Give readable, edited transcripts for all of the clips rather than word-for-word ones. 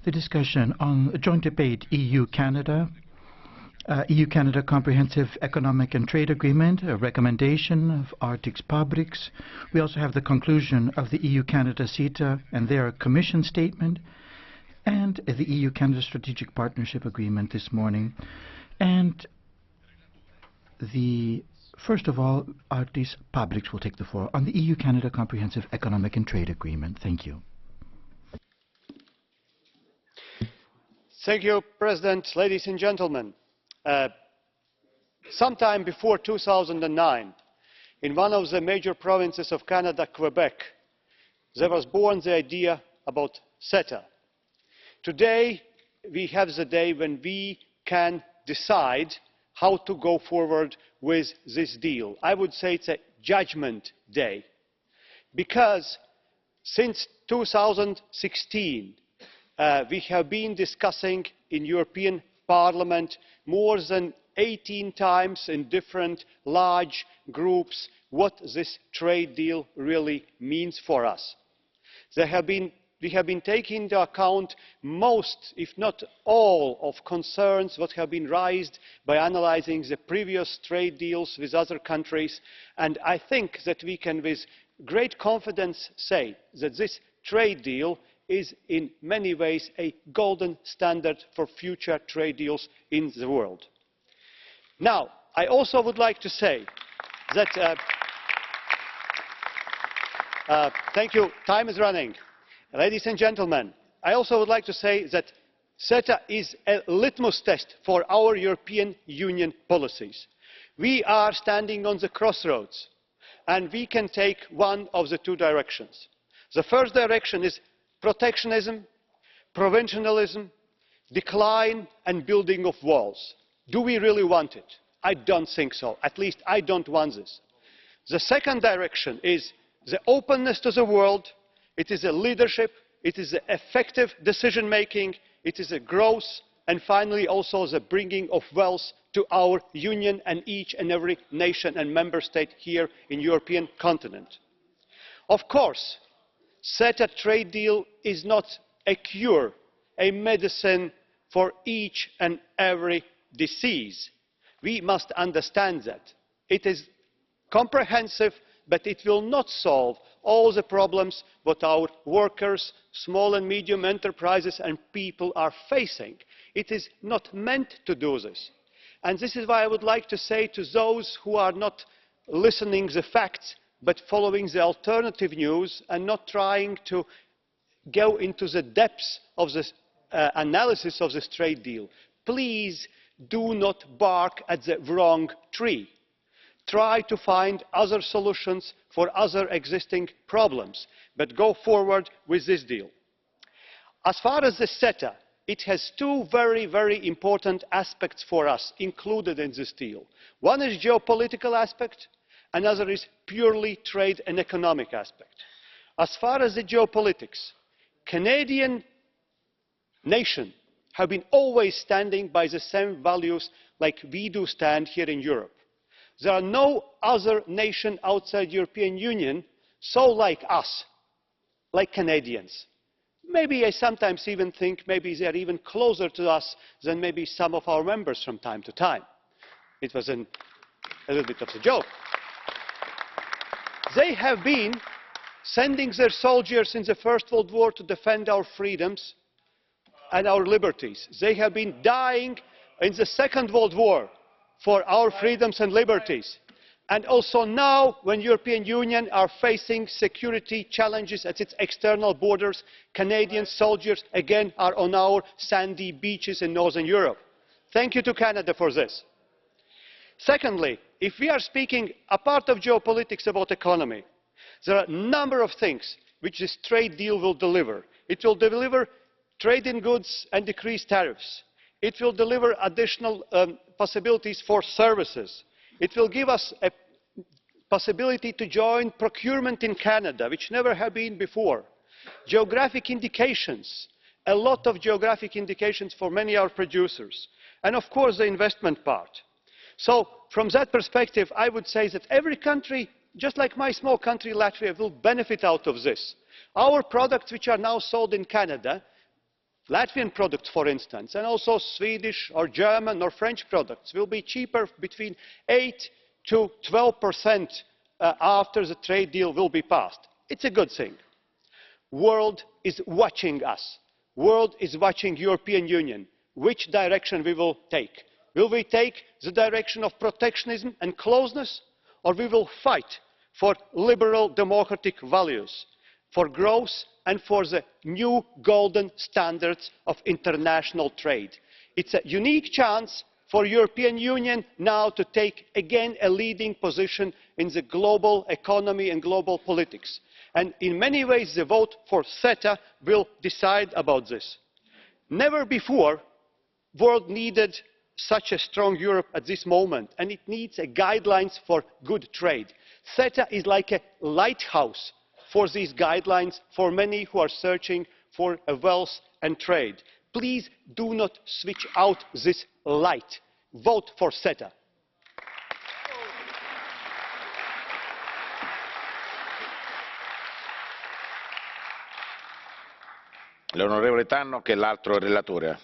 The discussion on a joint debate EU-Canada, EU-Canada Comprehensive Economic and Trade Agreement, a recommendation of Arctic Publics. We also have the conclusion of the EU-Canada CETA and their Commission statement, and the EU-Canada Strategic Partnership Agreement this morning. And first of all, Arctic Publics will take the floor on the EU-Canada Comprehensive Economic and Trade Agreement. Thank you. Thank you, President. Ladies and gentlemen, sometime before 2009, in one of the major provinces of Canada, Quebec, there was born the idea about CETA. Today, we have the day when we can decide how to go forward with this deal. I would say it's a judgment day, because since 2016, we have been discussing in European Parliament more than 18 times in different large groups what this trade deal really means for us. We have been taking into account most, if not all, of concerns that have been raised by analysing the previous trade deals with other countries, and I think that we can with great confidence say that this trade deal is in many ways a golden standard for future trade deals in the world. Now, I also would like to say that thank you, time is running. Ladies and gentlemen, I also would like to say that CETA is a litmus test for our European Union policies. We are standing on the crossroads, and we can take one of the two directions. The first direction is protectionism, provincialism, decline and building of walls. Do we really want it? I don't think so. At least I don't want this. The second direction is the openness to the world. It is a leadership. It is effective decision-making. It is a growth. And finally, also the bringing of wealth to our Union and each and every nation and member state here in the European continent. Of course, CETA trade deal is not a cure, a medicine for each and every disease. We must understand that. It is comprehensive, but it will not solve all the problems that our workers, small and medium enterprises and people are facing. It is not meant to do this. And this is why I would like to say to those who are not listening to the facts, but following the alternative news and not trying to go into the depths of this analysis of this trade deal, please do not bark at the wrong tree. Try to find other solutions for other existing problems, but go forward with this deal. As far as the CETA, it has two very, very important aspects for us included in this deal. One is geopolitical aspect, another is purely trade and economic aspect. As far as the geopolitics, Canadian nation have been always standing by the same values like we do stand here in Europe. There are no other nation outside the European Union so like us, like Canadians. Maybe I sometimes even think maybe they are even closer to us than maybe some of our members from time to time. It was a little bit of a joke. They have been sending their soldiers in the First World War to defend our freedoms and our liberties. They have been dying in the Second World War for our freedoms and liberties. And also now, when the European Union are facing security challenges at its external borders, Canadian soldiers again are on our sandy beaches in Northern Europe. Thank you to Canada for this. Secondly, if we are speaking apart of geopolitics about economy, there are a number of things which this trade deal will deliver. It will deliver trade in goods and decrease tariffs. It will deliver additional possibilities for services. It will give us a possibility to join procurement in Canada, which never have been before. Geographic indications, a lot of geographic indications for many of our producers. And of course the investment part. So from that perspective, I would say that every country, just like my small country Latvia, will benefit out of this. Our products which are now sold in Canada Latvian products, for instance, and also Swedish or German or French products will be cheaper between 8 to 12% after the trade deal will be passed. It's a good thing. The world is watching us. The world is watching the European Union. Which direction we will take? Will we take the direction of protectionism and closeness, or we will fight for liberal democratic values, for growth and for the new golden standards of international trade? It's a unique chance for the European Union now to take again a leading position in the global economy and global politics. And in many ways the vote for CETA will decide about this. Never before the world needed such a strong Europe at this moment, and it needs guidelines for good trade. CETA is like a lighthouse for these guidelines for many who are searching for wealth and trade. Please do not switch out this light. Vote for CETA. L'onorevole Tannock è l'altro relatore.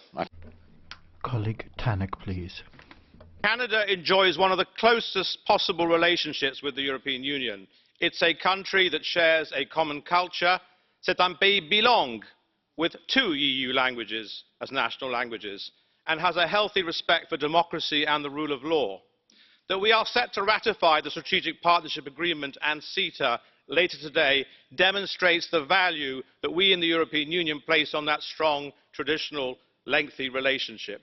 Colleague Tannock, please. Canada enjoys one of the closest possible relationships with the European Union. It's a country that shares a common culture. C'est un pays bilingue with 2 EU languages as national languages and has a healthy respect for democracy and the rule of law. That we are set to ratify the Strategic Partnership Agreement and CETA later today demonstrates the value that we in the European Union place on that strong, traditional, lengthy relationship.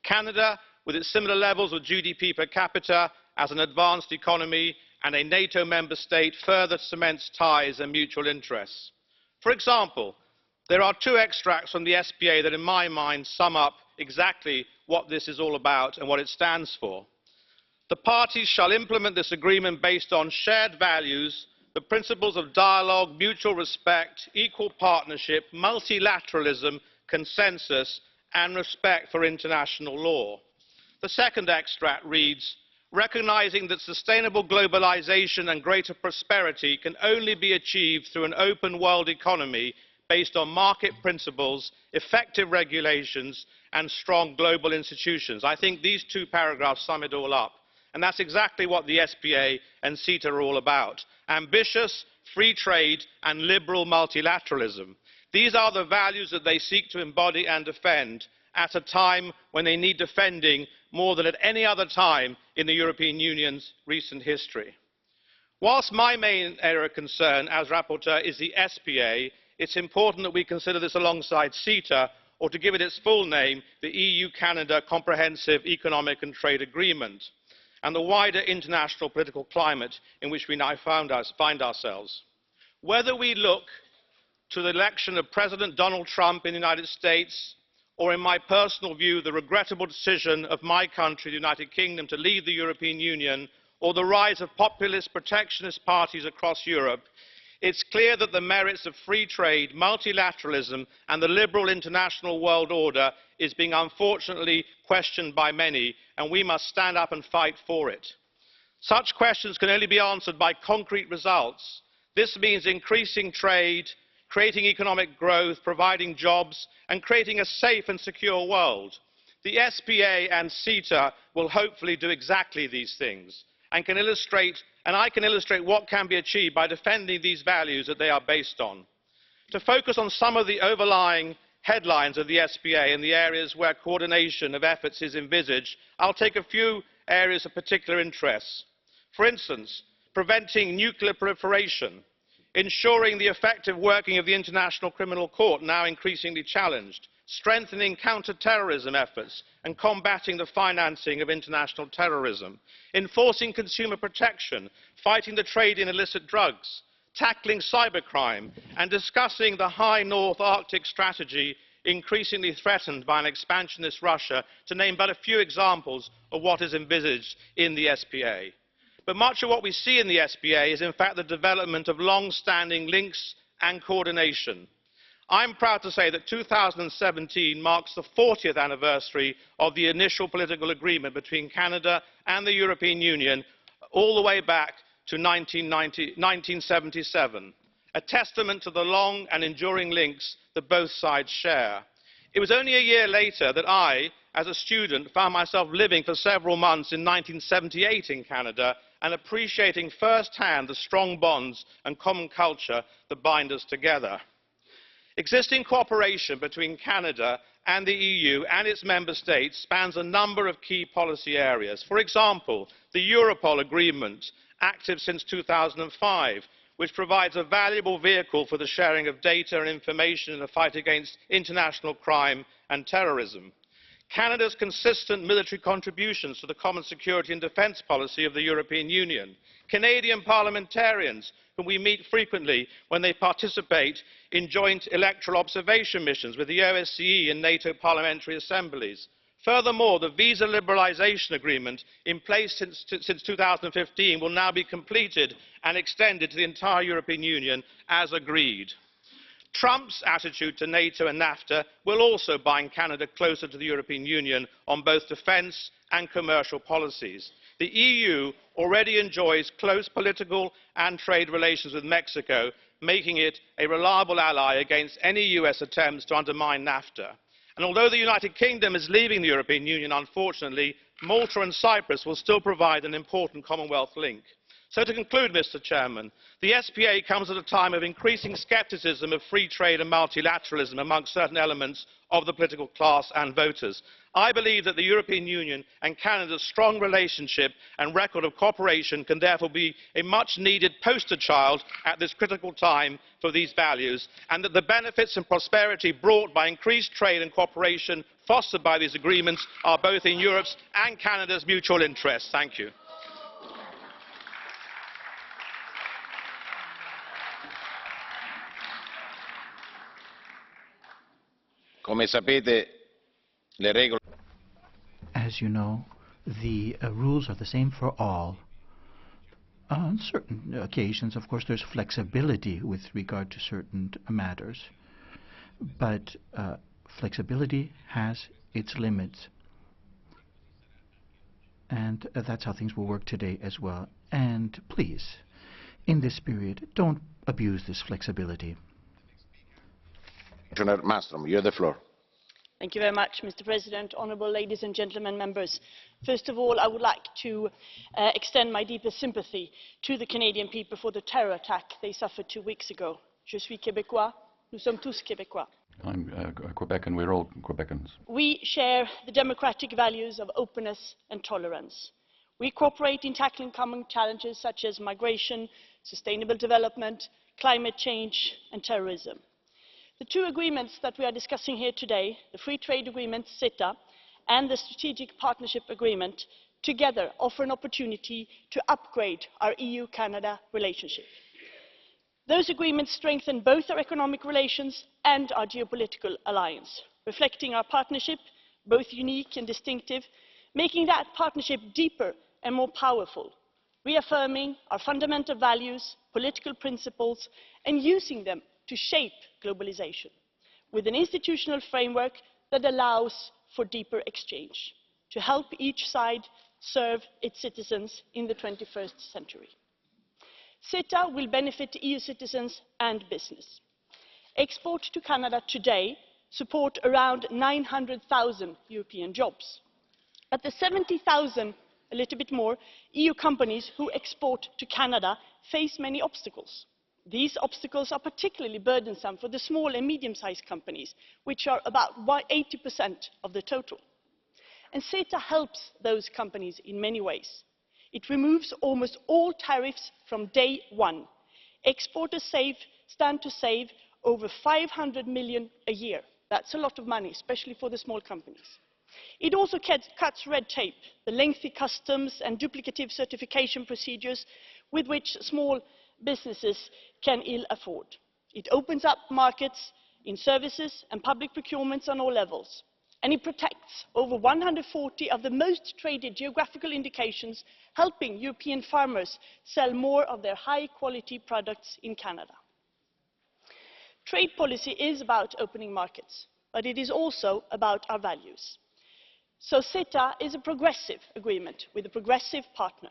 Canada, with its similar levels of GDP per capita as an advanced economy and a NATO member state, further cements ties and mutual interests. For example, there are 2 extracts from the SPA that in my mind sum up exactly what this is all about and what it stands for. The parties shall implement this agreement based on shared values, the principles of dialogue, mutual respect, equal partnership, multilateralism, consensus and respect for international law. The second extract reads, recognizing that sustainable globalization and greater prosperity can only be achieved through an open world economy based on market principles, effective regulations and strong global institutions. I think these 2 paragraphs sum it all up. And that's exactly what the SPA and CETA are all about. Ambitious, free trade and liberal multilateralism. These are the values that they seek to embody and defend at a time when they need defending more than at any other time in the European Union's recent history. Whilst my main area of concern as rapporteur is the SPA, it's important that we consider this alongside CETA, or to give it its full name, the EU-Canada Comprehensive Economic and Trade Agreement, and the wider international political climate in which we now find ourselves. Whether we look to the election of President Donald Trump in the United States, or in my personal view, the regrettable decision of my country, the United Kingdom, to leave the European Union, or the rise of populist protectionist parties across Europe, it's clear that the merits of free trade, multilateralism and the liberal international world order is being unfortunately questioned by many, and we must stand up and fight for it. Such questions can only be answered by concrete results. This means increasing trade, creating economic growth, providing jobs and creating a safe and secure world. The SPA and CETA will hopefully do exactly these things and I can illustrate what can be achieved by defending these values that they are based on. To focus on some of the overlying headlines of the SPA and the areas where coordination of efforts is envisaged, I'll take a few areas of particular interest. For instance, preventing nuclear proliferation, ensuring the effective working of the International Criminal Court, now increasingly challenged, strengthening counter-terrorism efforts and combating the financing of international terrorism, enforcing consumer protection, fighting the trade in illicit drugs, tackling cybercrime and discussing the high North Arctic strategy increasingly threatened by an expansionist Russia, to name but a few examples of what is envisaged in the SPA. But much of what we see in the SPA is in fact the development of long-standing links and coordination. I'm proud to say that 2017 marks the 40th anniversary of the initial political agreement between Canada and the European Union, all the way back to 1977, a testament to the long and enduring links that both sides share. It was only a year later that I, as a student, found myself living for several months in 1978 in Canada and appreciating firsthand the strong bonds and common culture that bind us together. Existing cooperation between Canada and the EU and its member states spans a number of key policy areas. For example, the EUROPAL agreement, active since 2005, which provides a valuable vehicle for the sharing of data and information in the fight against international crime and terrorism. Canada's consistent military contributions to the common security and defence policy of the European Union. Canadian parliamentarians, whom we meet frequently when they participate in joint electoral observation missions with the OSCE and NATO parliamentary assemblies. Furthermore, the visa liberalisation agreement in place since 2015 will now be completed and extended to the entire European Union as agreed. Trump's attitude to NATO and NAFTA will also bind Canada closer to the European Union on both defence and commercial policies. The EU already enjoys close political and trade relations with Mexico, making it a reliable ally against any US attempts to undermine NAFTA. And although the United Kingdom is leaving the European Union, unfortunately, Malta and Cyprus will still provide an important Commonwealth link. So to conclude, Mr. Chairman, the SPA comes at a time of increasing scepticism of free trade and multilateralism amongst certain elements of the political class and voters. I believe that the European Union and Canada's strong relationship and record of cooperation can therefore be a much needed poster child at this critical time for these values, and that the benefits and prosperity brought by increased trade and cooperation fostered by these agreements are both in Europe's and Canada's mutual interests. Thank you. Come sapete, le regole. As you know, the rules are the same for all. On certain occasions, of course, there's flexibility with regard to certain matters, but flexibility has its limits. And that's how things will work today as well. And please, in this period, don't abuse this flexibility. Commissioner Malmström, you have the floor. Thank you very much, Mr. President, honourable ladies and gentlemen members. First of all, I would like to extend my deepest sympathy to the Canadian people for the terror attack they suffered 2 weeks ago. Je suis Québécois, nous sommes tous Québécois. I'm Quebec, and we're all Quebecans. We share the democratic values of openness and tolerance. We cooperate in tackling common challenges such as migration, sustainable development, climate change and terrorism. The two agreements that we are discussing here today, the Free Trade Agreement, CETA, and the Strategic Partnership Agreement, together offer an opportunity to upgrade our EU-Canada relationship. Those agreements strengthen both our economic relations and our geopolitical alliance, reflecting our partnership, both unique and distinctive, making that partnership deeper and more powerful, reaffirming our fundamental values, political principles, and using them to shape globalization, with an institutional framework that allows for deeper exchange, to help each side serve its citizens in the 21st century. CETA will benefit EU citizens and business. Exports to Canada today support around 900,000 European jobs. But the 70,000, a little bit more, EU companies who export to Canada face many obstacles. These obstacles are particularly burdensome for the small and medium-sized companies, which are about 80% of the total. And CETA helps those companies in many ways. It removes almost all tariffs from day one. Exporters stand to save over 500 million a year. That's a lot of money, especially for the small companies. It also cuts red tape, the lengthy customs and duplicative certification procedures with which small businesses can ill afford. It opens up markets in services and public procurements on all levels. And it protects over 140 of the most traded geographical indications, helping European farmers sell more of their high-quality products in Canada. Trade policy is about opening markets, but it is also about our values. So CETA is a progressive agreement with a progressive partner,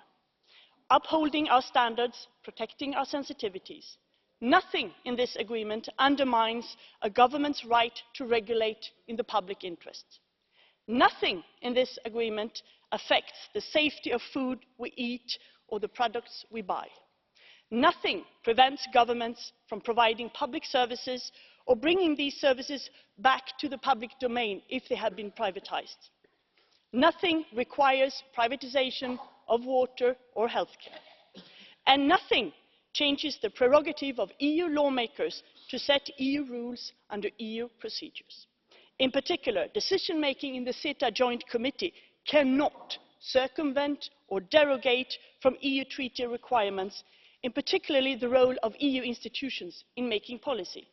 upholding our standards, protecting our sensitivities, Nothing in this agreement undermines a government's right to regulate in the public interest. Nothing in this agreement affects the safety of food we eat or the products we buy. Nothing prevents governments from providing public services or bringing these services back to the public domain if they have been privatised. Nothing requires privatisation of water or healthcare. And nothing changes the prerogative of EU lawmakers to set EU rules under EU procedures. In particular, decision-making in the CETA Joint Committee cannot circumvent or derogate from EU treaty requirements, in particular the role of EU institutions in making policy.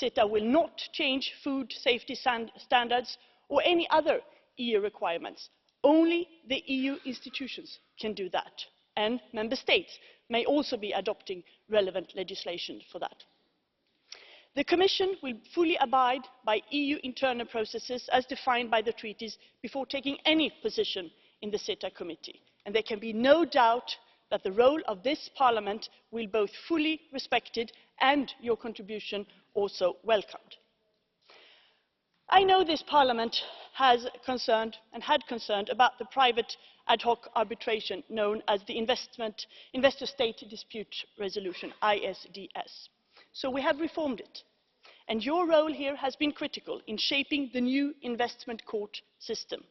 CETA will not change food safety standards or any other EU requirements. Only the EU institutions can do that, and Member States may also be adopting relevant legislation for that. The Commission will fully abide by EU internal processes as defined by the treaties before taking any position in the CETA committee, and there can be no doubt that the role of this Parliament will be both fully respected and your contribution also welcomed. I know this Parliament has concerned and had concern about the private ad hoc arbitration known as the Investor State Dispute Resolution, ISDS. So we have reformed it. And your role here has been critical in shaping the new investment court system.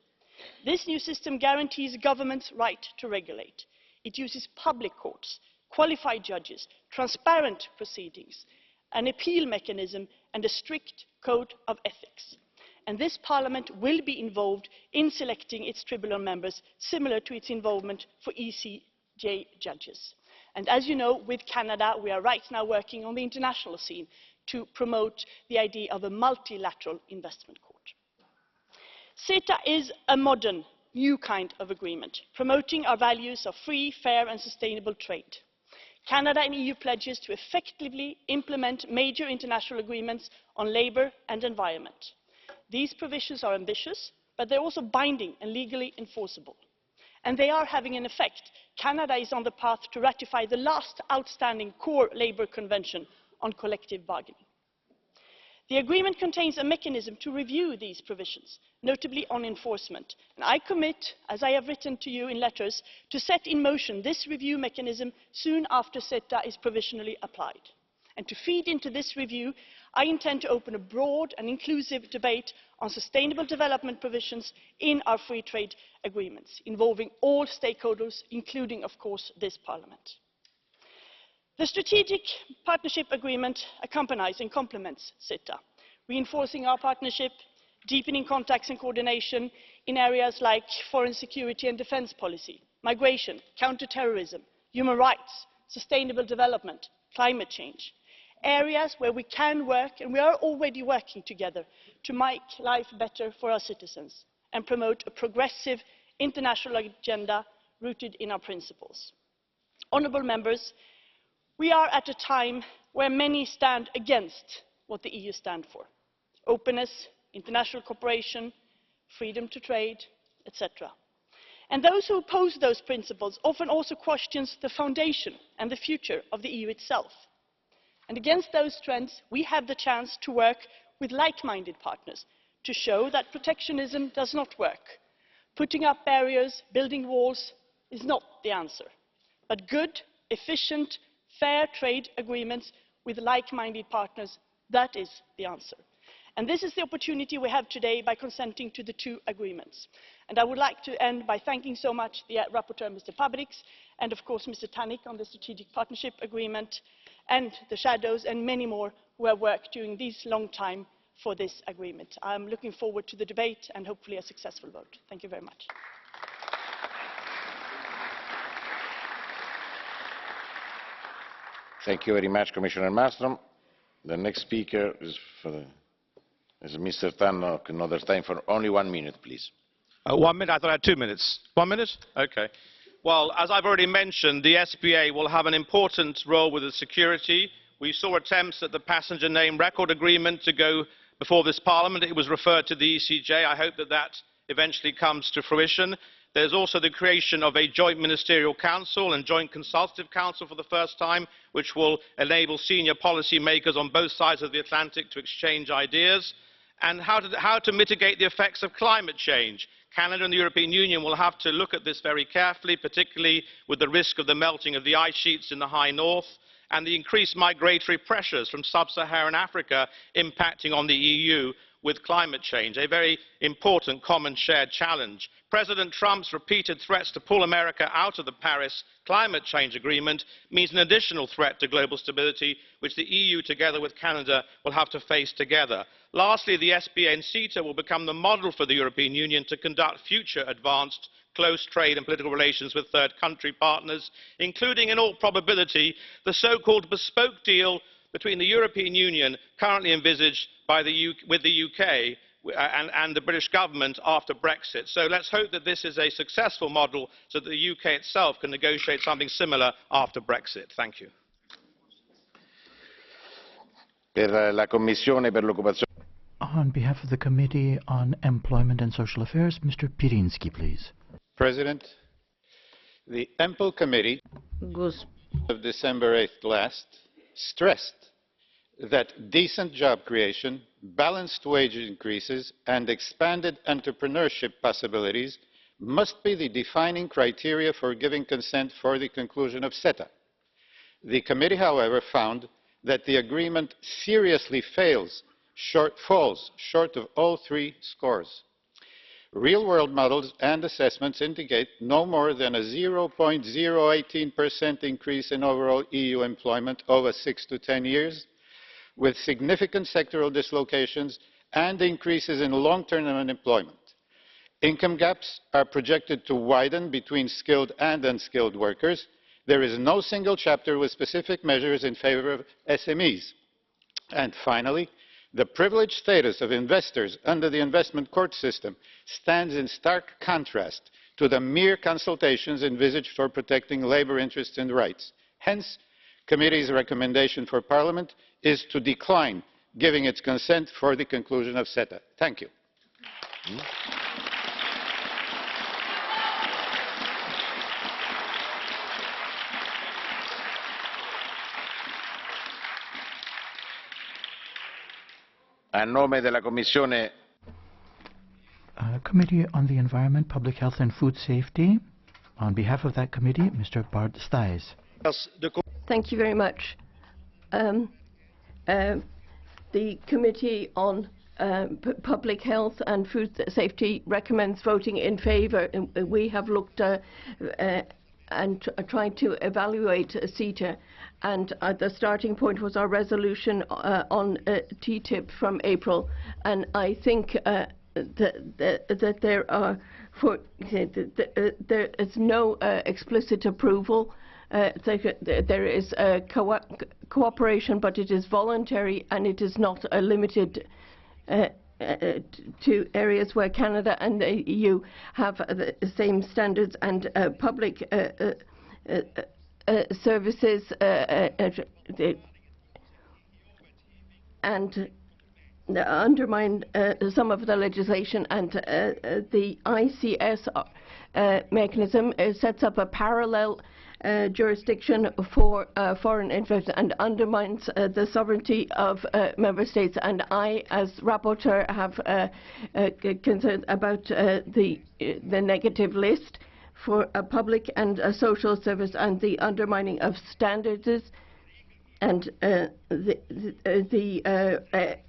This new system guarantees governments' right to regulate. It uses public courts, qualified judges, transparent proceedings, an appeal mechanism and a strict code of ethics. And this Parliament will be involved in selecting its tribunal members, similar to its involvement for ECJ judges. And as you know, with Canada, we are right now working on the international scene to promote the idea of a multilateral investment court. CETA is a modern, new kind of agreement, promoting our values of free, fair and sustainable trade. Canada and EU pledges to effectively implement major international agreements on labour and environment. These provisions are ambitious, but they're also binding and legally enforceable. And they are having an effect. Canada is on the path to ratify the last outstanding core labour convention on collective bargaining. The agreement contains a mechanism to review these provisions, notably on enforcement. And I commit, as I have written to you in letters, to set in motion this review mechanism soon after CETA is provisionally applied. And to feed into this review, I intend to open a broad and inclusive debate on sustainable development provisions in our free trade agreements, involving all stakeholders, including, of course, this Parliament. The Strategic Partnership Agreement accompanies and complements CETA, reinforcing our partnership, deepening contacts and coordination in areas like foreign security and defence policy, migration, counter-terrorism, human rights, sustainable development, climate change. Areas where we can work, and we are already working together, to make life better for our citizens and promote a progressive international agenda rooted in our principles. Honourable members, we are at a time where many stand against what the EU stands for: openness, international cooperation, freedom to trade, etc. And those who oppose those principles often also question the foundation and the future of the EU itself. And against those trends, we have the chance to work with like-minded partners to show that protectionism does not work. Putting up barriers, building walls is not the answer, but good, efficient, fair trade agreements with like-minded partners, that is the answer. And this is the opportunity we have today by consenting to the two agreements. And I would like to end by thanking so much the rapporteur, Mr. Pabriks, and of course Mr. Tannock on the Strategic Partnership Agreement, and the shadows and many more who have worked during this long time for this agreement. I am looking forward to the debate and hopefully a successful vote. Thank you very much. Thank you very much, Commissioner Malmström. The next speaker is Mr. Tannock. Another time for only 1 minute, please. 1 minute? I thought I had 2 minutes. 1 minute? Okay. Well, as I've already mentioned, the SPA will have an important role with the security. We saw attempts at the passenger name record agreement to go before this Parliament. It was referred to the ECJ. I hope that that eventually comes to fruition. There's also the creation of a joint ministerial council and joint consultative council for the first time, which will enable senior policy makers on both sides of the Atlantic to exchange ideas. And how to mitigate the effects of climate change. Canada and the European Union will have to look at this very carefully, particularly with the risk of the melting of the ice sheets in the high north and the increased migratory pressures from sub-Saharan Africa impacting on the EU with climate change, a very important common shared challenge. President Trump's repeated threats to pull America out of the Paris climate change agreement means an additional threat to global stability, which the EU, together with Canada, will have to face together. Lastly, the SPA and CETA will become the model for the European Union to conduct future advanced close trade and political relations with third country partners, including, in all probability, the so-called bespoke deal between the European Union currently envisaged with the UK and the British government after Brexit. So let's hope that this is a successful model so that the UK itself can negotiate something similar after Brexit. Thank you. On behalf of the Committee on Employment and Social Affairs, Mr. Pirinski, please. President, the EMPL Committee of December 8th last stressed that decent job creation, balanced wage increases and expanded entrepreneurship possibilities must be the defining criteria for giving consent for the conclusion of CETA. The committee, however, found that the agreement seriously falls short of all three scores. Real-world models and assessments indicate no more than a 0.018% increase in overall EU employment over 6 to 10 years, with significant sectoral dislocations and increases in long-term unemployment. Income gaps are projected to widen between skilled and unskilled workers. There is no single chapter with specific measures in favour of SMEs. And finally, the privileged status of investors under the investment court system stands in stark contrast to the mere consultations envisaged for protecting labour interests and rights. Hence, the Committee's recommendation for Parliament is to decline giving its consent for the conclusion of CETA. Thank you. A nome della Commissione. Committee on the Environment, Public Health and Food Safety. On behalf of that committee, Mr. Bart Stais. Thank you very much. The Committee on Public Health and Food Safety recommends voting in favour. We have looked and tried to evaluate CETA, and the starting point was our resolution on TTIP from April, and I think that there is no explicit approval. There is cooperation, but it is voluntary and it is not limited to areas where Canada and the EU have the same standards, and public services and undermine some of the legislation, and the ICS mechanism sets up a parallel jurisdiction for foreign interest and undermines the sovereignty of member states. And I, as rapporteur, have concerns about the negative list for a public and a social service and the undermining of standards and the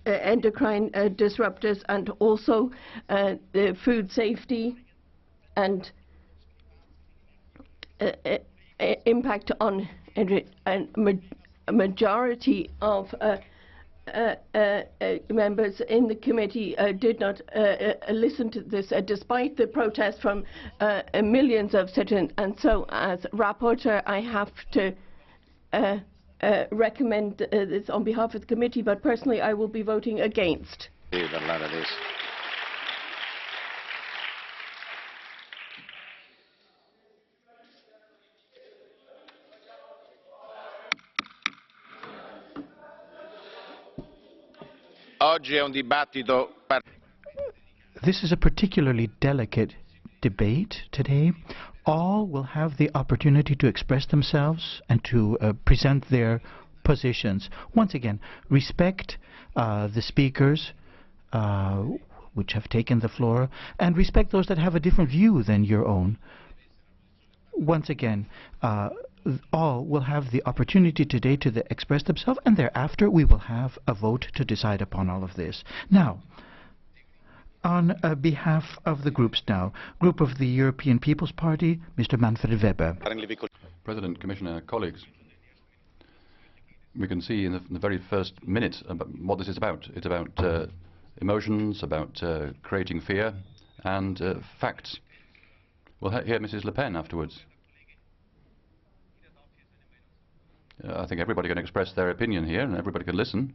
endocrine disruptors, and also the food safety and impact on a majority of members in the committee did not listen to this, despite the protest from millions of citizens. And so, as rapporteur, I have to recommend this on behalf of the committee, but personally I will be voting against. Oggi è un dibattito. This is a particularly delicate debate today, all will have the opportunity to express themselves and to present their positions. Once again, respect the speakers which have taken the floor, and respect those that have a different view than your own. Once again, all will have the opportunity today to express themselves, and thereafter we will have a vote to decide upon all of this. Now, on behalf of the groups now, Group of the European People's Party, Mr. Manfred Weber. President, Commissioner, colleagues, we can see in the very first minute what this is about. It's about emotions, about creating fear, and facts. We'll hear Mrs. Le Pen afterwards. I think everybody can express their opinion here, and everybody can listen.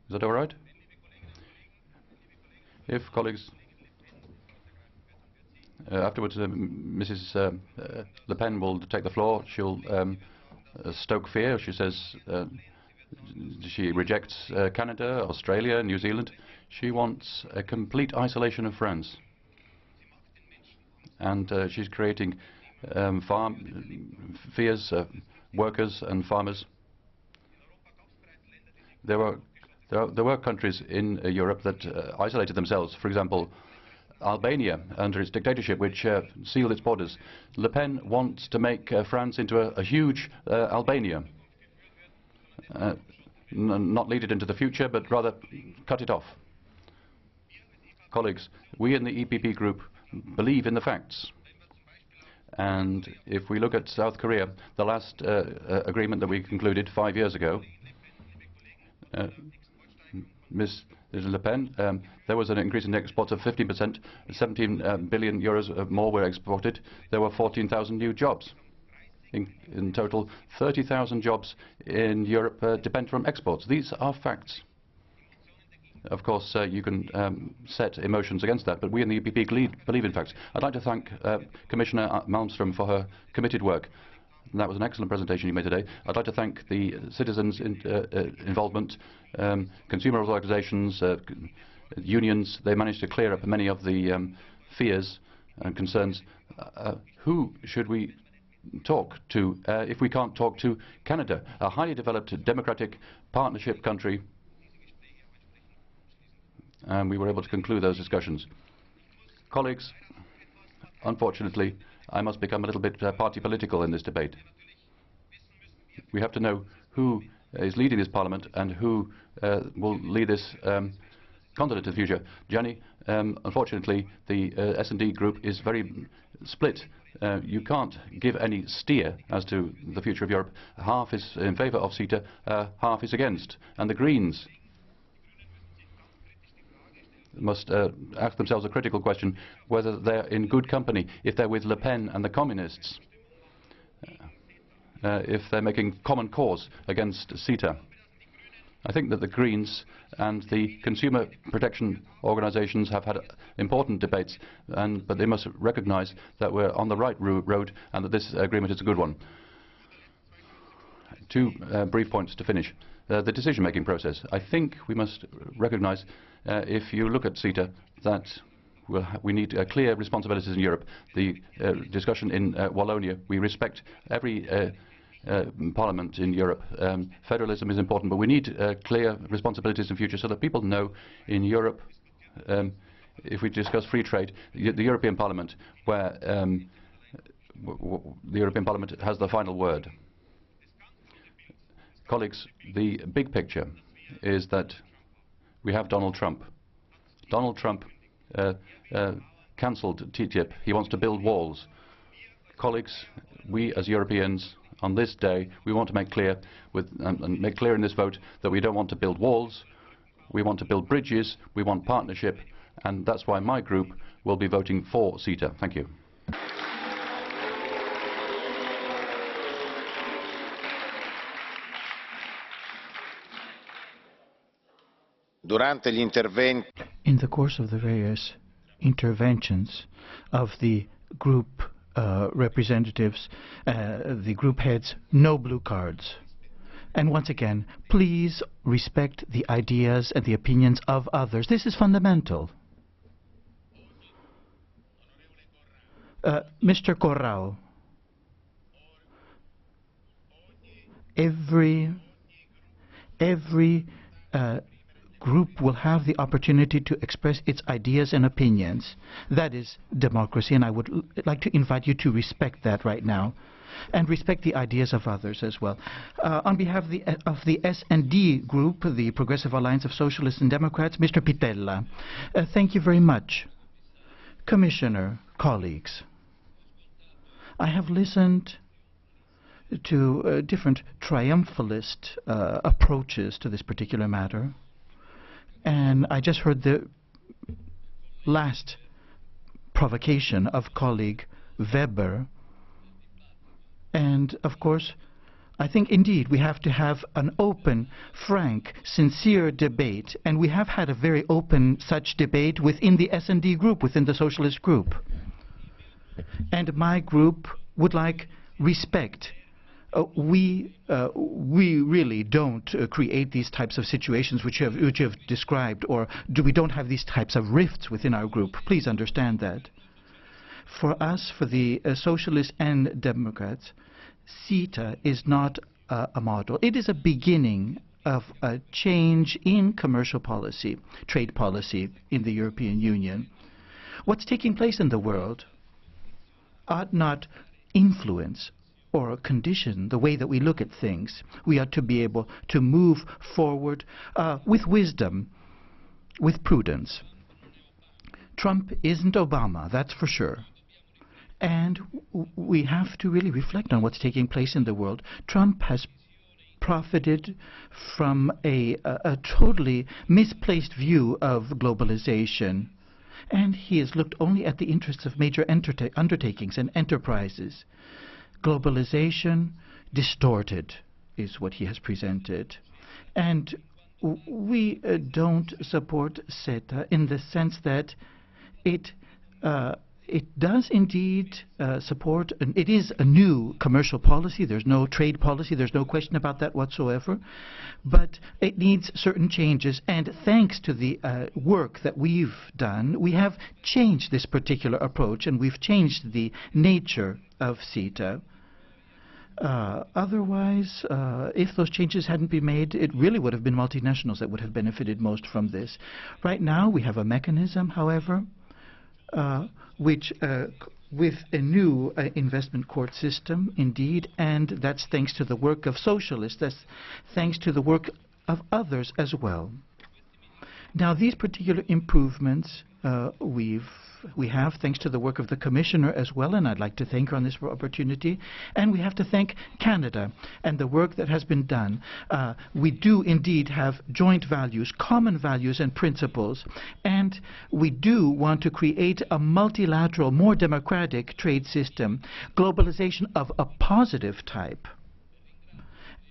Is that all right? If colleagues... afterwards, Mrs. Le Pen will take the floor. She'll stoke fear. She says she rejects Canada, Australia, New Zealand. She wants a complete isolation of France. And she's creating fears, workers and farmers. There were countries in Europe that isolated themselves. For example, Albania, under its dictatorship, which sealed its borders. Le Pen wants to make France into a huge Albania. Not lead it into the future, but rather cut it off. Colleagues, we in the EPP group believe in the facts. And if we look at South Korea, the last agreement that we concluded 5 years ago, Ms. Le Pen, there was an increase in exports of 15%, 17 billion euros more were exported. There were 14,000 new jobs. In total, 30,000 jobs in Europe depend from exports. These are facts. Of course, you can set emotions against that, but we in the EPP believe in facts. I'd like to thank Commissioner Malmström for her committed work. And that was an excellent presentation you made today. I'd like to thank the citizens' involvement, consumer organisations, unions. They managed to clear up many of the fears and concerns. Who should we talk to if we can't talk to Canada, a highly developed democratic partnership country? And we were able to conclude those discussions. Colleagues, unfortunately, I must become a little bit party political in this debate. We have to know who is leading this parliament and who will lead this continent in the future. Gianni, unfortunately, the S&D group is very split. You can't give any steer as to the future of Europe. Half is in favour of CETA, half is against. And the Greens must ask themselves a critical question, whether they're in good company, if they're with Le Pen and the communists, if they're making common cause against CETA. I think that the Greens and the consumer protection organisations have had important debates, but they must recognise that we're on the right road and that this agreement is a good one. Two brief points to finish. The decision-making process. I think we must recognise, if you look at CETA, that we need clear responsibilities in Europe. The discussion in Wallonia, we respect every parliament in Europe. Federalism is important, but we need clear responsibilities in future so that people know in Europe, if we discuss free trade, the European Parliament, where the European Parliament has the final word. Colleagues, the big picture is that we have Donald Trump. Donald Trump cancelled TTIP. He wants to build walls. Colleagues, we as Europeans, on this day, we want to make clear and make clear in this vote that we don't want to build walls. We want to build bridges. We want partnership, and that's why my group will be voting for CETA. Thank you. In the course of the various interventions of the group representatives, the group heads, no blue cards. And once again, please respect the ideas and the opinions of others. This is fundamental. Mr. Corrao, every group will have the opportunity to express its ideas and opinions. That is democracy, and I would like to invite you to respect that right now, and respect the ideas of others as well. On behalf of the S&D group, the Progressive Alliance of Socialists and Democrats, Mr. Pittella. Thank you very much. Commissioner, colleagues, I have listened to different triumphalist approaches to this particular matter, and I just heard the last provocation of colleague Weber. And, of course, I think indeed we have to have an open, frank, sincere debate. And we have had a very open such debate within the S&D group, within the Socialist group. And my group would like respect. We really don't create these types of situations which you have described, or we don't have these types of rifts within our group. Please understand that. For us, for the Socialists and Democrats, CETA is not a model. It is a beginning of a change in commercial policy, trade policy in the European Union. What's taking place in the world ought not influence or condition the way that we look at things. We ought to be able to move forward with wisdom, with prudence. Trump isn't Obama, that's for sure. And we have to really reflect on what's taking place in the world. Trump has profited from a totally misplaced view of globalization. And he has looked only at the interests of major undertakings and enterprises. Globalization distorted is what he has presented. And we don't support CETA in the sense that it does indeed support, it is a new commercial policy. There's no trade policy. There's no question about that whatsoever. But it needs certain changes. And thanks to the work that we've done, we have changed this particular approach, and we've changed the nature of CETA. Otherwise, if those changes hadn't been made, it really would have been multinationals that would have benefited most from this. Right now, we have a mechanism, however, which with a new investment court system, indeed, and that's thanks to the work of socialists, that's thanks to the work of others as well. Now, these particular improvements we have thanks to the work of the Commissioner as well, and I'd like to thank her on this opportunity. And we have to thank Canada and the work that has been done. We do indeed have joint values, common values and principles, and we do want to create a multilateral, more democratic trade system, globalization of a positive type.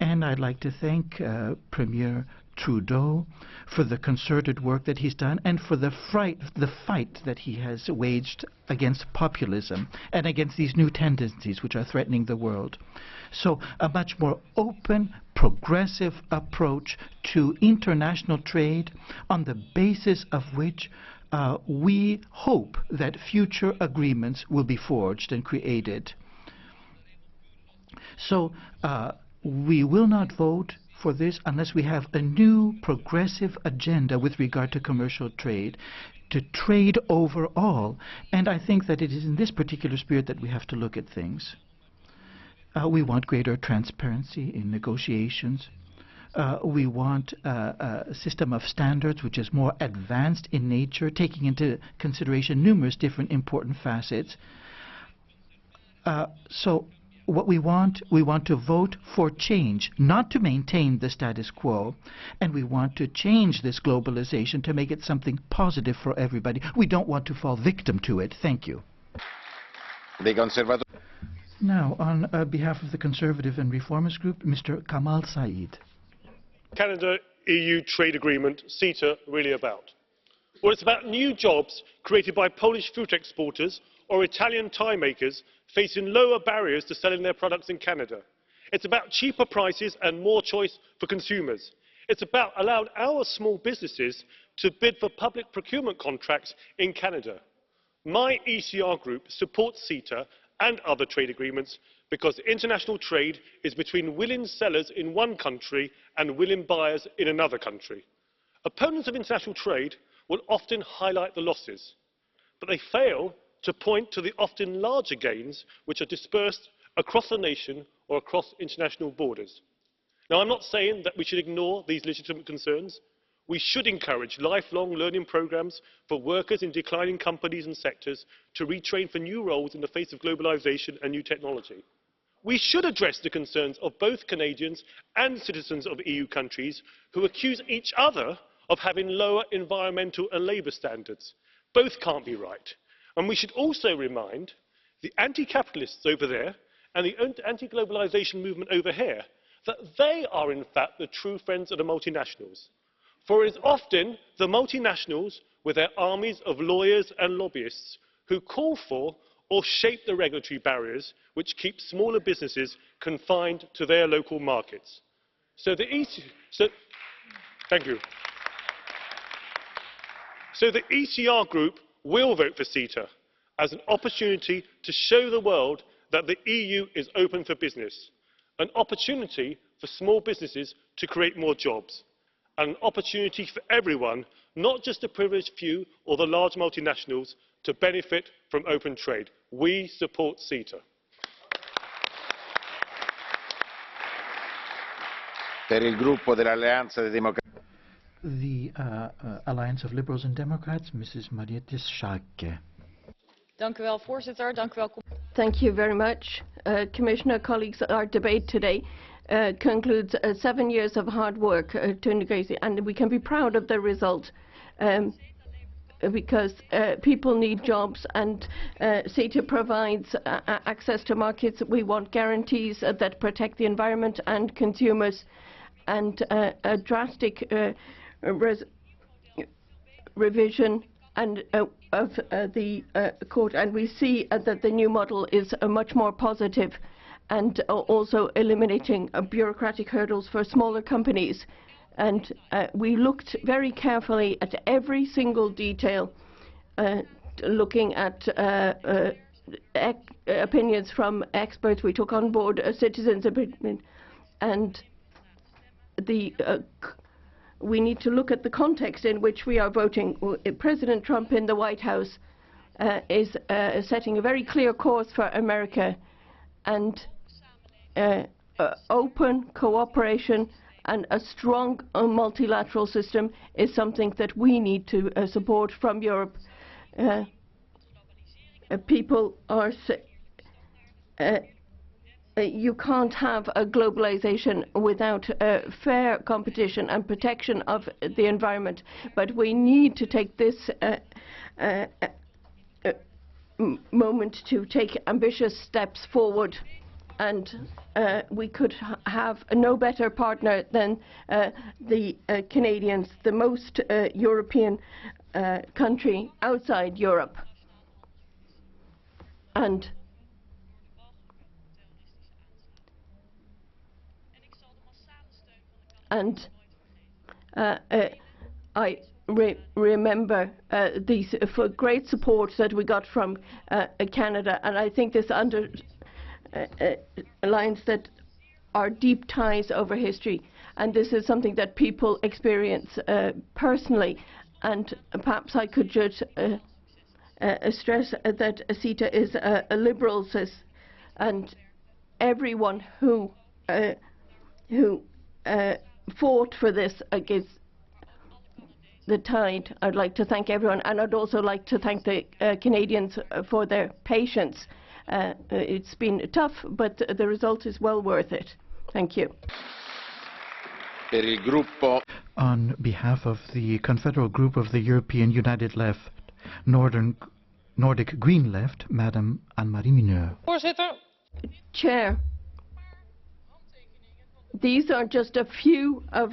And I'd like to thank Premier Trudeau for the concerted work that he's done, and for the fight that he has waged against populism and against these new tendencies which are threatening the world. So a much more open, progressive approach to international trade, on the basis of which we hope that future agreements will be forged and created. So we will not vote for this unless we have a new progressive agenda with regard to commercial trade, to trade overall. And I think that it is in this particular spirit that we have to look at things. We want greater transparency in negotiations. We want a system of standards which is more advanced in nature, taking into consideration numerous different important facets. So what we want to vote for change, not to maintain the status quo. And we want to change this globalization to make it something positive for everybody. We don't want to fall victim to it. Thank you. Now, on behalf of the Conservative and Reformist Group, Mr. Kamal Saeed. Canada-EU trade agreement, CETA, really about? Well, it's about new jobs created by Polish fruit exporters or Italian tie makers facing lower barriers to selling their products in Canada. It's about cheaper prices and more choice for consumers. It's about allowing our small businesses to bid for public procurement contracts in Canada. My ECR group supports CETA and other trade agreements because international trade is between willing sellers in one country and willing buyers in another country. Opponents of international trade will often highlight the losses, but they fail to point to the often larger gains which are dispersed across the nation or across international borders. Now, I'm not saying that we should ignore these legitimate concerns. We should encourage lifelong learning programmes for workers in declining companies and sectors to retrain for new roles in the face of globalisation and new technology. We should address the concerns of both Canadians and citizens of EU countries who accuse each other of having lower environmental and labour standards. Both can't be right. And we should also remind the anti-capitalists over there and the anti-globalisation movement over here that they are in fact the true friends of the multinationals. For it is often the multinationals with their armies of lawyers and lobbyists who call for or shape the regulatory barriers which keep smaller businesses confined to their local markets. Thank you. So the ECR group will vote for CETA as an opportunity to show the world that the EU is open for business, an opportunity for small businesses to create more jobs, and an opportunity for everyone, not just the privileged few or the large multinationals, to benefit from open trade. We support CETA. The Alliance of Liberals and Democrats, Mrs. Mariette Schaake. Thank you very much. Commissioner, colleagues, our debate today concludes 7 years of hard work to negotiate, and we can be proud of the result because people need jobs, and CETA provides access to markets. We want guarantees that protect the environment and consumers, and a drastic revision and of the court, and we see that the new model is much more positive, and also eliminating bureaucratic hurdles for smaller companies. And we looked very carefully at every single detail, looking at opinions from experts. We took on board citizens' opinion, and we need to look at the context in which we are voting. President Trump in the White House is setting a very clear course for America, and open cooperation and a strong multilateral system is something that we need to support from Europe. People are you can't have a globalization without fair competition and protection of the environment, but we need to take this moment to take ambitious steps forward, and we could have no better partner than the Canadians, the most European country outside Europe. And I remember these for great support that we got from Canada, and I think this underlines that our deep ties over history, and this is something that people experience personally. And perhaps I could just stress that CETA is a liberal system, and everyone who fought for this against the tide. I'd like to thank everyone, and I'd also like to thank the Canadians for their patience. It's been tough, but the result is well worth it. Thank you. On behalf of the Confederal Group of the European United Left, Nordic Green Left, Madam Anne-Marie Mineur. Chair, these are just a few of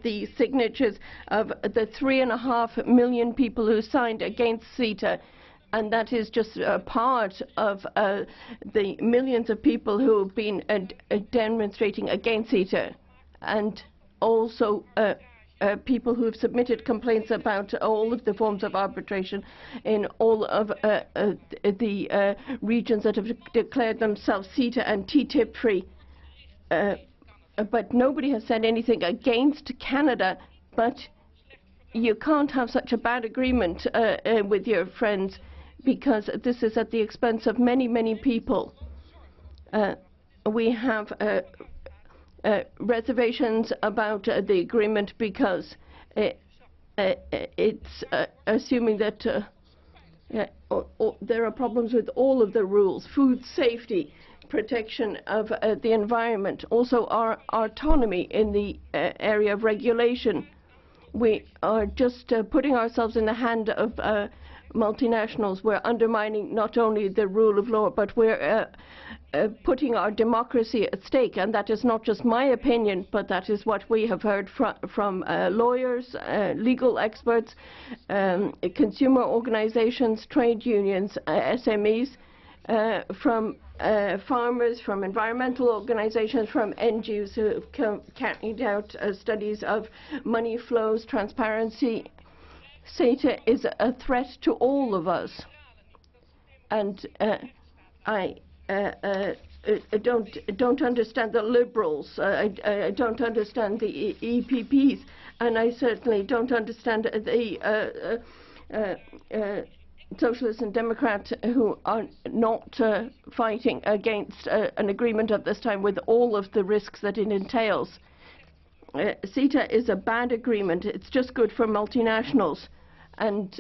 the signatures of the 3.5 million people who signed against CETA, and that is just a part of the millions of people who have been demonstrating against CETA, and also people who have submitted complaints about all of the forms of arbitration in all of the regions that have declared themselves CETA and TTIP free. But nobody has said anything against Canada. But you can't have such a bad agreement with your friends, because this is at the expense of many, many people. We have reservations about the agreement because it's assuming that there are problems with all of the rules: food safety, protection of the environment, also our autonomy in the area of regulation. We are just putting ourselves in the hand of multinationals. We're undermining not only the rule of law, but we're putting our democracy at stake. And that is not just my opinion, but that is what we have heard from lawyers, legal experts, consumer organizations, trade unions, SMEs, from farmers, from environmental organizations, from NGOs who have carried out studies of money flows, transparency. CETA is a threat to all of us, and I don't understand the Liberals. I don't understand the EPPs, and I certainly don't understand the Socialists and Democrats who are not fighting against an agreement at this time with all of the risks that it entails. CETA is a bad agreement. It's just good for multinationals, and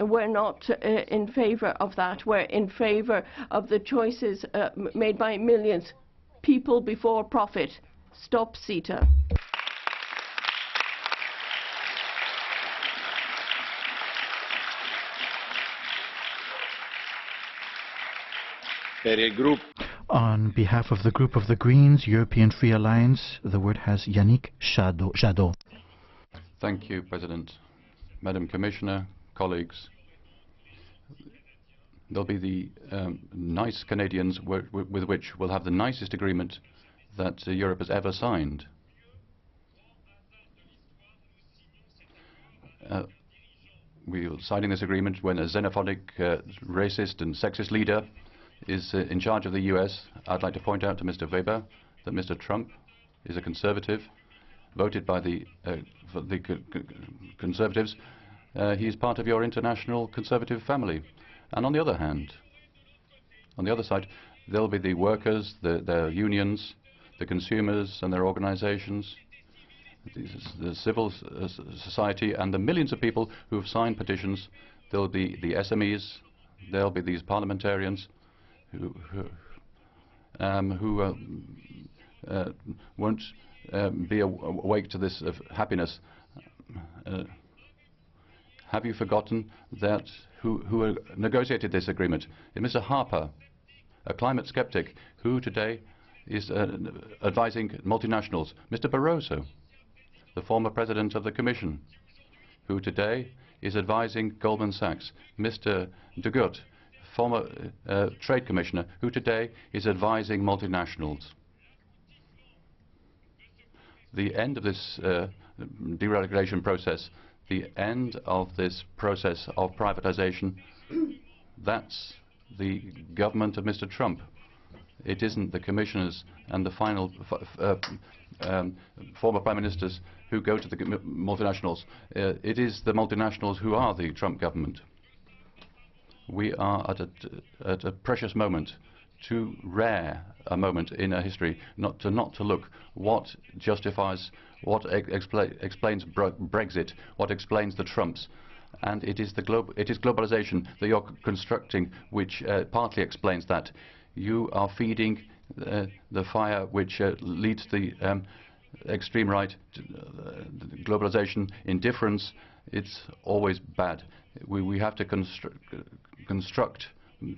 we're not in favor of that. We're in favor of the choices made by millions. People before profit. Stop CETA. On behalf of the group of the Greens, European Free Alliance, the word has Yannick Jadot. Thank you, President. Madam Commissioner, colleagues, there'll be the nice Canadians with which we'll have the nicest agreement that Europe has ever signed. We are signing this agreement when a xenophobic, racist and sexist leader is in charge of the US. I'd like to point out to Mr. Weber that Mr. Trump is a conservative, voted by the conservatives. He is part of your international conservative family. And on the other hand, on the other side, there'll be the workers, their unions, the consumers and their organizations, the civil society, and the millions of people who have signed petitions. There'll be the SMEs, there'll be these parliamentarians who won't be awake to this happiness. Have you forgotten that who negotiated this agreement? Mr. Harper, a climate skeptic, who today is advising multinationals. Mr. Barroso, the former president of the Commission, who today is advising Goldman Sachs. Mr. de Gucht, former trade commissioner, who today is advising multinationals. The end of this deregulation process, the end of this process of privatization, that's the government of Mr. Trump. It isn't the commissioners and the final former prime ministers who go to the multinationals. It is the multinationals who are the Trump government. We are at a precious moment, too rare a moment in our history not to look what justifies, what explains Brexit, what explains the Trumps. And it is globalization that you're constructing which partly explains that. You are feeding the fire which leads the extreme right to globalization, indifference. It's always bad. We have to construct,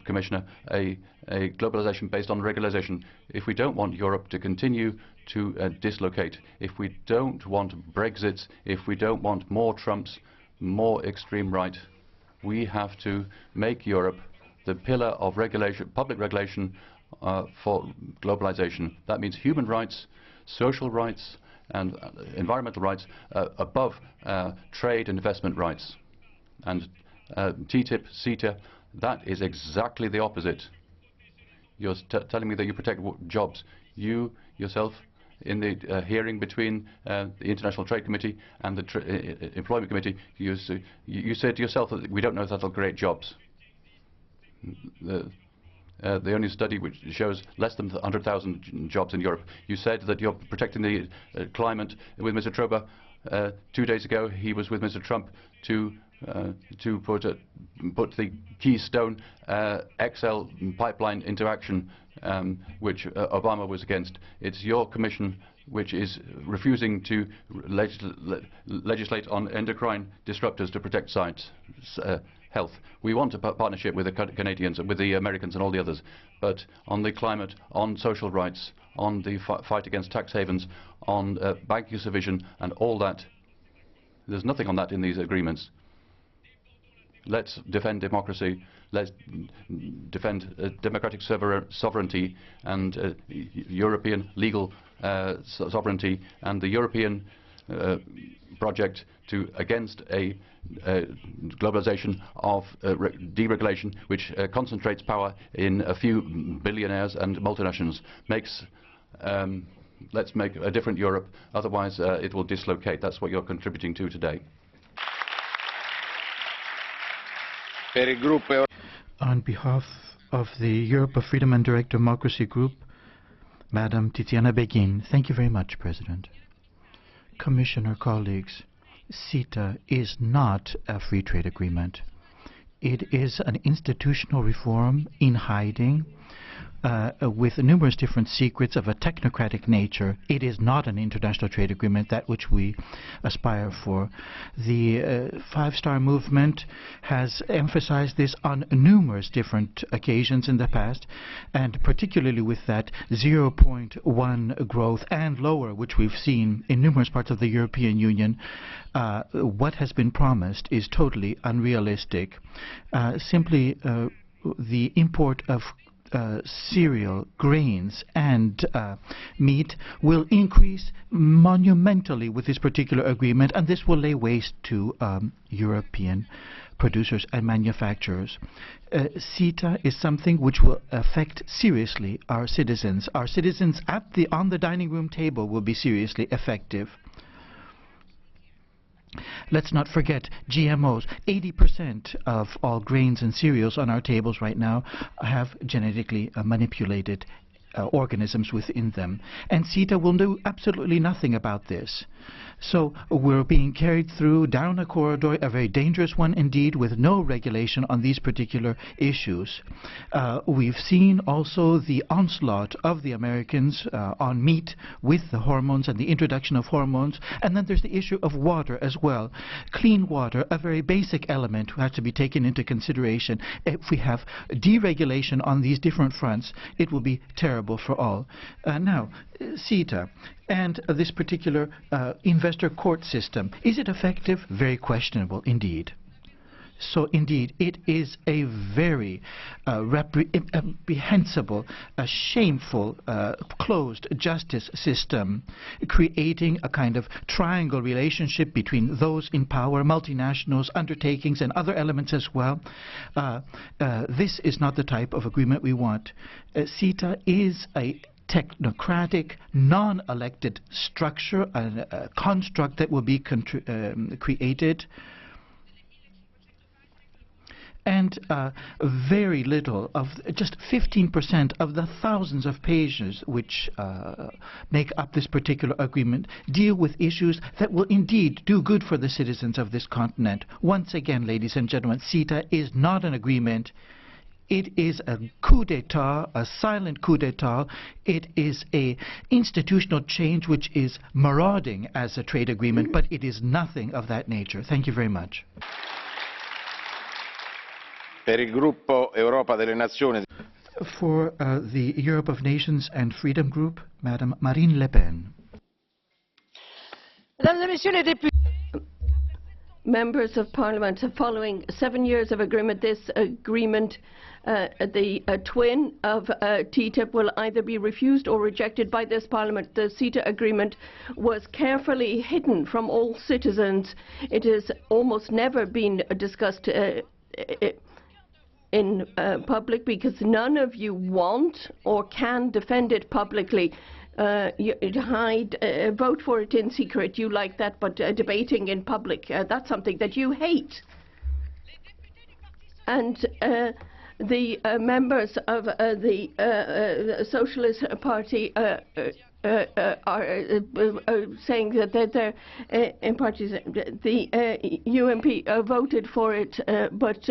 Commissioner, a globalization based on regularization. If we don't want Europe to continue to dislocate, if we don't want Brexit, if we don't want more Trumps, more extreme right, we have to make Europe the pillar of regulation, public regulation for globalization. That means human rights, social rights, and environmental rights above trade and investment rights. And TTIP, CETA, that is exactly the opposite. You're telling me that you protect jobs. You yourself, in the hearing between the International Trade Committee and the Employment Committee, you said to yourself that we don't know if that will create jobs. The only study which shows less than 100,000 jobs in Europe. You said that you're protecting the climate with Mr. Troba. 2 days ago, he was with Mr. Trump to put the Keystone XL pipeline into action, which Obama was against. It's your commission which is refusing to legislate on endocrine disruptors to protect science, health. We want a partnership with the Canadians and with the Americans and all the others, but on the climate, on social rights, on the fight against tax havens, on banking supervision and all that, there's nothing on that in these agreements. Let's defend democracy, let's defend democratic sovereignty and European legal sovereignty, and the European project against a globalization of deregulation which concentrates power in a few billionaires and multinationals. Let's make a different Europe, otherwise it will dislocate. That's what you're contributing to today. On behalf of the Europe of Freedom and Direct Democracy Group, Madam Tiziana Begin. Thank you very much, President. Commissioner, colleagues, CETA is not a free trade agreement. It is an institutional reform in hiding, with numerous different secrets of a technocratic nature. It is not an international trade agreement, that which we aspire for. The Five-Star Movement has emphasized this on numerous different occasions in the past, and particularly with that 0.1 growth and lower, which we've seen in numerous parts of the European Union. What has been promised is totally unrealistic. Simply the import of cereal, grains and meat will increase monumentally with this particular agreement, and this will lay waste to European producers and manufacturers. CETA is something which will affect seriously our citizens. Our citizens on the dining room table will be seriously effective. Let's not forget GMOs. 80% of all grains and cereals on our tables right now have genetically manipulated organisms within them. And CETA will do absolutely nothing about this. So we're being carried through down a corridor, a very dangerous one indeed, with no regulation on these particular issues. We've seen also the onslaught of the Americans on meat with the hormones and the introduction of hormones. And then there's the issue of water as well. Clean water, a very basic element, has to be taken into consideration. If we have deregulation on these different fronts, it will be terrible for all. Now, CETA and this particular investor court system, is it effective? Very questionable indeed. So indeed, it is a very reprehensible, shameful, closed justice system, creating a kind of triangle relationship between those in power, multinationals, undertakings, and other elements as well. This is not the type of agreement we want. CETA is a technocratic, non-elected structure, a construct that will be created, and very little of just 15% of the thousands of pages which make up this particular agreement deal with issues that will indeed do good for the citizens of this continent. Once again, ladies and gentlemen, CETA is not an agreement. It is a coup d'etat, a silent coup d'etat. It is an institutional change which is marauding as a trade agreement, but it is nothing of that nature. Thank you very much. Per il gruppo Europa delle Nazioni. For the Europe of Nations and Freedom Group, Madame Marine Le Pen. Members of Parliament, following 7 years of agreement, this agreement, the twin of TTIP, will either be refused or rejected by this Parliament. The CETA agreement was carefully hidden from all citizens. It has almost never been discussed in public because none of you want or can defend it publicly. You vote for it in secret. You like that, but debating in public, that's something that you hate. And the members of the Socialist Party are saying that they're in parties. The UMP voted for it, but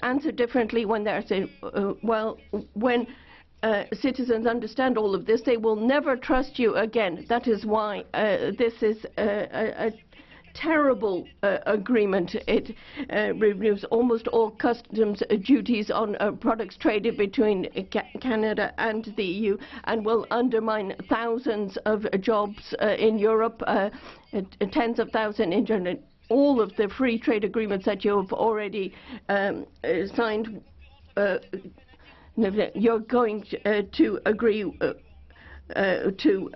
answer differently when they're saying, well, when citizens understand all of this, they will never trust you again. That is why this is a terrible agreement. It removes almost all customs duties on products traded between Canada and the EU and will undermine thousands of jobs in Europe, tens of thousands in Germany. All of the free trade agreements that you have already signed, you're going to agree to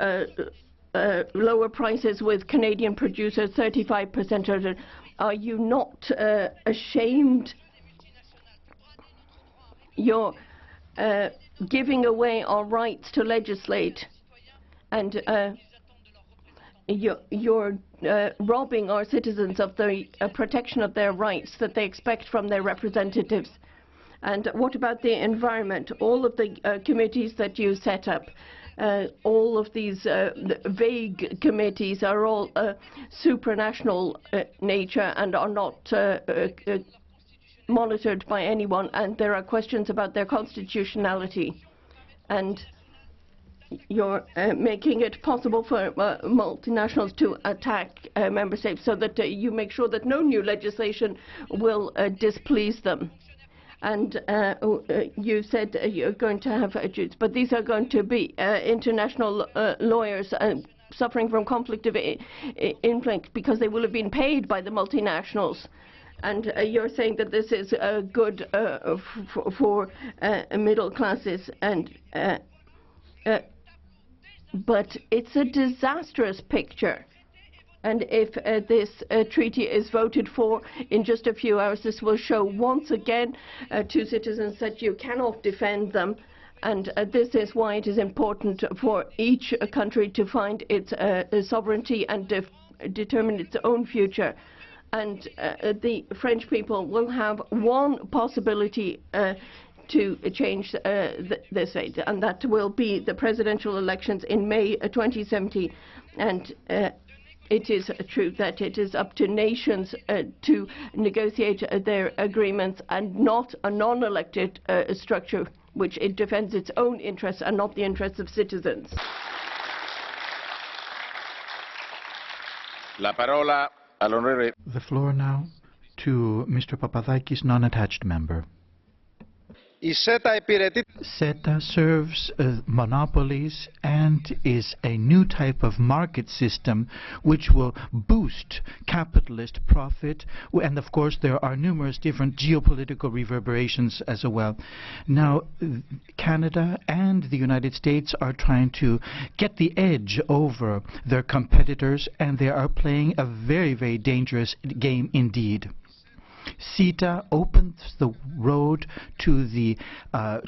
lower prices with Canadian producers, 35%. Are you not ashamed? You're giving away our rights to legislate, and you're robbing our citizens of the protection of their rights that they expect from their representatives. And what about the environment? All of the committees that you set up, all of these vague committees are all supranational nature and are not monitored by anyone, and there are questions about their constitutionality. And you're making it possible for multinationals to attack member states so that you make sure that no new legislation will displease them. And you said you're going to have Jews, but these are going to be international lawyers suffering from conflict of interest because they will have been paid by the multinationals. And you're saying that this is good for middle classes, and but it's a disastrous picture. And if this treaty is voted for in just a few hours, this will show once again to citizens that you cannot defend them. And this is why it is important for each country to find its sovereignty and determine its own future. And the French people will have one possibility to change this fate, and that will be the presidential elections in May 2017. And it is true that it is up to nations to negotiate their agreements and not a non-elected structure which it defends its own interests and not the interests of citizens. La parola all'onorevole. The floor now to Mr. Papadakis, non-attached member. CETA serves monopolies and is a new type of market system which will boost capitalist profit, and of course there are numerous different geopolitical reverberations as well. Now Canada and the United States are trying to get the edge over their competitors, and they are playing a very, very dangerous game indeed. CETA opens the road to the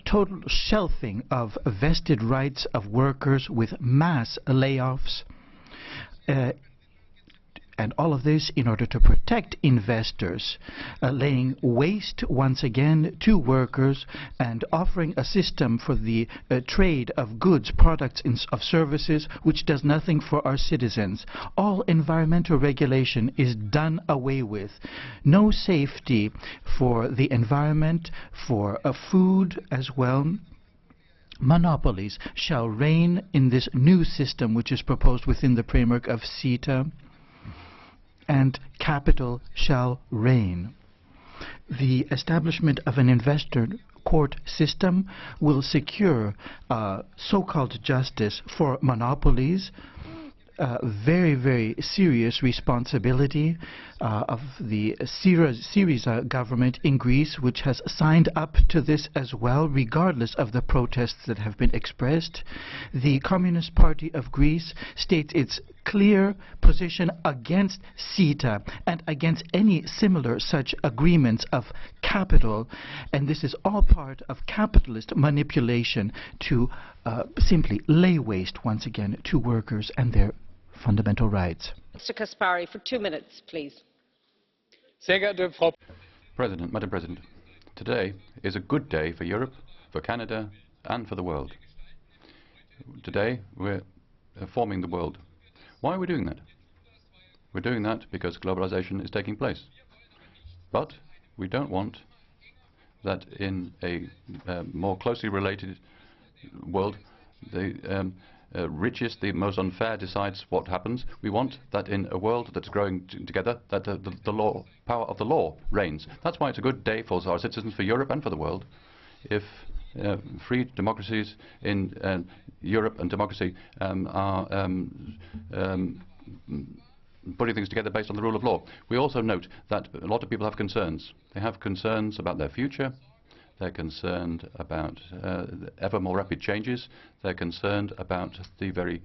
total shelving of vested rights of workers with mass layoffs, and all of this in order to protect investors, laying waste once again to workers and offering a system for the trade of goods, products, of services which does nothing for our citizens. All environmental regulation is done away with. No safety for the environment, for food as well. Monopolies shall reign in this new system which is proposed within the framework of CETA, and capital shall reign. The establishment of an investor court system will secure so-called justice for monopolies, very, very serious responsibility of the Syriza government in Greece, which has signed up to this as well, regardless of the protests that have been expressed. The Communist Party of Greece states its clear position against CETA and against any similar such agreements of capital, and this is all part of capitalist manipulation to simply lay waste once again to workers and their fundamental rights. Mr. Kaspari, for 2 minutes, please. Madam President, today is a good day for Europe, for Canada and for the world. Today we're forming the world. Why are we doing that? We're doing that because globalization is taking place. But we don't want that in a more closely related world, the richest, the most unfair decides what happens. We want that in a world that's growing together, that the power of the law reigns. That's why it's a good day for our citizens, for Europe and for the world, if free democracies in Europe and democracy are putting things together based on the rule of law. We also note that a lot of people have concerns. They have concerns about their future. They're concerned about ever more rapid changes. They're concerned about the very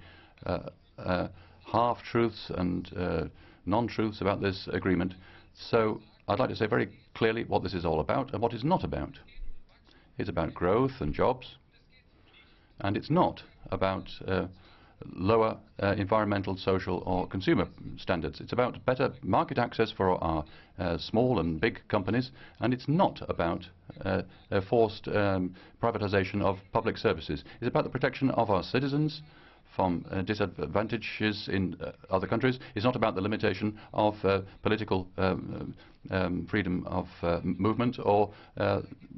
half-truths and non-truths about this agreement. So I'd like to say very clearly what this is all about and what it's not about. It's about growth and jobs, and it's not about lower environmental, social or consumer standards. It's about better market access for our small and big companies, and it's not about forced privatization of public services. It's about the protection of our citizens from disadvantages in other countries. It's not about the limitation of political freedom of movement or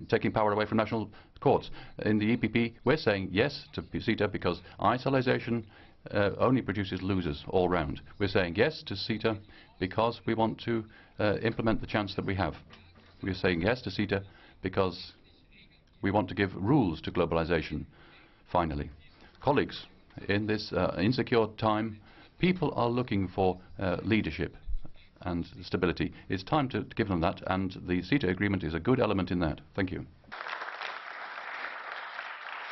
taking power away from national courts. In the EPP, we're saying yes to CETA because isolation only produces losers all round. We're saying yes to CETA because we want to implement the chance that we have. We're saying yes to CETA because we want to give rules to globalization. Finally, colleagues, in this insecure time, people are looking for leadership and stability. It's time to give them that, and the CETA agreement is a good element in that. Thank you.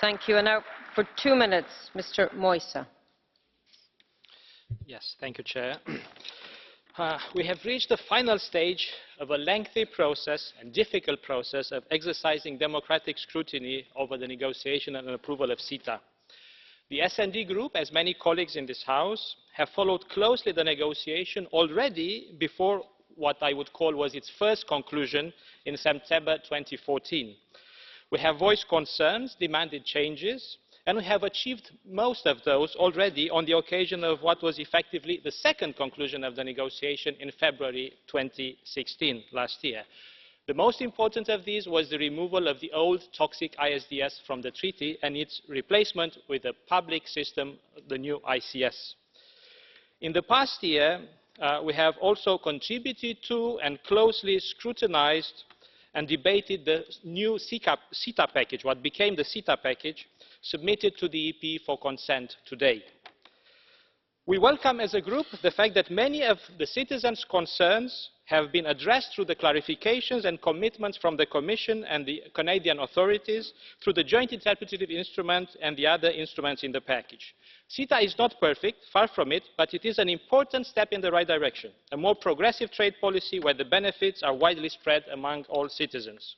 Thank you. And now, for 2 minutes, Mr. Moisa. Yes, thank you, Chair. We have reached the final stage of a lengthy process and difficult process of exercising democratic scrutiny over the negotiation and approval of CETA. The S&D Group, as many colleagues in this House, have followed closely the negotiation already before what I would call was its first conclusion in September 2014. We have voiced concerns, demanded changes, and we have achieved most of those already on the occasion of what was effectively the second conclusion of the negotiation in February 2016, last year. The most important of these was the removal of the old toxic ISDS from the treaty and its replacement with a public system, the new ICS. In the past year, we have also contributed to and closely scrutinized and debated the new CETA package, what became the CETA package, submitted to the EP for consent today. We welcome as a group the fact that many of the citizens' concerns have been addressed through the clarifications and commitments from the Commission and the Canadian authorities through the joint interpretive instrument and the other instruments in the package. CETA is not perfect, far from it, but it is an important step in the right direction, a more progressive trade policy where the benefits are widely spread among all citizens.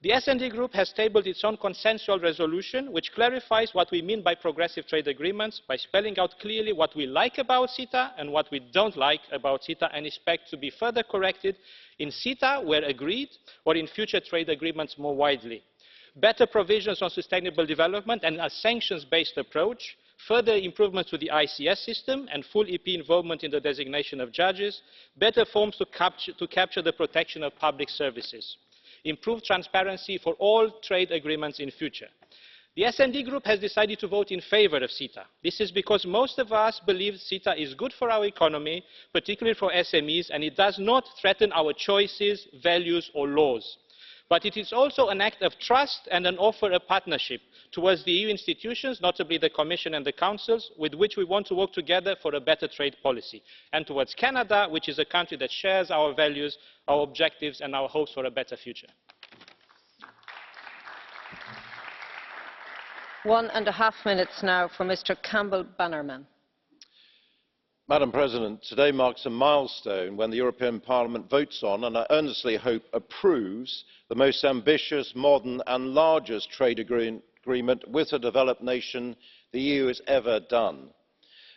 The S&D Group has tabled its own consensual resolution, which clarifies what we mean by progressive trade agreements by spelling out clearly what we like about CETA and what we don't like about CETA and expect to be further corrected in CETA where agreed or in future trade agreements more widely. Better provisions on sustainable development and a sanctions-based approach, further improvements to the ICS system and full EP involvement in the designation of judges, better forms to capture the protection of public services. Improved transparency for all trade agreements in future. The S&D Group has decided to vote in favour of CETA. This is because most of us believe CETA is good for our economy, particularly for SMEs, and it does not threaten our choices, values or laws. But it is also an act of trust and an offer of partnership towards the EU institutions, notably the Commission and the Council, with which we want to work together for a better trade policy, and towards Canada, which is a country that shares our values, our objectives and our hopes for a better future. 1.5 minutes now for Mr. Campbell Bannerman. Madam President, today marks a milestone when the European Parliament votes on, and I earnestly hope approves, the most ambitious, modern and largest trade agreement with a developed nation the EU has ever done.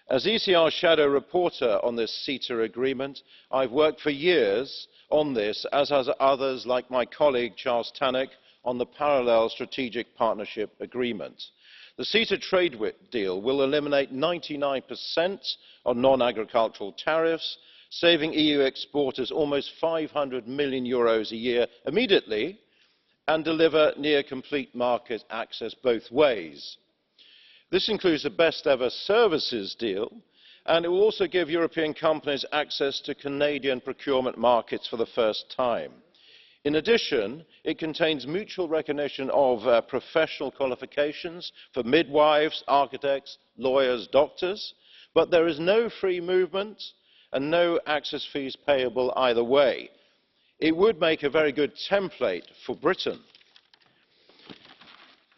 As ECR shadow rapporteur on this CETA agreement, I've worked for years on this, as has others like my colleague Charles Tannock on the parallel strategic partnership agreement. The CETA trade deal will eliminate 99% of non-agricultural tariffs, saving EU exporters almost €500 million a year immediately, and deliver near complete market access both ways. This includes the best ever services deal, and it will also give European companies access to Canadian procurement markets for the first time. In addition, it contains mutual recognition of professional qualifications for midwives, architects, lawyers, doctors, but there is no free movement and no access fees payable either way. It would make a very good template for Britain.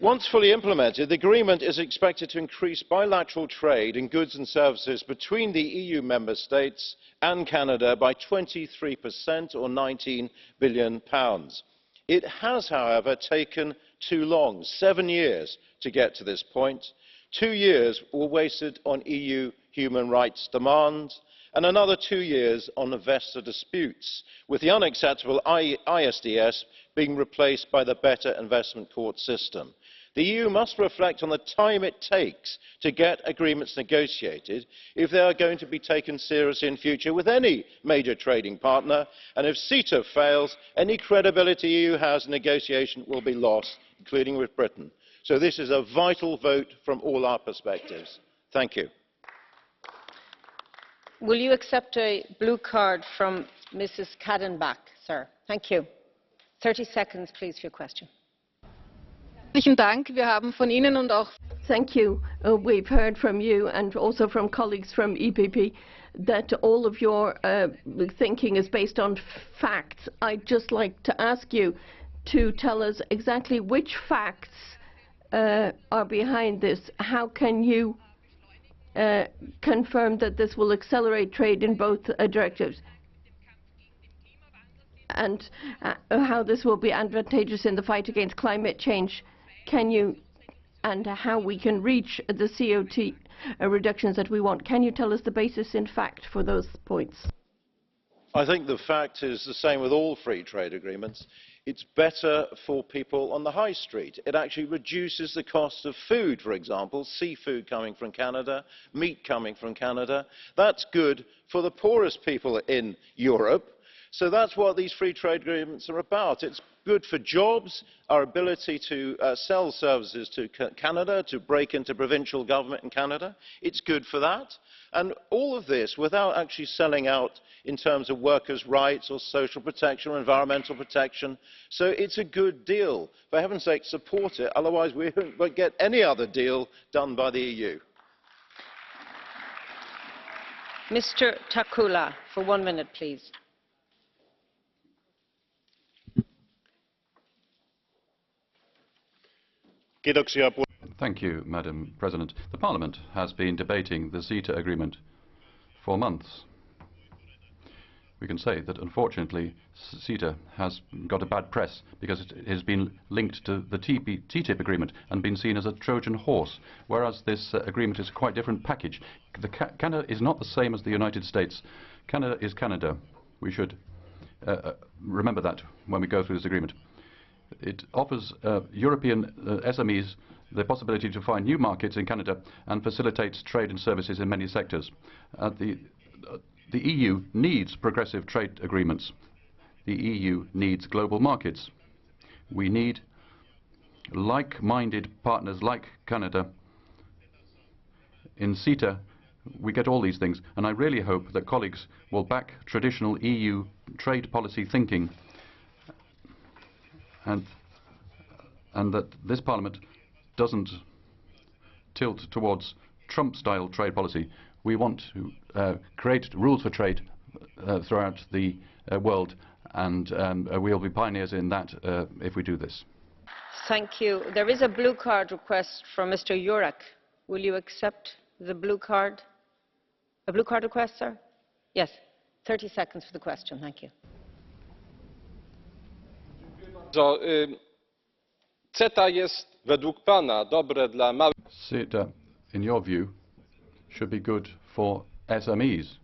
Once fully implemented, the agreement is expected to increase bilateral trade in goods and services between the EU member states and Canada by 23% or £19 billion. It has, however, taken too long, 7 years, to get to this point. 2 years were wasted on EU human rights demands, and another 2 years on investor disputes, with the unacceptable ISDS being replaced by the better investment court system. The EU must reflect on the time it takes to get agreements negotiated if they are going to be taken seriously in future with any major trading partner, and if CETA fails, any credibility the EU has in negotiation will be lost, including with Britain. So this is a vital vote from all our perspectives. Thank you. Will you accept a blue card from Mrs. Kadenbach, sir? Thank you. 30 seconds, please, for your question. Thank you. We've heard from you and also from colleagues from EPP that all of your thinking is based on facts. I'd just like to ask you to tell us exactly which facts are behind this. How can you confirm that this will accelerate trade in both directives? And how this will be advantageous in the fight against climate change? Can you, and how we can reach the CO2 reductions that we want? Can you tell us the basis in fact for those points? I think the fact is the same with all free trade agreements. It's better for people on the high street. It actually reduces the cost of food, for example, seafood coming from Canada, meat coming from Canada. That's good for the poorest people in Europe. So that's what these free trade agreements are about. It's good for jobs, our ability to sell services to Canada, to break into provincial government in Canada. It's good for that. And all of this without actually selling out in terms of workers' rights or social protection or environmental protection. So it's a good deal. For heaven's sake, support it. Otherwise, we won't get any other deal done by the EU. Mr. Takkula, for 1 minute, please. Thank you, Madam President. The Parliament has been debating the CETA agreement for months. We can say that, unfortunately, CETA has got a bad press because it has been linked to the TTIP agreement and been seen as a Trojan horse, whereas this agreement is a quite different package. Canada is not the same as the United States. Canada is Canada. We should remember that when we go through this agreement. It offers European SMEs the possibility to find new markets in Canada and facilitates trade and services in many sectors. The EU needs progressive trade agreements. The EU needs global markets. We need like-minded partners like Canada. In CETA, we get all these things, and I really hope that colleagues will back traditional EU trade policy thinking and that this Parliament doesn't tilt towards Trump-style trade policy. We want to create rules for trade throughout the world, and we'll be pioneers in that if we do this. Thank you. There is a blue card request from Mr. Jurek. Will you accept the blue card? A blue card request, sir? Yes. 30 seconds for the question. Thank you. CETA jest według pana dobre dla małych. CETA, in your view, should be good for SMEs.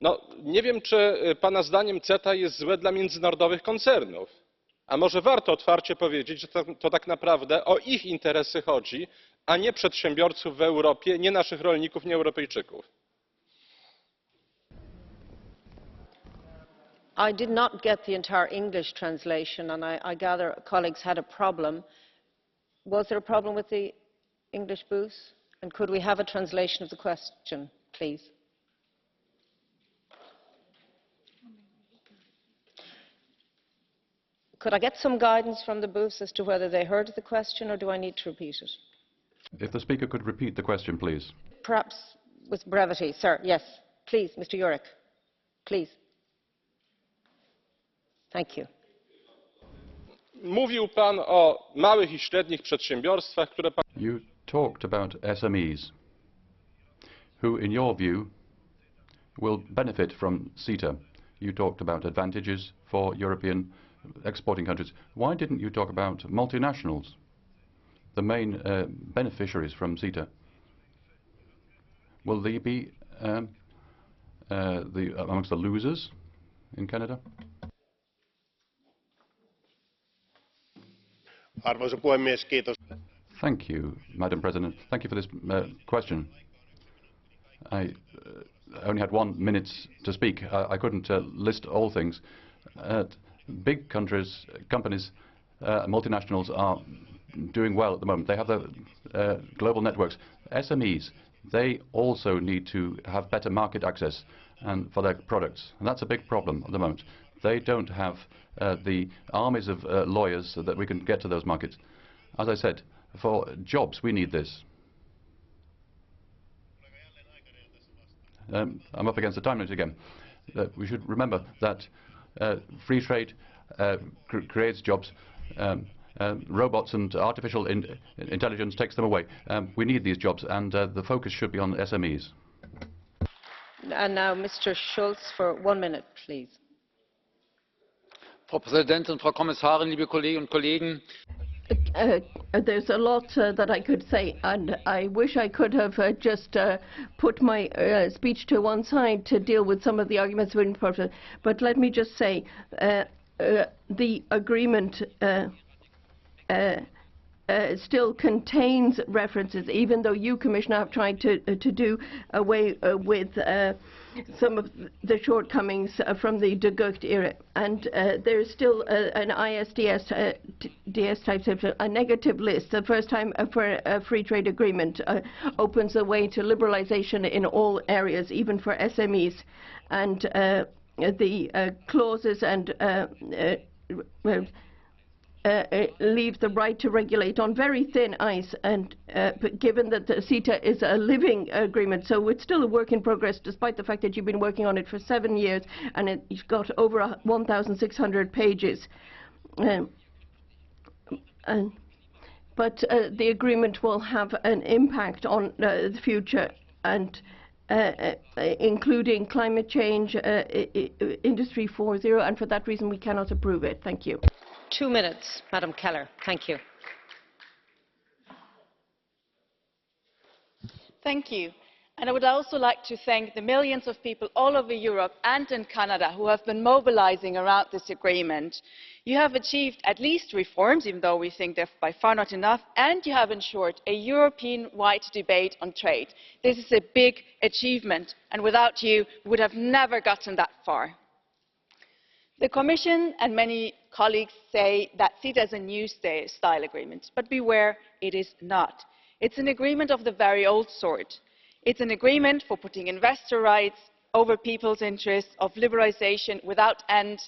No, nie wiem, czy pana zdaniem CETA jest złe dla międzynarodowych koncernów. A może warto otwarcie powiedzieć, że to tak naprawdę o ich interesy chodzi, a nie przedsiębiorców w Europie, nie naszych rolników, nie Europejczyków. I did not get the entire English translation, and I gather colleagues had a problem. Was there a problem with the English booth? And could we have a translation of the question, please? Could I get some guidance from the booths as to whether they heard the question, or do I need to repeat it? If the speaker could repeat the question, please. Perhaps with brevity. Sir, yes. Please, Mr. Jurek. Please. Thank you. Mówił pan o małych i średnich przedsiębiorstwach, które pan... You talked about SMEs, who, in your view, will benefit from CETA. You talked about advantages for European exporting countries. Why didn't you talk about multinationals, the main beneficiaries from CETA? Will they be amongst the losers in Canada? Arvoisa puhemies, kiitos. Thank you, Madam President. Thank you for this question. I only had 1 minute to speak. I couldn't list all things. Big companies, multinationals are doing well at the moment. They have the global networks. SMEs, they also need to have better market access and for their products. And that's a big problem at the moment. They don't have the armies of lawyers so that we can get to those markets. As I said, for jobs, we need this. I'm up against the time limit again. We should remember that free trade creates jobs. Robots and artificial intelligence takes them away. We need these jobs, and the focus should be on SMEs. And now Mr. Schulz for 1 minute, please. Frau Präsidentin, Frau Kommissarin, liebe Kolleginnen und Kollegen! There's a lot that I could say, and I wish I could have just put my speech to one side to deal with some of the arguments that have been put. But let me just say, the agreement still contains references, even though you, Commissioner, have tried to do away with some of the shortcomings from the de Gucht era. And there is still an ISDS DS type system, a negative list. The first time for a free trade agreement opens the way to liberalization in all areas, even for SMEs. And the clauses and leave the right to regulate on very thin ice, and but given that the CETA is a living agreement, so it's still a work in progress, despite the fact that you've been working on it for 7 years, and it's got over 1,600 pages. But the agreement will have an impact on the future, and including climate change, Industry 4.0, and for that reason we cannot approve it. Thank you. 2 minutes, Madam Keller. Thank you. Thank you. And I would also like to thank the millions of people all over Europe and in Canada who have been mobilizing around this agreement. You have achieved at least reforms, even though we think they're by far not enough, and you have ensured a European-wide debate on trade. This is a big achievement, and without you, we would have never gotten that far. The Commission and many colleagues say that CETA is a new style agreement, but beware, it is not. It's an agreement of the very old sort. It's an agreement for putting investor rights over people's interests, of liberalisation without end,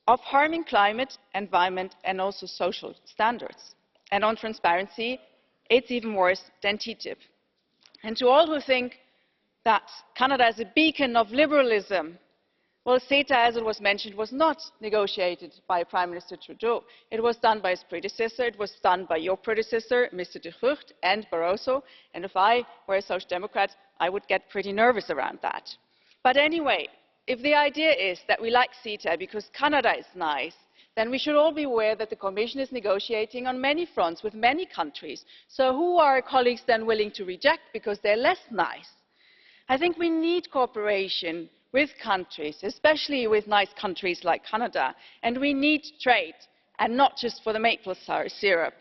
of harming climate, environment and also social standards. And on transparency, it's even worse than TTIP. And to all who think that Canada is a beacon of liberalism, well, CETA, as it was mentioned, was not negotiated by Prime Minister Trudeau. It was done by his predecessor. It was done by your predecessor, Mr. de Gucht and Barroso. And if I were a Social Democrat, I would get pretty nervous around that. But anyway, if the idea is that we like CETA because Canada is nice, then we should all be aware that the Commission is negotiating on many fronts with many countries. So who are colleagues then willing to reject because they're less nice? I think we need cooperation with countries, especially with nice countries like Canada, and we need trade, and not just for the maple syrup.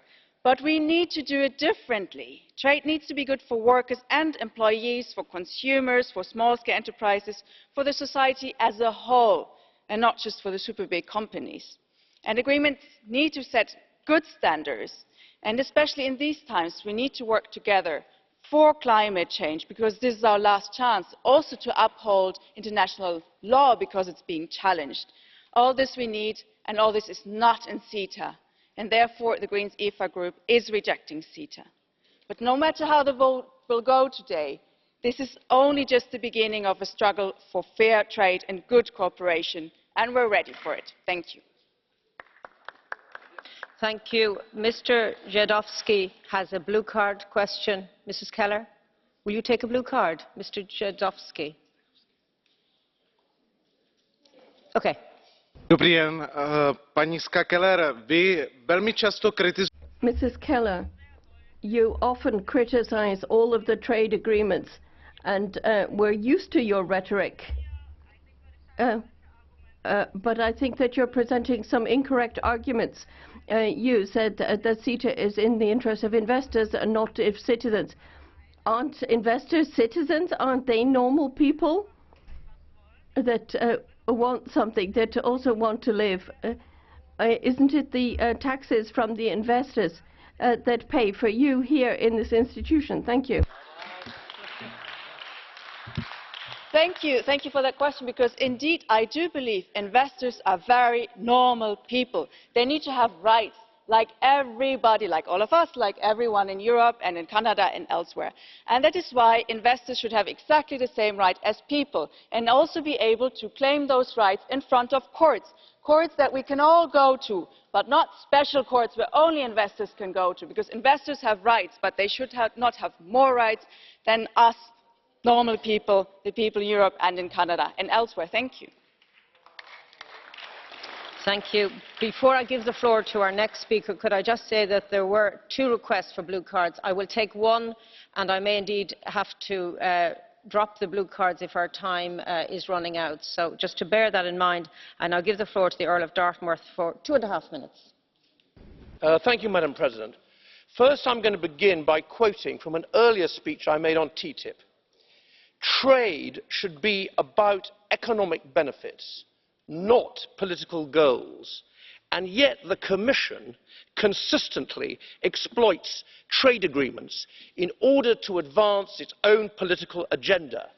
But we need to do it differently. Trade needs to be good for workers and employees, for consumers, for small-scale enterprises, for the society as a whole, and not just for the super big companies. And agreements need to set good standards, and especially in these times, we need to work together for climate change, because this is our last chance, also to uphold international law because it's being challenged. All this we need, and all this is not in CETA, and therefore the Greens EFA group is rejecting CETA. But no matter how the vote will go today, this is only just the beginning of a struggle for fair trade and good cooperation, and we're ready for it. Thank you. Thank you. Mr. Jadowski has a blue card question. Mrs. Keller, will you take a blue card? Mr. Jadowski. Okay. Dobrý den, paní Keller, vy velmi často kritizujete. Mrs. Keller, you often criticize all of the trade agreements, and we're used to your rhetoric. But I think that you're presenting some incorrect arguments. You said that CETA is in the interest of investors and not of citizens. Aren't investors citizens? Aren't they normal people that want something, that also want to live? Isn't it the taxes from the investors that pay for you here in this institution? Thank you. Thank you for that question, because indeed I do believe investors are very normal people. They need to have rights like everybody, like all of us, like everyone in Europe and in Canada and elsewhere. And that is why investors should have exactly the same right as people, and also be able to claim those rights in front of courts, courts that we can all go to, but not special courts where only investors can go to, because investors have rights, but they should not have more rights than us normal people, the people in Europe and in Canada and elsewhere. Thank you. Thank you. Before I give the floor to our next speaker, could I just say that there were 2 requests for blue cards. I will take one, and I may indeed have to drop the blue cards if our time is running out. So just to bear that in mind, and I'll give the floor to the Earl of Dartmouth for 2.5 minutes. Thank you, Madam President. First, I'm going to begin by quoting from an earlier speech I made on TTIP. Trade should be about economic benefits, not political goals, and yet the Commission consistently exploits trade agreements in order to advance its own political agenda.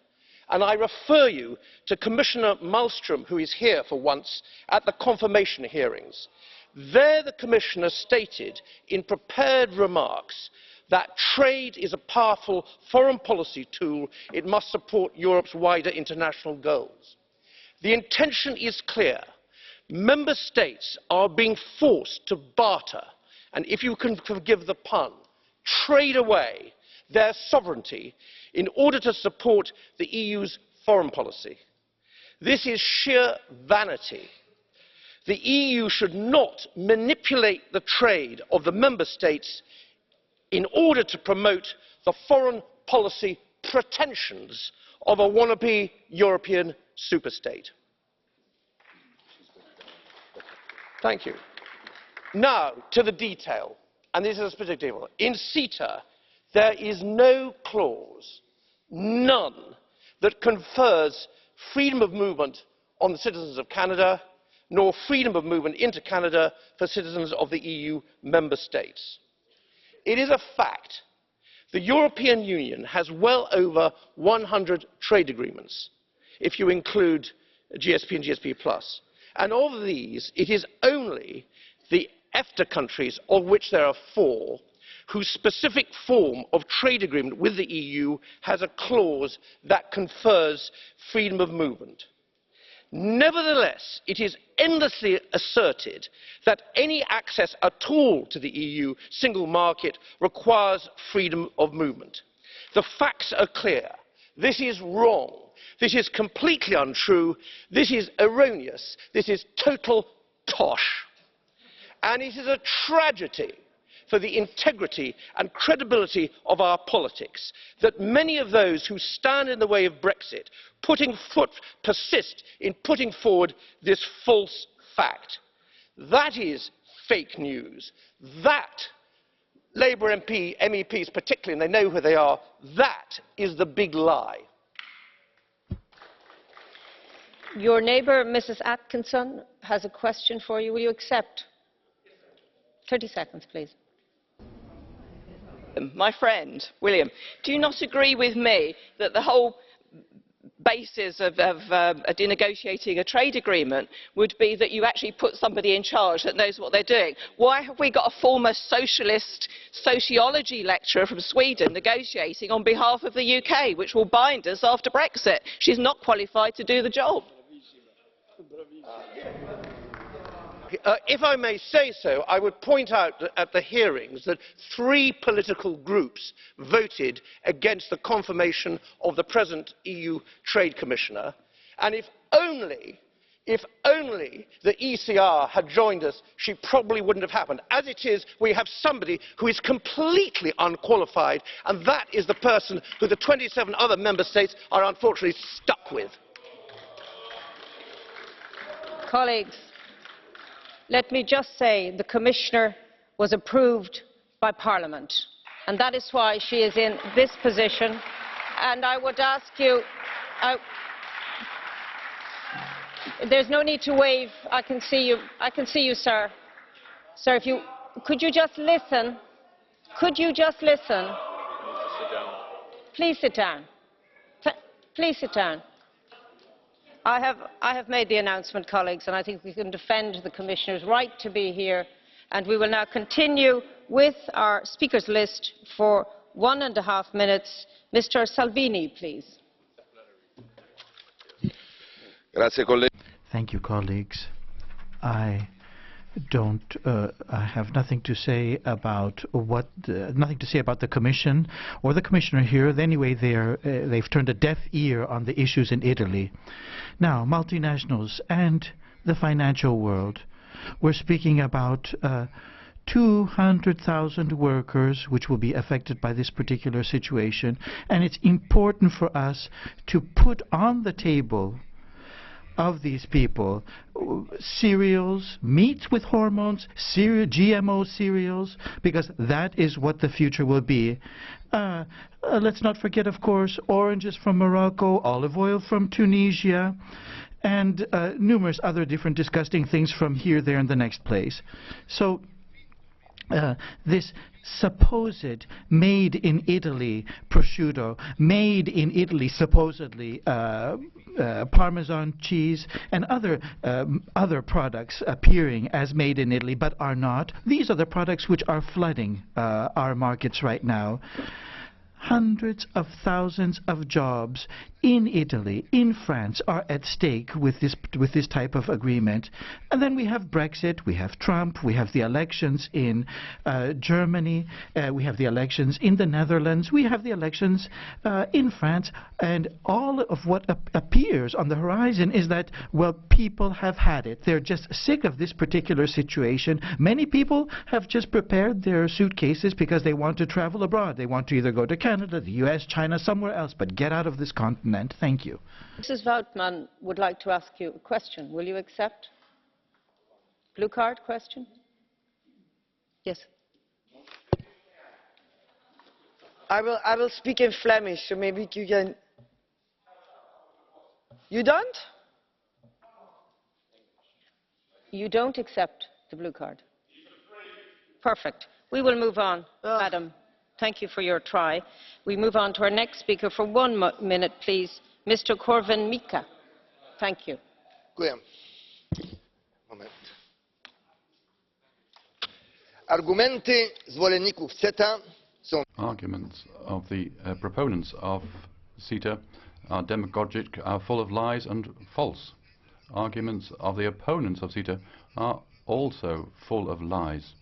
And I refer you to Commissioner Malmström, who is here for once, at the confirmation hearings. There the Commissioner stated in prepared remarks that trade is a powerful foreign policy tool. It must support Europe's wider international goals. The intention is clear. Member States are being forced to barter, and if you can forgive the pun, trade away their sovereignty in order to support the EU's foreign policy. This is sheer vanity. The EU should not manipulate the trade of the Member States in order to promote the foreign policy pretensions of a wannabe European superstate. Thank you. Now to the detail, and this is a specific detail. In CETA, there is no clause, none, that confers freedom of movement on the citizens of Canada, nor freedom of movement into Canada for citizens of the EU member states. It is a fact. The European Union has well over 100 trade agreements, if you include GSP and GSP+. And of these, it is only the EFTA countries, of which there are 4, whose specific form of trade agreement with the EU has a clause that confers freedom of movement. Nevertheless, it is endlessly asserted that any access at all to the EU single market requires freedom of movement. The facts are clear. This is wrong. This is completely untrue. This is erroneous. This is total tosh. And it is a tragedy for the integrity and credibility of our politics that many of those who stand in the way of Brexit persist in putting forward this false fact. That is fake news. That, Labour MEPs particularly, and they know who they are, that is the big lie. Your neighbour, Mrs Atkinson, has a question for you. Will you accept? 30 seconds, please. My friend, William, do you not agree with me that the whole basis of negotiating a trade agreement would be that you actually put somebody in charge that knows what they're doing? Why have we got a former socialist sociology lecturer from Sweden negotiating on behalf of the UK, which will bind us after Brexit? She's not qualified to do the job. If I may say so, I would point out at the hearings that 3 political groups voted against the confirmation of the present EU Trade Commissioner, and if only the ECR had joined us, she probably wouldn't have happened. As it is, we have somebody who is completely unqualified, and that is the person who the 27 other member states are unfortunately stuck with. Colleagues, let me just say the Commissioner was approved by Parliament, and that is why she is in this position. And I would ask you, there's no need to wave. I can see you, sir. Sir, if you could you just listen? Could you just listen? Please sit down. Please sit down. I have made the announcement, colleagues, and I think we can defend the Commissioner's right to be here. And we will now continue with our speakers list for 1.5 minutes. Mr. Salvini, please. Thank you, colleagues. I have nothing to say about the Commission or the Commissioner here. Anyway, they've turned a deaf ear on the issues in Italy. Now, multinationals and the financial world. We're speaking about 200,000 workers which will be affected by this particular situation, and it's important for us to put on the table of these people cereals, meat with hormones, GMO cereals, because that is what the future will be. Let's not forget, of course, oranges from Morocco, olive oil from Tunisia, and numerous other different disgusting things from here, there, and the next place. So this supposed made in Italy prosciutto, made in Italy supposedly Parmesan cheese, and other products appearing as made in Italy but are not. These are the products which are flooding our markets right now. Hundreds of thousands of jobs in Italy, in France, are at stake with this type of agreement. And then we have Brexit, we have Trump, we have the elections in Germany, we have the elections in the Netherlands, we have the elections in France, and all of what appears on the horizon is that, well, people have had it. They're just sick of this particular situation. Many people have just prepared their suitcases because they want to travel abroad. They want to either go to Canada, the US, China, somewhere else, but get out of this continent. Thank you. Mrs. Woutman would like to ask you a question. Will you accept? Blue card question? Yes. I will speak in Flemish, so maybe you can. You don't? You don't accept the blue card? Perfect. We will move on, Madam. Thank you for your try. We move on to our next speaker for 1 minute, please. Mr. Korwin-Mikke. Thank you. Argumenty zwolenników CETA są... Arguments of the proponents of CETA are demagogic, are full of lies and false. Arguments of the opponents of CETA are also full of lies.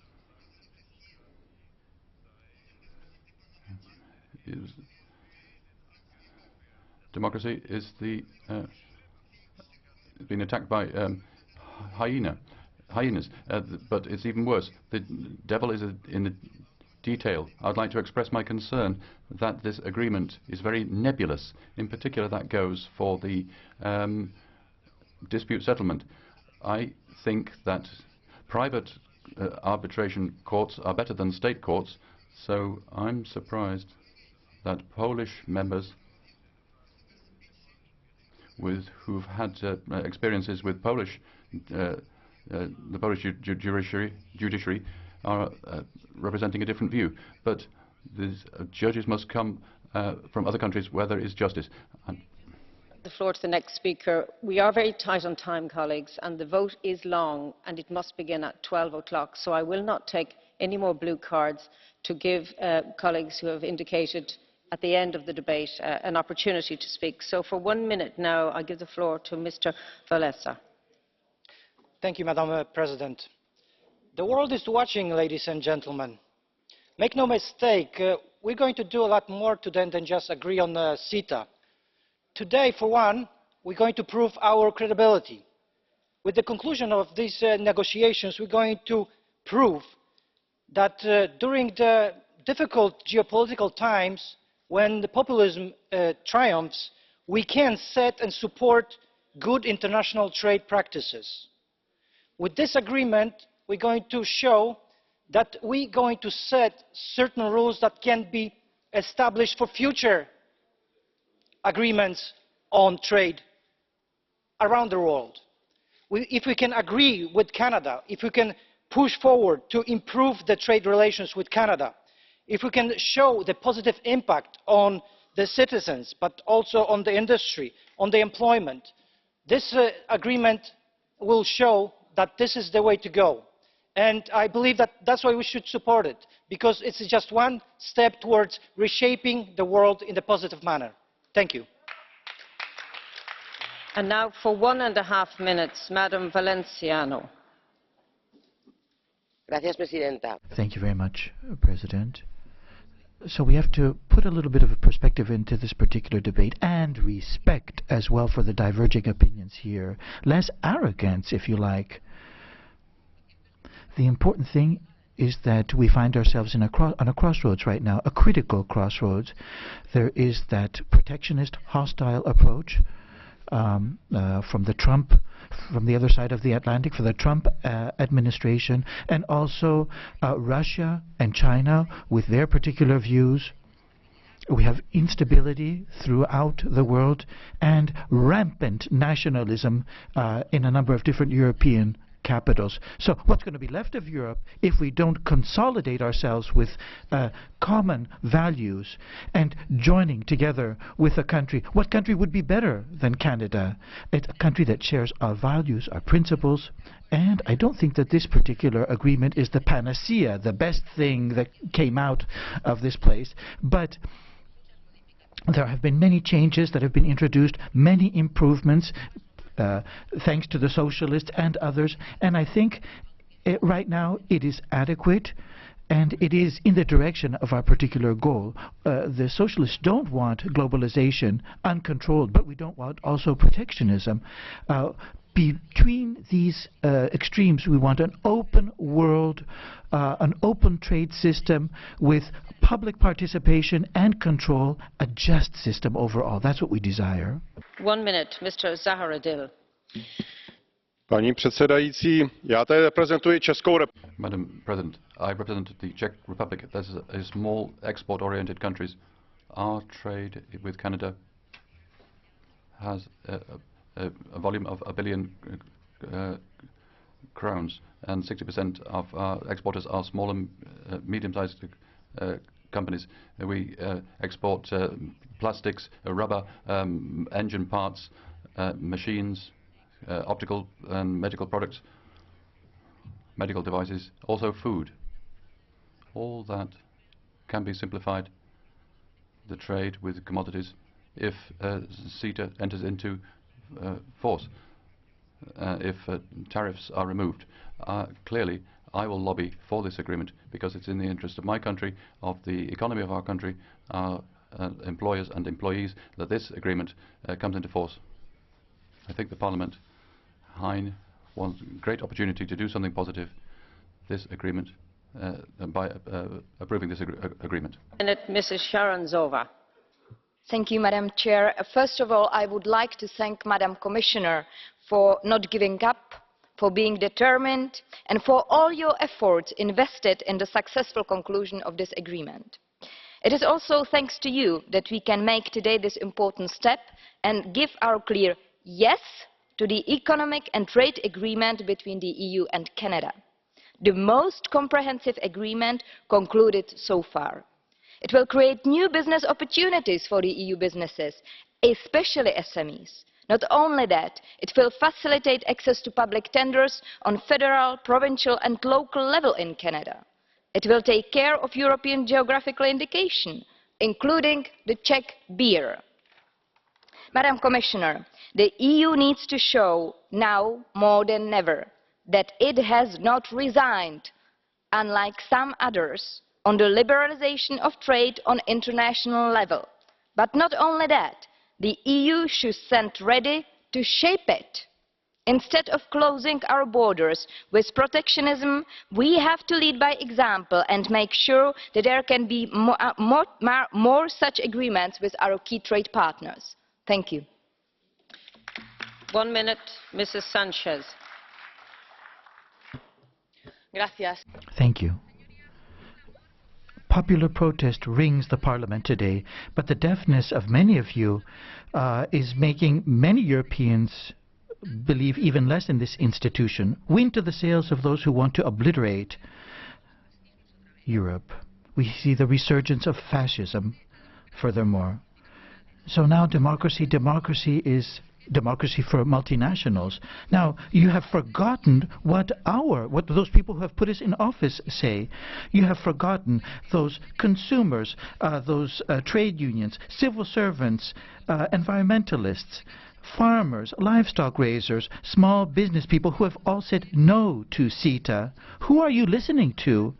Democracy is being attacked by hyenas, but it's even worse. The devil is in the detail. I'd like to express my concern that this agreement is very nebulous. In particular, that goes for the dispute settlement. I think that private arbitration courts are better than state courts, so I'm surprised that Polish members who've had experiences with the Polish judiciary are representing a different view. But these judges must come from other countries where there is justice. The floor to the next speaker. We are very tight on time, colleagues, and the vote is long, and it must begin at 12 o'clock. So I will not take any more blue cards to give colleagues who have indicated at the end of the debate an opportunity to speak. So for 1 minute now, I give the floor to Mr. Wałęsa. Thank you, Madam President. The world is watching, ladies and gentlemen. Make no mistake, we're going to do a lot more today than just agree on CETA. Today, for one, we're going to prove our credibility. With the conclusion of these negotiations, we're going to prove that during the difficult geopolitical times, when the populism triumphs, we can set and support good international trade practices. With this agreement, we're going to show that we're going to set certain rules that can be established for future agreements on trade around the world. If we can agree with Canada, if we can push forward to improve the trade relations with Canada, if we can show the positive impact on the citizens, but also on the industry, on the employment, this agreement will show that this is the way to go. And I believe that that's why we should support it, because it's just one step towards reshaping the world in a positive manner. Thank you. And now for 1.5 minutes, Madam Valenciano. Gracias, Presidenta. Thank you very much, President. So we have to put a little bit of a perspective into this particular debate and respect as well for the diverging opinions here. Less arrogance, if you like. The important thing is that we find ourselves in on a crossroads right now, a critical crossroads. There is that protectionist, hostile approach from the other side of the Atlantic, for the Trump administration, and also Russia and China with their particular views. We have instability throughout the world and rampant nationalism in a number of different European capitals. So what's going to be left of Europe if we don't consolidate ourselves with common values and joining together with a country? What country would be better than Canada? It's a country that shares our values, our principles, and I don't think that this particular agreement is the panacea, the best thing that came out of this place. But there have been many changes that have been introduced, many improvements, thanks to the socialists and others, and I think right now it is adequate and it is in the direction of our particular goal. The socialists don't want globalization uncontrolled, but we don't want also protectionism. Between these extremes, we want an open world, an open trade system with public participation and control, a just system overall. That's what we desire. 1 minute, Mr. Zahradil. Paní předsedající, já tady reprezentuji Českou republiku. Madam President, I represent the Czech Republic. That's a small export-oriented country. Our trade with Canada has a volume of $1 billion crowns, and 60% of our exporters are small and medium-sized companies. We export plastics, rubber, engine parts, machines, optical and medical products, medical devices, also food. All that can be simplified, the trade with commodities, if CETA enters into force, if tariffs are removed. Clearly, I will lobby for this agreement because it's in the interest of my country, of the economy of our country, our employers and employees, that this agreement comes into force. I think the Parliament, Hein, wants a great opportunity to do something positive. This agreement, by approving this agreement. Mrs. Sharanzova. Thank you, Madam Chair. First of all, I would like to thank Madam Commissioner for not giving up, for being determined, and for all your efforts invested in the successful conclusion of this agreement. It is also thanks to you that we can make today this important step and give our clear yes to the economic and trade agreement between the EU and Canada, the most comprehensive agreement concluded so far. It will create new business opportunities for the EU businesses, especially SMEs. Not only that, it will facilitate access to public tenders on federal, provincial and local level in Canada. It will take care of European geographical indication, including the Czech beer. Madam Commissioner, the EU needs to show now more than ever that it has not resigned, unlike some others, on the liberalisation of trade on international level. But not only that, the EU should stand ready to shape it. Instead of closing our borders with protectionism, we have to lead by example and make sure that there can be more such agreements with our key trade partners. Thank you. 1 minute, Mrs. Sanchez. Gracias. Thank you. Popular protest rings the Parliament today, but the deafness of many of you is making many Europeans believe even less in this institution. Wind to the sails of those who want to obliterate Europe. We see the resurgence of fascism, furthermore. So now democracy is democracy for multinationals. Now, you have forgotten what those people who have put us in office say. You have forgotten those consumers, those trade unions, civil servants, environmentalists, farmers, livestock raisers, small business people who have all said no to CETA. Who are you listening to?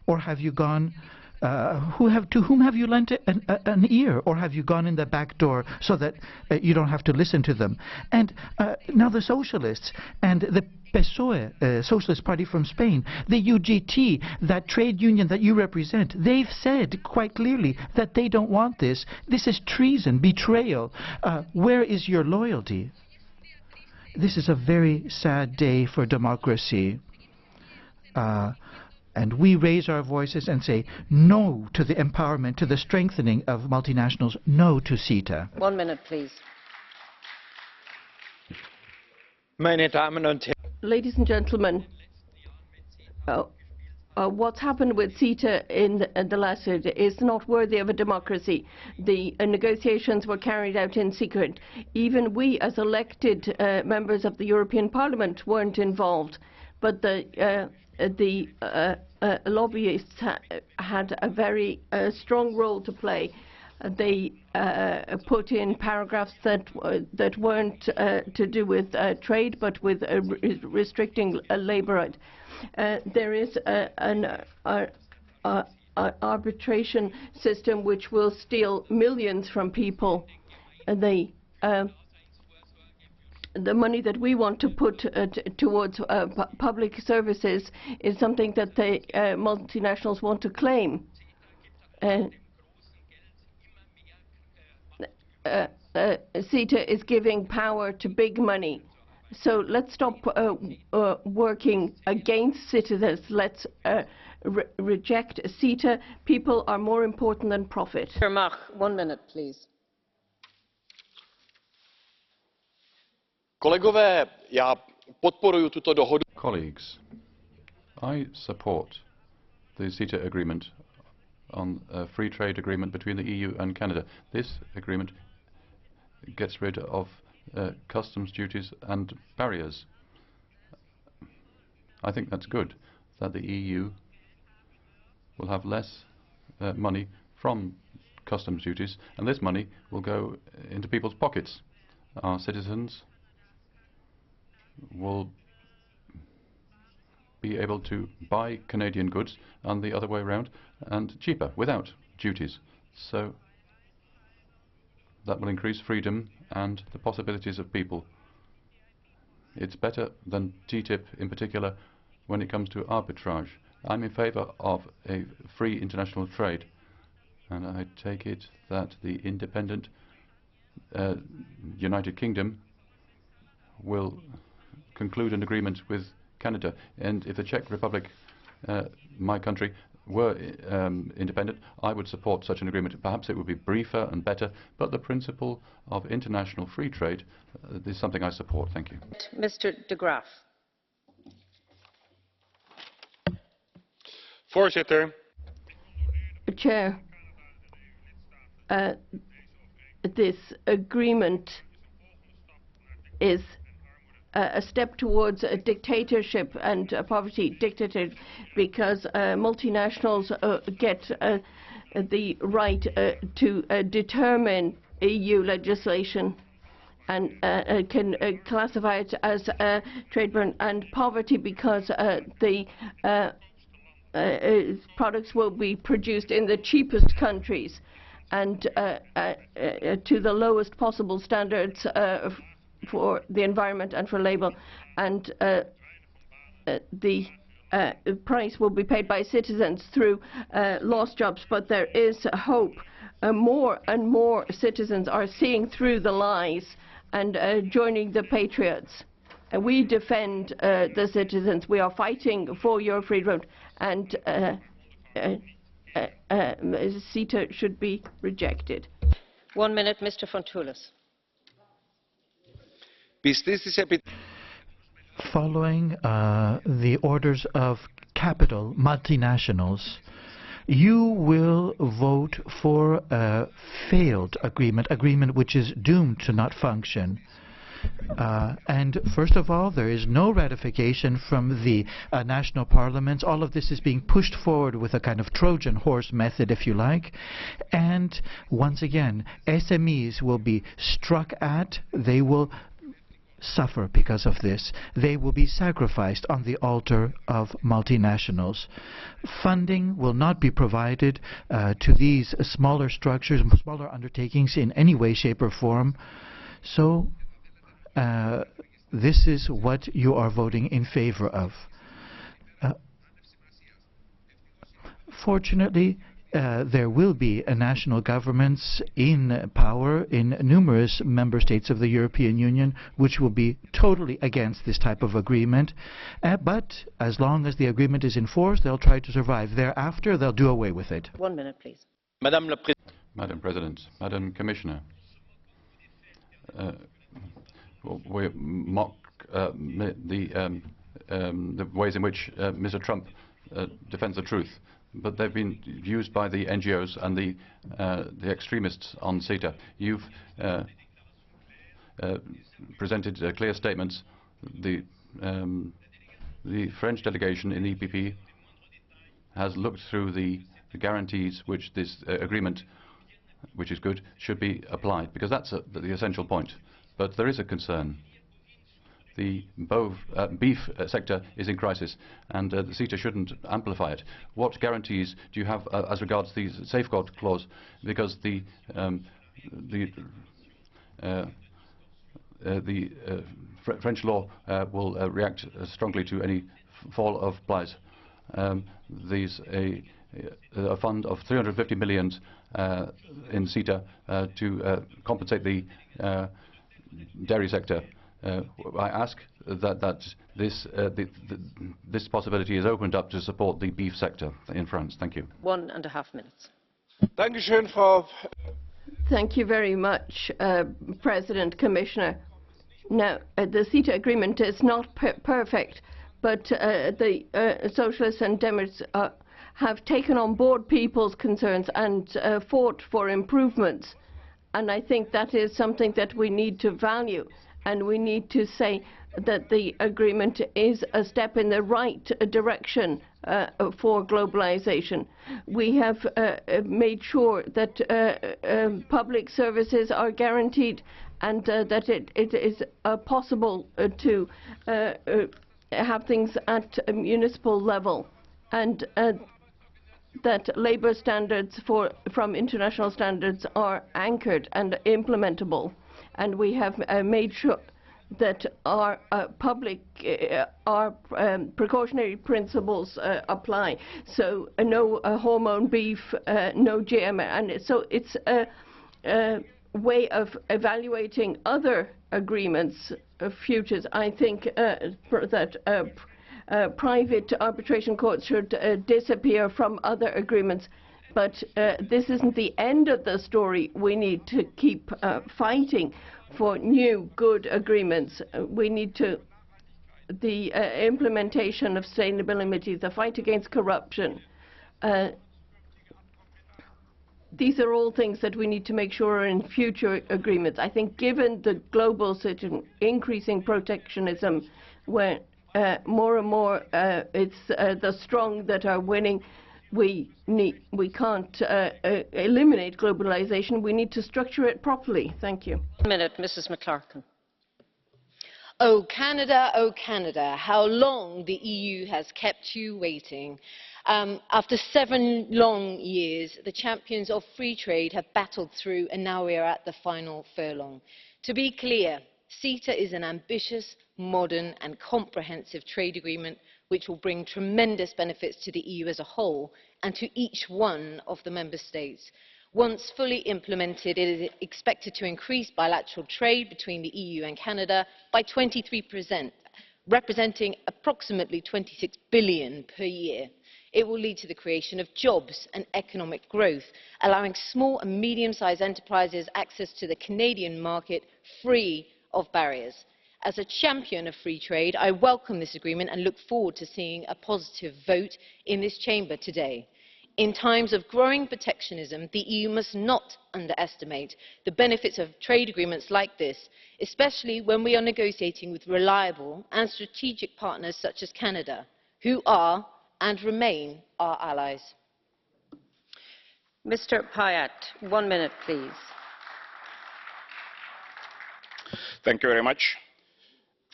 Or have you gone to whom have you lent an ear, or have you gone in the back door so that you don't have to listen to them? And now the socialists and the PSOE, Socialist Party from Spain, the UGT, that trade union that you represent, they've said quite clearly that they don't want this. This is treason, betrayal. Where is your loyalty? This is a very sad day for democracy. And we raise our voices and say no to the empowerment, to the strengthening of multinationals, no to CETA. 1 minute, please. Ladies and gentlemen, what's happened with CETA in the last year is not worthy of a democracy. The negotiations were carried out in secret. Even we, as elected members of the European Parliament, weren't involved. But the lobbyists had a very strong role to play. They put in paragraphs that weren't to do with trade, but with restricting labor rights. There is an arbitration system which will steal millions from people. The money that we want to put towards public services is something that the multinationals want to claim. CETA is giving power to big money. So let's stop working against citizens. Let's reject CETA. People are more important than profit. Mach, 1 minute, please. Colleagues, I support the CETA agreement on a free trade agreement between the EU and Canada. This agreement gets rid of customs duties and barriers. I think that's good that the EU will have less money from customs duties, and this money will go into people's pockets. Our citizens will be able to buy Canadian goods and the other way around, and cheaper, without duties. So that will increase freedom and the possibilities of people. It's better than TTIP in particular when it comes to arbitrage. I'm in favour of a free international trade, and I take it that the independent United Kingdom will conclude an agreement with Canada. And if the Czech Republic, my country, were independent, I would support such an agreement. Perhaps it would be briefer and better, but the principle of international free trade is something I support. Thank you. Mr. de Graaf. Voorzitter. Chair, this agreement is a step towards a dictatorship and poverty dictatorship, because multinationals get the right to determine EU legislation and can classify it as trade burden and poverty, because the products will be produced in the cheapest countries and to the lowest possible standards for the environment and for labor, and the price will be paid by citizens through lost jobs. But there is hope. More and more citizens are seeing through the lies and joining the patriots. We defend the citizens. We are fighting for your freedom, and CETA should be rejected. 1 minute, Mr. Fontoulis. Following the orders of capital multinationals, you will vote for a failed agreement which is doomed to not function. And first of all, there is no ratification from the national parliaments. All of this is being pushed forward with a kind of Trojan horse method, if you like. And once again, SMEs will be struck at. They will suffer because of this. They will be sacrificed on the altar of multinationals. Funding will not be provided to these smaller structures, smaller undertakings in any way, shape or form. So this is what you are voting in favor of. Fortunately, there will be national governments in power in numerous member states of the European Union which will be totally against this type of agreement. But as long as the agreement is in force, they'll try to survive. Thereafter, they'll do away with it. 1 minute, please. Madam President, Madam Commissioner, we mock the ways in which Mr. Trump defends the truth, but they've been used by the NGOs and the extremists on CETA. You've presented clear statements. The French delegation in the EPP has looked through the guarantees which this agreement, which is good, should be applied, because that's the essential point. But there is a concern. The beef sector is in crisis, and the CETA shouldn't amplify it. What guarantees do you have as regards the safeguard clause? Because the French law will react strongly to any fall of price. There's a fund of 350 million in CETA to compensate the dairy sector. I ask that this possibility is opened up to support the beef sector in France. Thank you. 1.5 minutes. Thank you very much, President, Commissioner. Now, the CETA agreement is not perfect, but the Socialists and Democrats have taken on board people's concerns and fought for improvements. And I think that is something that we need to value. And we need to say that the agreement is a step in the right direction for globalization. We have made sure that public services are guaranteed and that it is possible to have things at a municipal level, and that labour standards from international standards are anchored and implementable. And we have made sure that our precautionary principles apply. So no hormone beef, no GM, and so it's a way of evaluating other agreements, futures. I think that private arbitration courts should disappear from other agreements. But this isn't the end of the story. We need to keep fighting for new good agreements. We need to the implementation of sustainability, the fight against corruption. These are all things that we need to make sure are in future agreements. I think given the global situation, increasing protectionism, where more and more it's the strong that are winning, we can't eliminate globalization. We need to structure it properly. Thank you. 1 minute, Mrs. McClarkin. Oh Canada, how long the EU has kept you waiting. After 7 long years, the champions of free trade have battled through, and now we are at the final furlong. To be clear, CETA is an ambitious, modern and comprehensive trade agreement which will bring tremendous benefits to the EU as a whole and to each one of the member states. Once fully implemented, it is expected to increase bilateral trade between the EU and Canada by 23%, representing approximately 26 billion per year. It will lead to the creation of jobs and economic growth, allowing small and medium-sized enterprises access to the Canadian market free of barriers. As a champion of free trade, I welcome this agreement and look forward to seeing a positive vote in this chamber today. In times of growing protectionism, the EU must not underestimate the benefits of trade agreements like this, especially when we are negotiating with reliable and strategic partners such as Canada, who are and remain our allies. Mr. Payet, 1 minute, please. Thank you very much.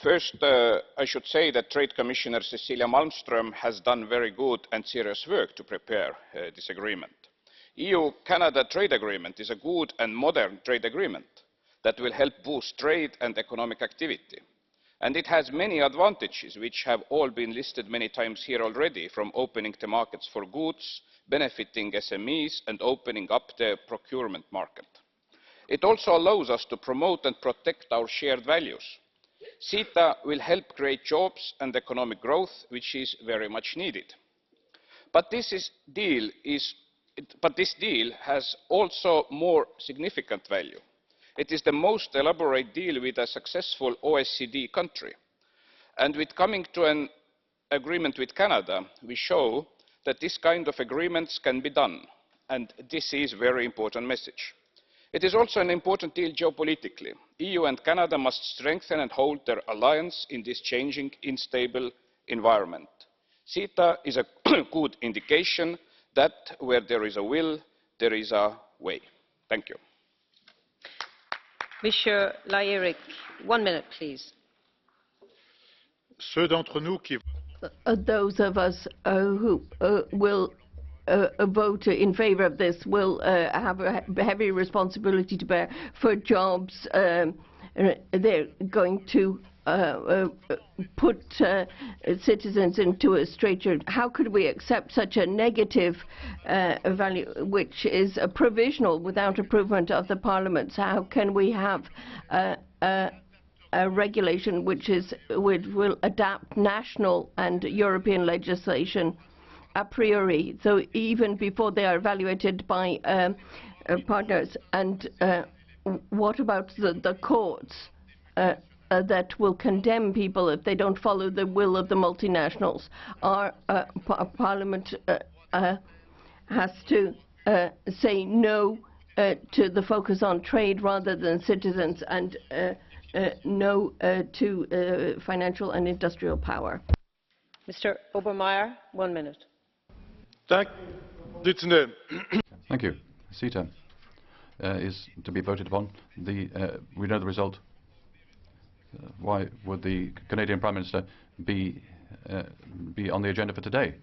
First, I should say that Trade Commissioner Cecilia Malmström has done very good and serious work to prepare this agreement. EU-Canada trade agreement is a good and modern trade agreement that will help boost trade and economic activity. And it has many advantages, which have all been listed many times here already, from opening the markets for goods, benefiting SMEs, and opening up the procurement market. It also allows us to promote and protect our shared values. CETA will help create jobs and economic growth, which is very much needed. But this deal has also more significant value. It is the most elaborate deal with a successful OECD country. And with coming to an agreement with Canada, we show that this kind of agreements can be done. And this is a very important message. It is also an important deal geopolitically. EU and Canada must strengthen and hold their alliance in this changing, unstable environment. CETA is a good indication that where there is a will, there is a way. Thank you. Mr. Layerik, 1 minute, please. Those of us who will vote in favour of this will have a heavy responsibility to bear for jobs. They're going to put citizens into a straitjacket. How could we accept such a negative value, which is a provisional without approval of the Parliament? So how can we have a regulation which will adapt national and European legislation a priori, so even before they are evaluated by partners? And what about the courts that will condemn people if they don't follow the will of the multinationals? Our Parliament has to say no to the focus on trade rather than citizens, and no to financial and industrial power. Mr. Obermeier, 1 minute. Thank you. CETA is to be voted upon. We know the result. Why would the Canadian Prime Minister be on the agenda for today?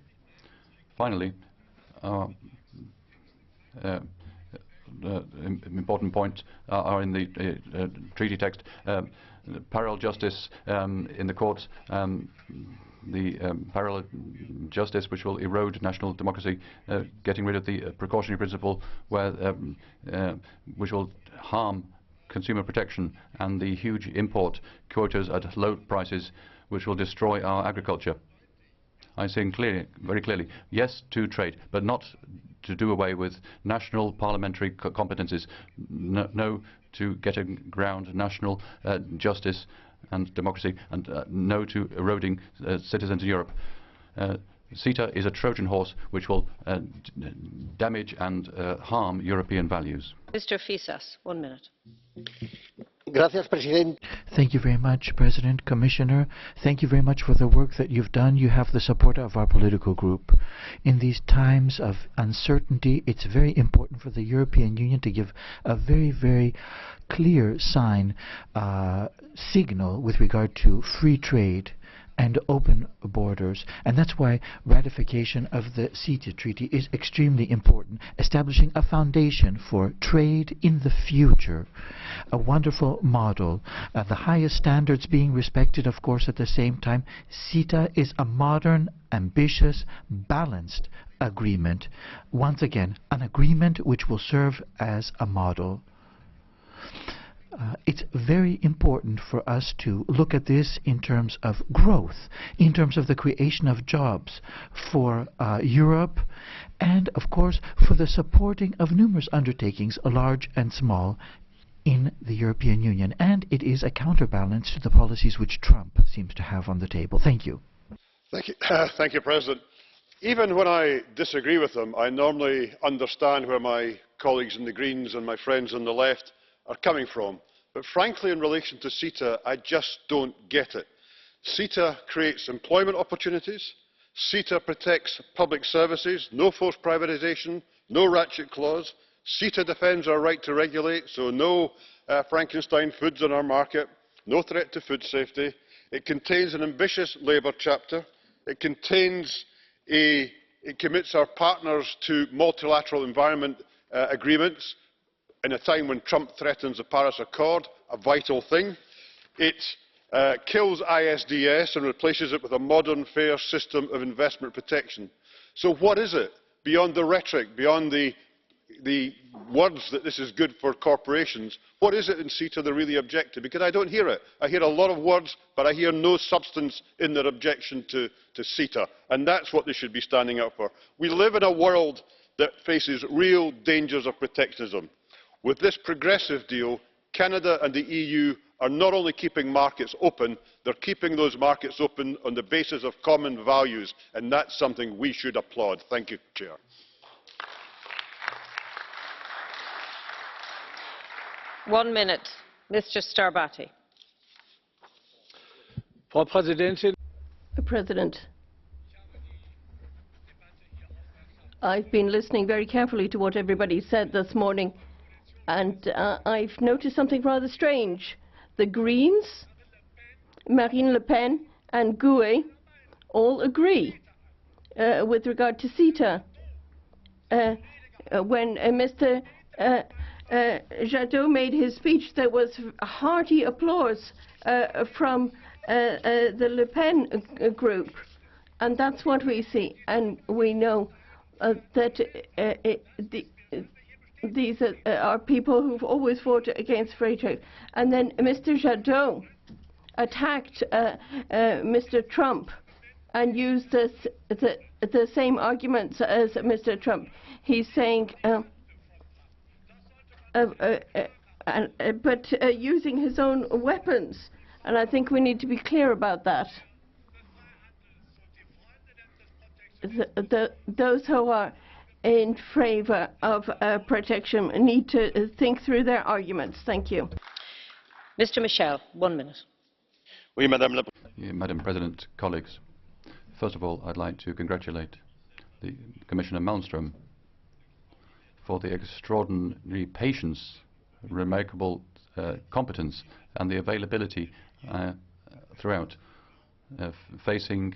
Finally, important points are in the treaty text. Parallel justice in the courts, the parallel justice which will erode national democracy, getting rid of the precautionary principle which will harm consumer protection, and the huge import quotas at low prices which will destroy our agriculture. I'm saying very clearly, yes to trade, but not to do away with national parliamentary competences. No to getting ground national justice and democracy, and no to eroding citizens in Europe. CETA is a Trojan horse which will damage and harm European values. Mr. Fisas, 1 minute. Thank you very much, President, Commissioner. Thank you very much for the work that you've done. You have the support of our political group. In these times of uncertainty, it's very important for the European Union to give a very, very clear signal with regard to free trade and open borders, and that's why ratification of the CETA treaty is extremely important, establishing a foundation for trade in the future, a wonderful model, the highest standards being respected, of course. At the same time, CETA is a modern, ambitious, balanced agreement. Once again, an agreement which will serve as a model. It's very important for us to look at this in terms of growth, in terms of the creation of jobs for Europe, and of course for the supporting of numerous undertakings, large and small, in the European Union. And it is a counterbalance to the policies which Trump seems to have on the table. Thank you. Thank you, President. Even when I disagree with them, I normally understand where my colleagues in the Greens and my friends on the left are coming from. But frankly, in relation to CETA, I just don't get it. CETA creates employment opportunities. CETA protects public services, no forced privatisation, no ratchet clause. CETA defends our right to regulate, so no Frankenstein foods on our market, no threat to food safety. It contains an ambitious labour chapter. It commits our partners to multilateral environment agreements in a time when Trump threatens the Paris Accord, a vital thing. It kills ISDS and replaces it with a modern, fair system of investment protection. So what is it, beyond the rhetoric, beyond the words that this is good for corporations, what is it in CETA they're really objecting? Because I don't hear it. I hear a lot of words, but I hear no substance in their objection to CETA. And that's what they should be standing up for. We live in a world that faces real dangers of protectionism. With this progressive deal, Canada and the EU are not only keeping markets open, they're keeping those markets open on the basis of common values, and that's something we should applaud. Thank you, Chair. One minute, Mr. Starbatti. Frau Präsidentin! President, I've been listening very carefully to what everybody said this morning, and I've noticed something rather strange. The Greens, Marine Le Pen and GUE all agree with regard to CETA. When Mr. Jadot made his speech, there was hearty applause from the Le Pen group, and that's what we see. And we know that these are people who've always fought against free trade. And then Mr. Jadot attacked Mr. Trump and used the same arguments as Mr. Trump. He's saying, but using his own weapons. And I think we need to be clear about that. Those who are in favour of protection need to think through their arguments. Thank you. Mr. Michel, 1 minute. Madam President, colleagues, first of all, I'd like to congratulate the Commissioner Malmström for the extraordinary patience, remarkable competence and the availability throughout facing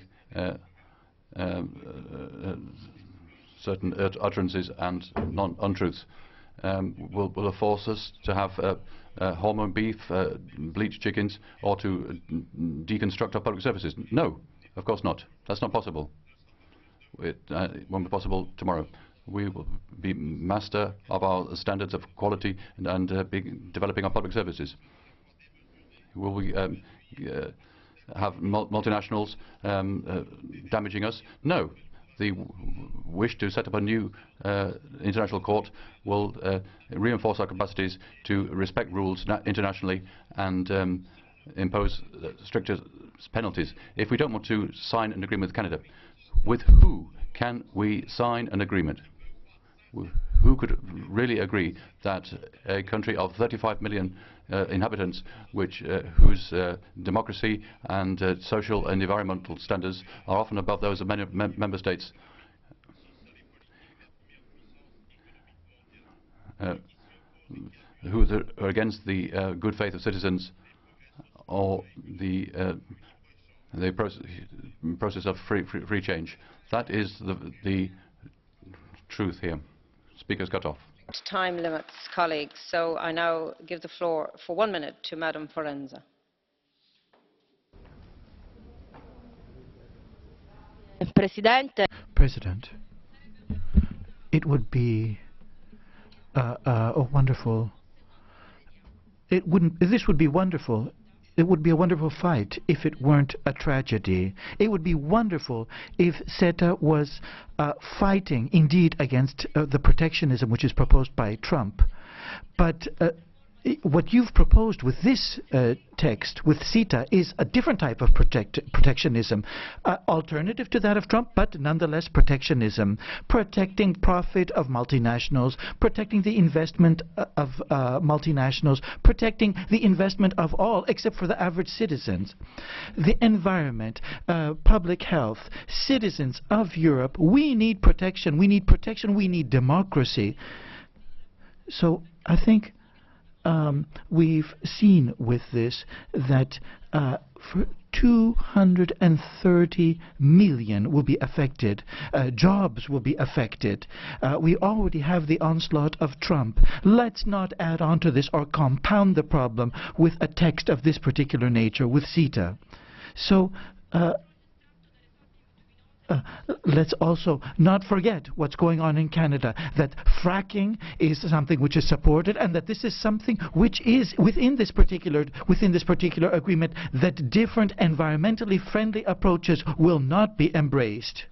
certain utterances and untruths. Will force us to have hormone beef, bleached chickens, or to deconstruct our public services? No, of course not. That's not possible. It won't be possible tomorrow. We will be master of our standards of quality and be developing our public services. Will we have multinationals damaging us? No. The wish to set up a new international court will reinforce our capacities to respect rules internationally and impose stricter penalties. If we don't want to sign an agreement with Canada, with who can we sign an agreement? Who could really agree that a country of 35 million inhabitants, whose democracy and social and environmental standards are often above those of many member states, who are against the good faith of citizens or the process of free change? That is the truth here. Speakers cut off. Time limits, colleagues, so I now give the floor for 1 minute to Madam Forenza. President, it would be a wonderful. This would be wonderful. It would be a wonderful fight if it weren't a tragedy. It would be wonderful if CETA was fighting indeed against the protectionism which is proposed by Trump. But what you've proposed with this text, with CETA, is a different type of protectionism, alternative to that of Trump, but nonetheless protectionism, protecting profit of multinationals, protecting the investment of multinationals, protecting the investment of all except for the average citizens. The environment, public health, citizens of Europe, we need protection, we need democracy. So I think we've seen with this that for 230 million will be affected. Jobs will be affected. We already have the onslaught of Trump. Let's not add on to this or compound the problem with a text of this particular nature, with CETA. So let's also not forget what's going on in Canada, that fracking is something which is supported, and that this is something which is within this particular agreement, that different environmentally friendly approaches will not be embraced.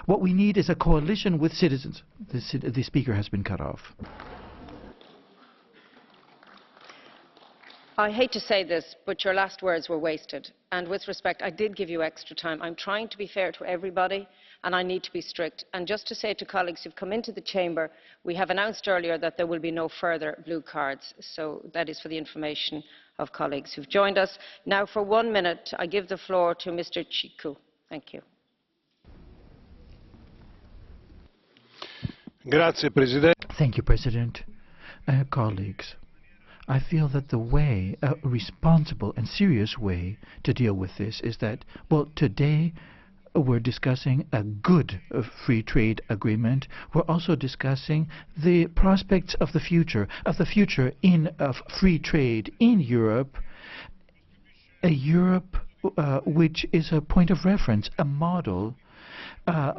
What we need is a coalition with citizens. The speaker has been cut off. I hate to say this, but your last words were wasted. And with respect, I did give you extra time. I'm trying to be fair to everybody, and I need to be strict. And just to say to colleagues who've come into the chamber, we have announced earlier that there will be no further blue cards. So that is for the information of colleagues who've joined us. Now, for 1 minute, I give the floor to Mr. Chiku. Thank you. Thank you, President. Colleagues, I feel that the way, a responsible and serious way to deal with this is that, well, today we're discussing a good free trade agreement. We're also discussing the prospects of the future of free trade in Europe, a Europe which is a point of reference, a model.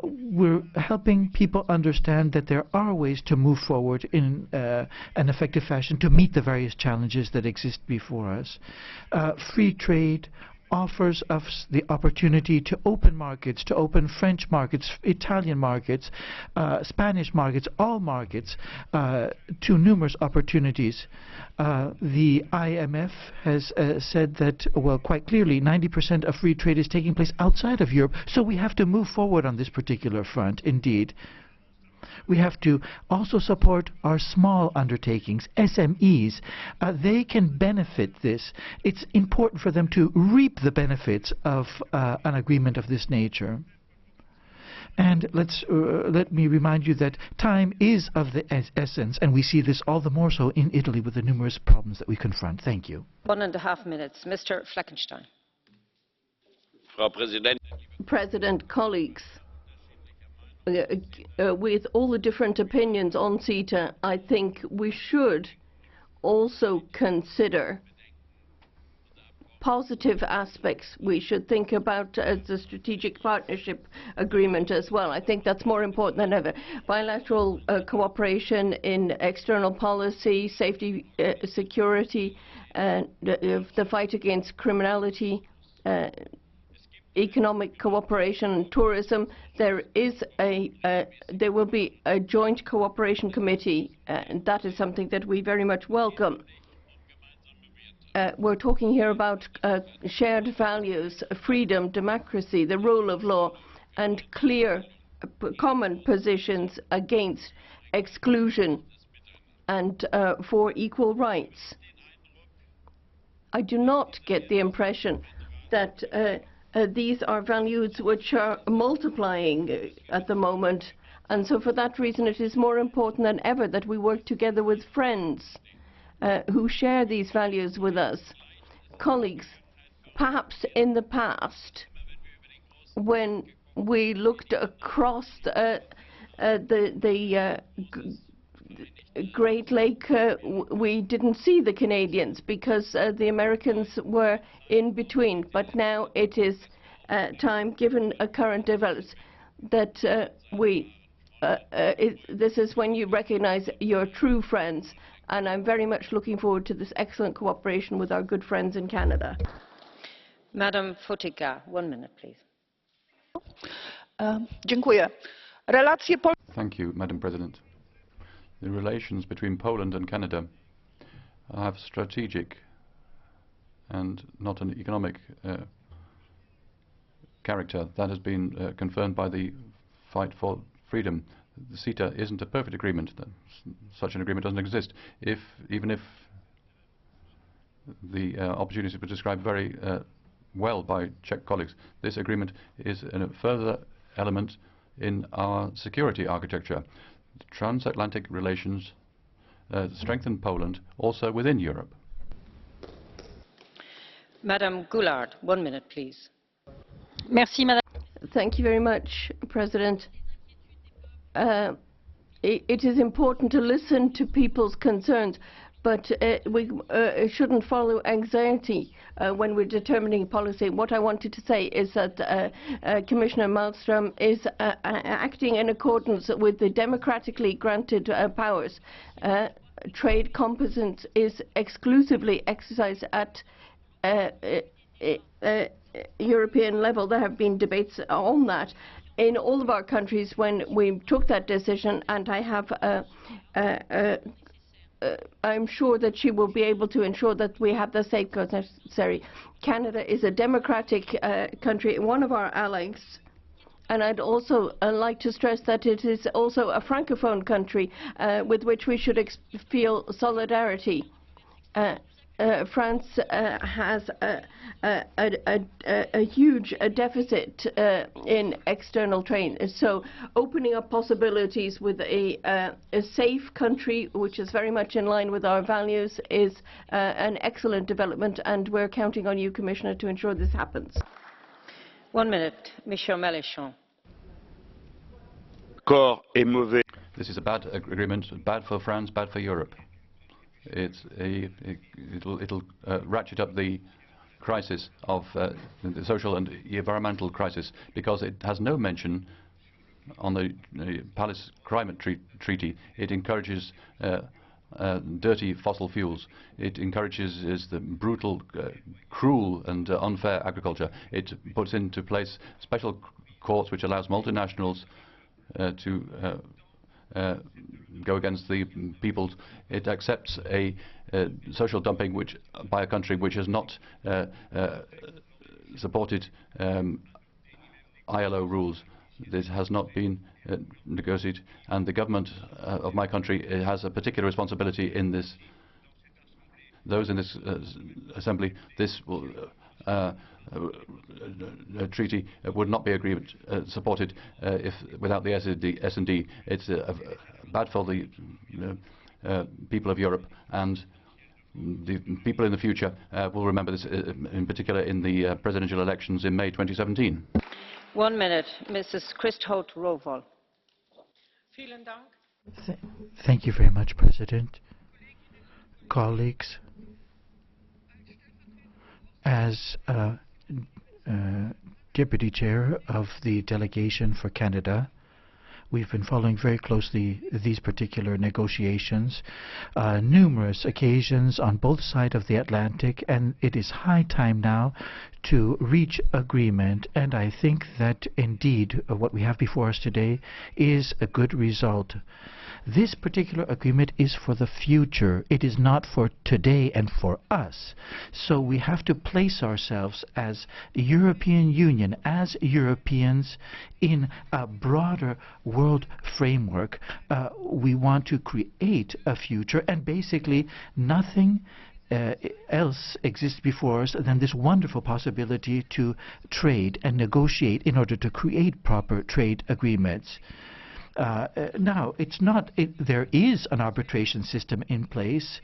We're helping people understand that there are ways to move forward in an effective fashion to meet the various challenges that exist before us. Free trade offers us the opportunity to open markets, to open French markets, Italian markets, Spanish markets, all markets, to numerous opportunities. The IMF has said that, well, quite clearly, 90% of free trade is taking place outside of Europe, so we have to move forward on this particular front, indeed. We have to also support our small undertakings, SMEs. They can benefit this. It's important for them to reap the benefits of an agreement of this nature. And let me remind you that time is of the essence, and we see this all the more so in Italy with the numerous problems that we confront. Thank you. 1.5 minutes. Mr. Fleckenstein. Frau Präsidentin. President, colleagues, with all the different opinions on CETA, I think we should also consider positive aspects. We should think about the strategic partnership agreement as well. I think that's more important than ever. Bilateral cooperation in external policy, safety, security, the fight against criminality, economic cooperation and tourism. There will be a joint cooperation committee, and that is something that we very much welcome. We're talking here about shared values, freedom, democracy, the rule of law, and clear common positions against exclusion and for equal rights. I do not get the impression that these are values which are multiplying at the moment, and so for that reason it is more important than ever that we work together with friends who share these values with us. Colleagues, perhaps in the past, when we looked across the Great Lake, we didn't see the Canadians because the Americans were in between. But now it is time, given current developments, that this is when you recognize your true friends. And I'm very much looking forward to this excellent cooperation with our good friends in Canada. Madam Fotyga, 1 minute, please. Thank you, Madam President. The relations between Poland and Canada have strategic and not an economic character. That has been confirmed by the fight for freedom. The CETA isn't a perfect agreement. Such an agreement doesn't exist. Even if the opportunities were described very well by Czech colleagues, this agreement is a further element in our security architecture. Transatlantic relations strengthen Poland also within Europe. Madam Goulard, 1 minute, please. Merci, Madame. Thank you very much, President. It is important to listen to people's concerns, but we shouldn't follow anxiety when we're determining policy. What I wanted to say is that Commissioner Malmström is acting in accordance with the democratically granted powers. Trade competence is exclusively exercised at European level. There have been debates on that in all of our countries when we took that decision, and I'm sure that she will be able to ensure that we have the safeguards necessary. Canada is a democratic country, one of our allies, and I'd also like to stress that it is also a francophone country with which we should feel solidarity. France has a huge deficit in external trade, so opening up possibilities with a safe country, which is very much in line with our values, is an excellent development, and we're counting on you, Commissioner, to ensure this happens. 1 minute, Michel Mélenchon. This is a bad agreement, bad for France, bad for Europe. It'll ratchet up the crisis of the social and environmental crisis, because it has no mention on the Paris Climate Treaty. It encourages dirty fossil fuels. It encourages the brutal, cruel and unfair agriculture. It puts into place special courts which allows multinationals to go against the peoples. It accepts a social dumping by a country which has not supported ILO rules. This has not been negotiate, and the government of my country has a particular responsibility in this. Those in this assembly, this will, treaty would not be agreement supported if without the S&D. It's bad for the people of Europe, and the people in the future will remember this, in particular in the presidential elections in May 2017. 1 minute, Mrs. Christhout-Rovol. Thank you very much, President. Colleagues, as Deputy Chair of the delegation for Canada, we've been following very closely these particular negotiations, numerous occasions on both sides of the Atlantic, and it is high time now to reach agreement, and I think that indeed what we have before us today is a good result. This particular agreement is for the future. It is not for today and for us. So we have to place ourselves as European Union, as Europeans, in a broader world framework. We want to create a future, and basically nothing else exists before us than this wonderful possibility to trade and negotiate in order to create proper trade agreements. Now, it's not. There is an arbitration system in place.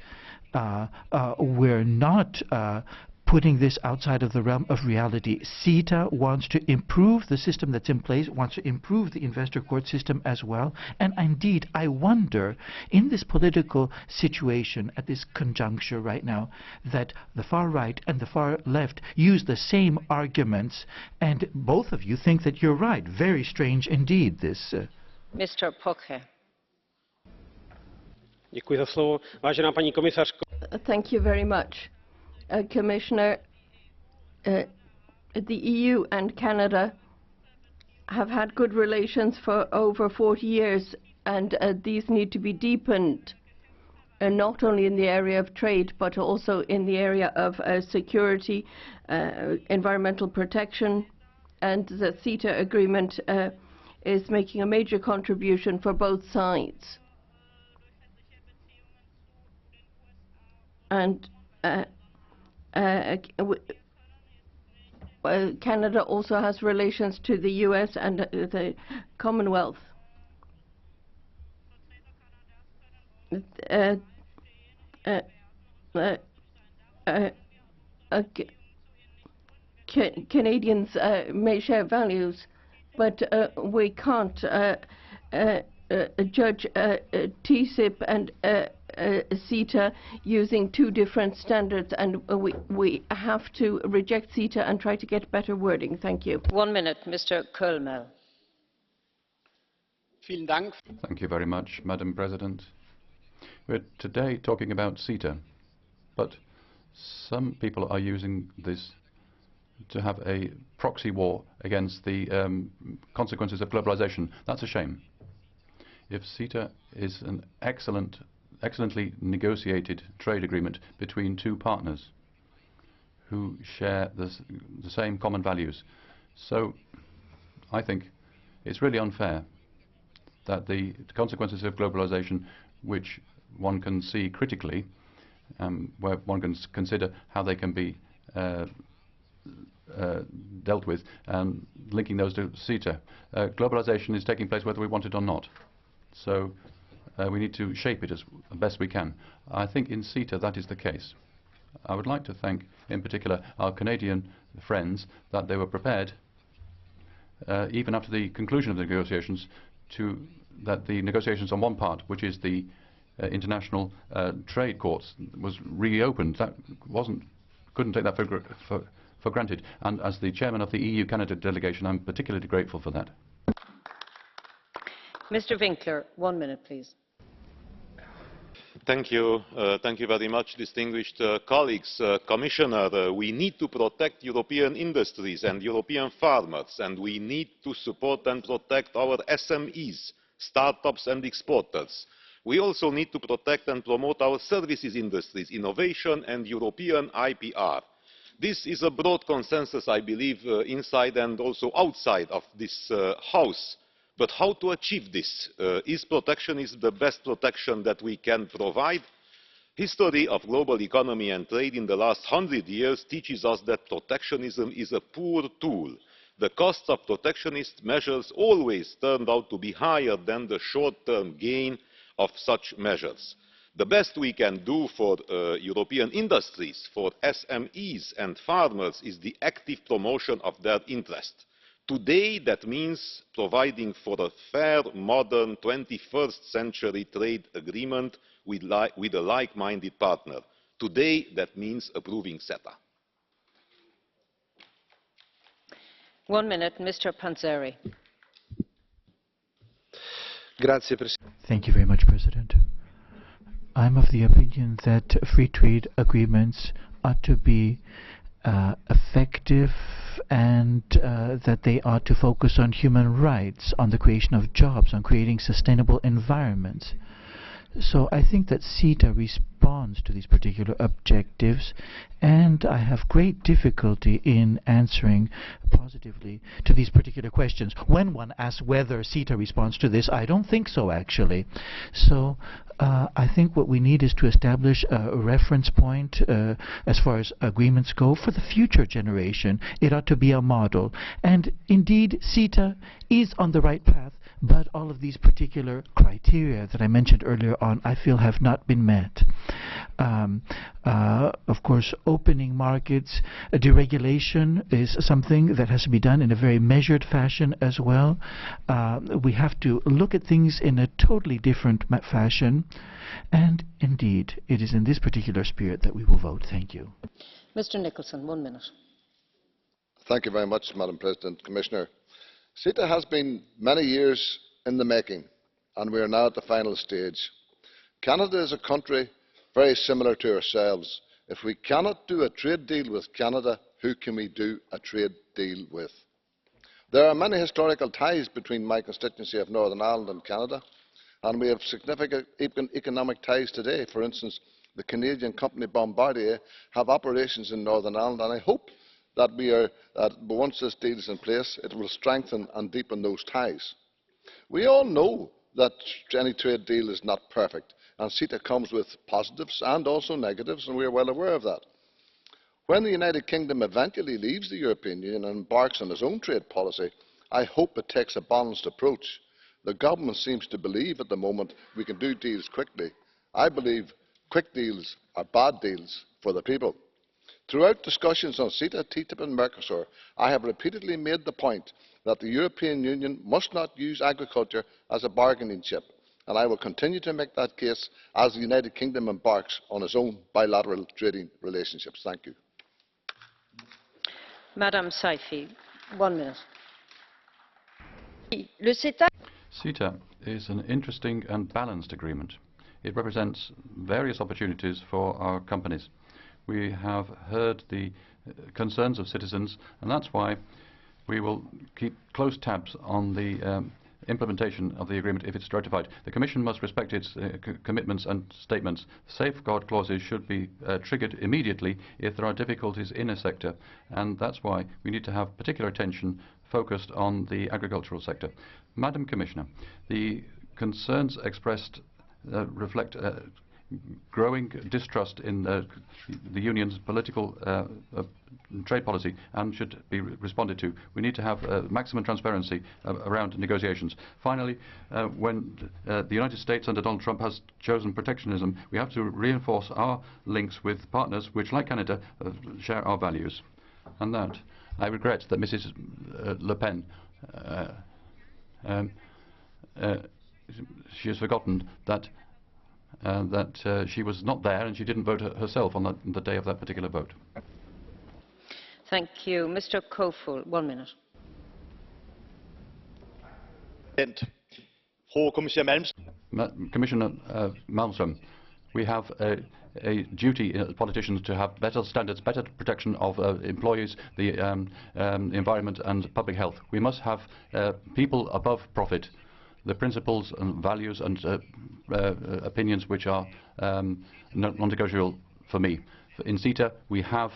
We're not putting this outside of the realm of reality. CETA wants to improve the system that's in place, wants to improve the investor court system as well. And indeed, I wonder, in this political situation, at this conjuncture right now, that the far right and the far left use the same arguments, and both of you think that you're right. Very strange indeed, this. Mr. Poche. Děkuji za slovo. Vážená paní komisařko. Thank you very much, Commissioner. The EU and Canada have had good relations for over 40 years, and these need to be deepened, not only in the area of trade, but also in the area of security, environmental protection, and the CETA agreement is making a major contribution for both sides. And Canada also has relations to the US and the Commonwealth. Canadians may share values, but we can't judge TCIP and CETA using two different standards, and we have to reject CETA and try to get better wording. Thank you. 1 minute, Mr. Kölmel. Thank you very much, Madam President. We're today talking about CETA, but some people are using this to have a proxy war against the consequences of globalization. That's a shame. If CETA is an excellently negotiated trade agreement between two partners who share the same common values, so I think it's really unfair that the consequences of globalization, which one can see critically, where one can consider how they can be dealt with, linking those to CETA. Globalization is taking place whether we want it or not. So we need to shape it as best we can. I think in CETA that is the case. I would like to thank, in particular, our Canadian friends that they were prepared, even after the conclusion of the negotiations, that the negotiations on one part, which is the international trade courts, was reopened. That couldn't take that for granted. And as the chairman of the EU-Canada delegation, I'm particularly grateful for that. Mr. Winkler, 1 minute, please. Thank you very much, distinguished colleagues. Commissioner, we need to protect European industries and European farmers, and we need to support and protect our SMEs, startups and exporters. We also need to protect and promote our services industries, innovation and European IPR. This is a broad consensus, I believe, inside and also outside of this House. But how to achieve this? Is protectionism the best protection that we can provide? History of global economy and trade in the last 100 years teaches us that protectionism is a poor tool. The costs of protectionist measures always turned out to be higher than the short-term gain of such measures. The best we can do for European industries, for SMEs and farmers, is the active promotion of their interest. Today, that means providing for a fair, modern 21st century trade agreement with a like-minded partner. Today, that means approving CETA. 1 minute, Mr. Panzeri. Thank you very much, President. I'm of the opinion that free trade agreements ought to be effective and that they ought to focus on human rights, on the creation of jobs, on creating sustainable environments. So I think that CETA responds to these particular objectives, and I have great difficulty in answering positively to these particular questions. When one asks whether CETA responds to this, I don't think so, actually. So I think what we need is to establish a reference point as far as agreements go for the future generation. It ought to be a model. And indeed, CETA is on the right path, but all of these particular criteria that I mentioned earlier on, I feel have not been met. Of course, opening markets, deregulation is something that has to be done in a very measured fashion as well. We have to look at things in a totally different fashion, and indeed, it is in this particular spirit that we will vote. Thank you. Mr. Nicholson, 1 minute. Thank you very much, Madam President. Commissioner, CETA has been many years in the making, and we are now at the final stage. Canada is a country very similar to ourselves. If we cannot do a trade deal with Canada, who can we do a trade deal with? There are many historical ties between my constituency of Northern Ireland and Canada, and we have significant economic ties today. For instance, the Canadian company Bombardier have operations in Northern Ireland, and I hope that once this deal is in place, it will strengthen and deepen those ties. We all know that any trade deal is not perfect, and CETA comes with positives and also negatives, and we are well aware of that. When the United Kingdom eventually leaves the European Union and embarks on its own trade policy, I hope it takes a balanced approach. The government seems to believe at the moment we can do deals quickly. I believe quick deals are bad deals for the people. Throughout discussions on CETA, TTIP and Mercosur, I have repeatedly made the point that the European Union must not use agriculture as a bargaining chip, and I will continue to make that case as the United Kingdom embarks on its own bilateral trading relationships. Thank you. Madam Saifi, 1 minute. CETA is an interesting and balanced agreement. It represents various opportunities for our companies. We have heard the concerns of citizens, and that's why we will keep close tabs on the implementation of the agreement if it's ratified. The Commission must respect its commitments and statements. Safeguard clauses should be triggered immediately if there are difficulties in a sector, and that's why we need to have particular attention focused on the agricultural sector. Madam Commissioner, the concerns expressed reflect growing distrust in the Union's political trade policy and should be responded to. We need to have maximum transparency around negotiations. Finally, when the United States under Donald Trump has chosen protectionism, we have to reinforce our links with partners which, like Canada, share our values. And that, I regret that Mrs. Le Pen she has forgotten that she was not there and she didn't vote herself on the day of that particular vote. Thank you. Mr. Kofod, 1 minute. Commissioner Malmström, we have a duty as politicians to have better standards, better protection of employees, the environment and public health. We must have people above profit. The principles and values and opinions which are non-negotiable for me. In CETA, we have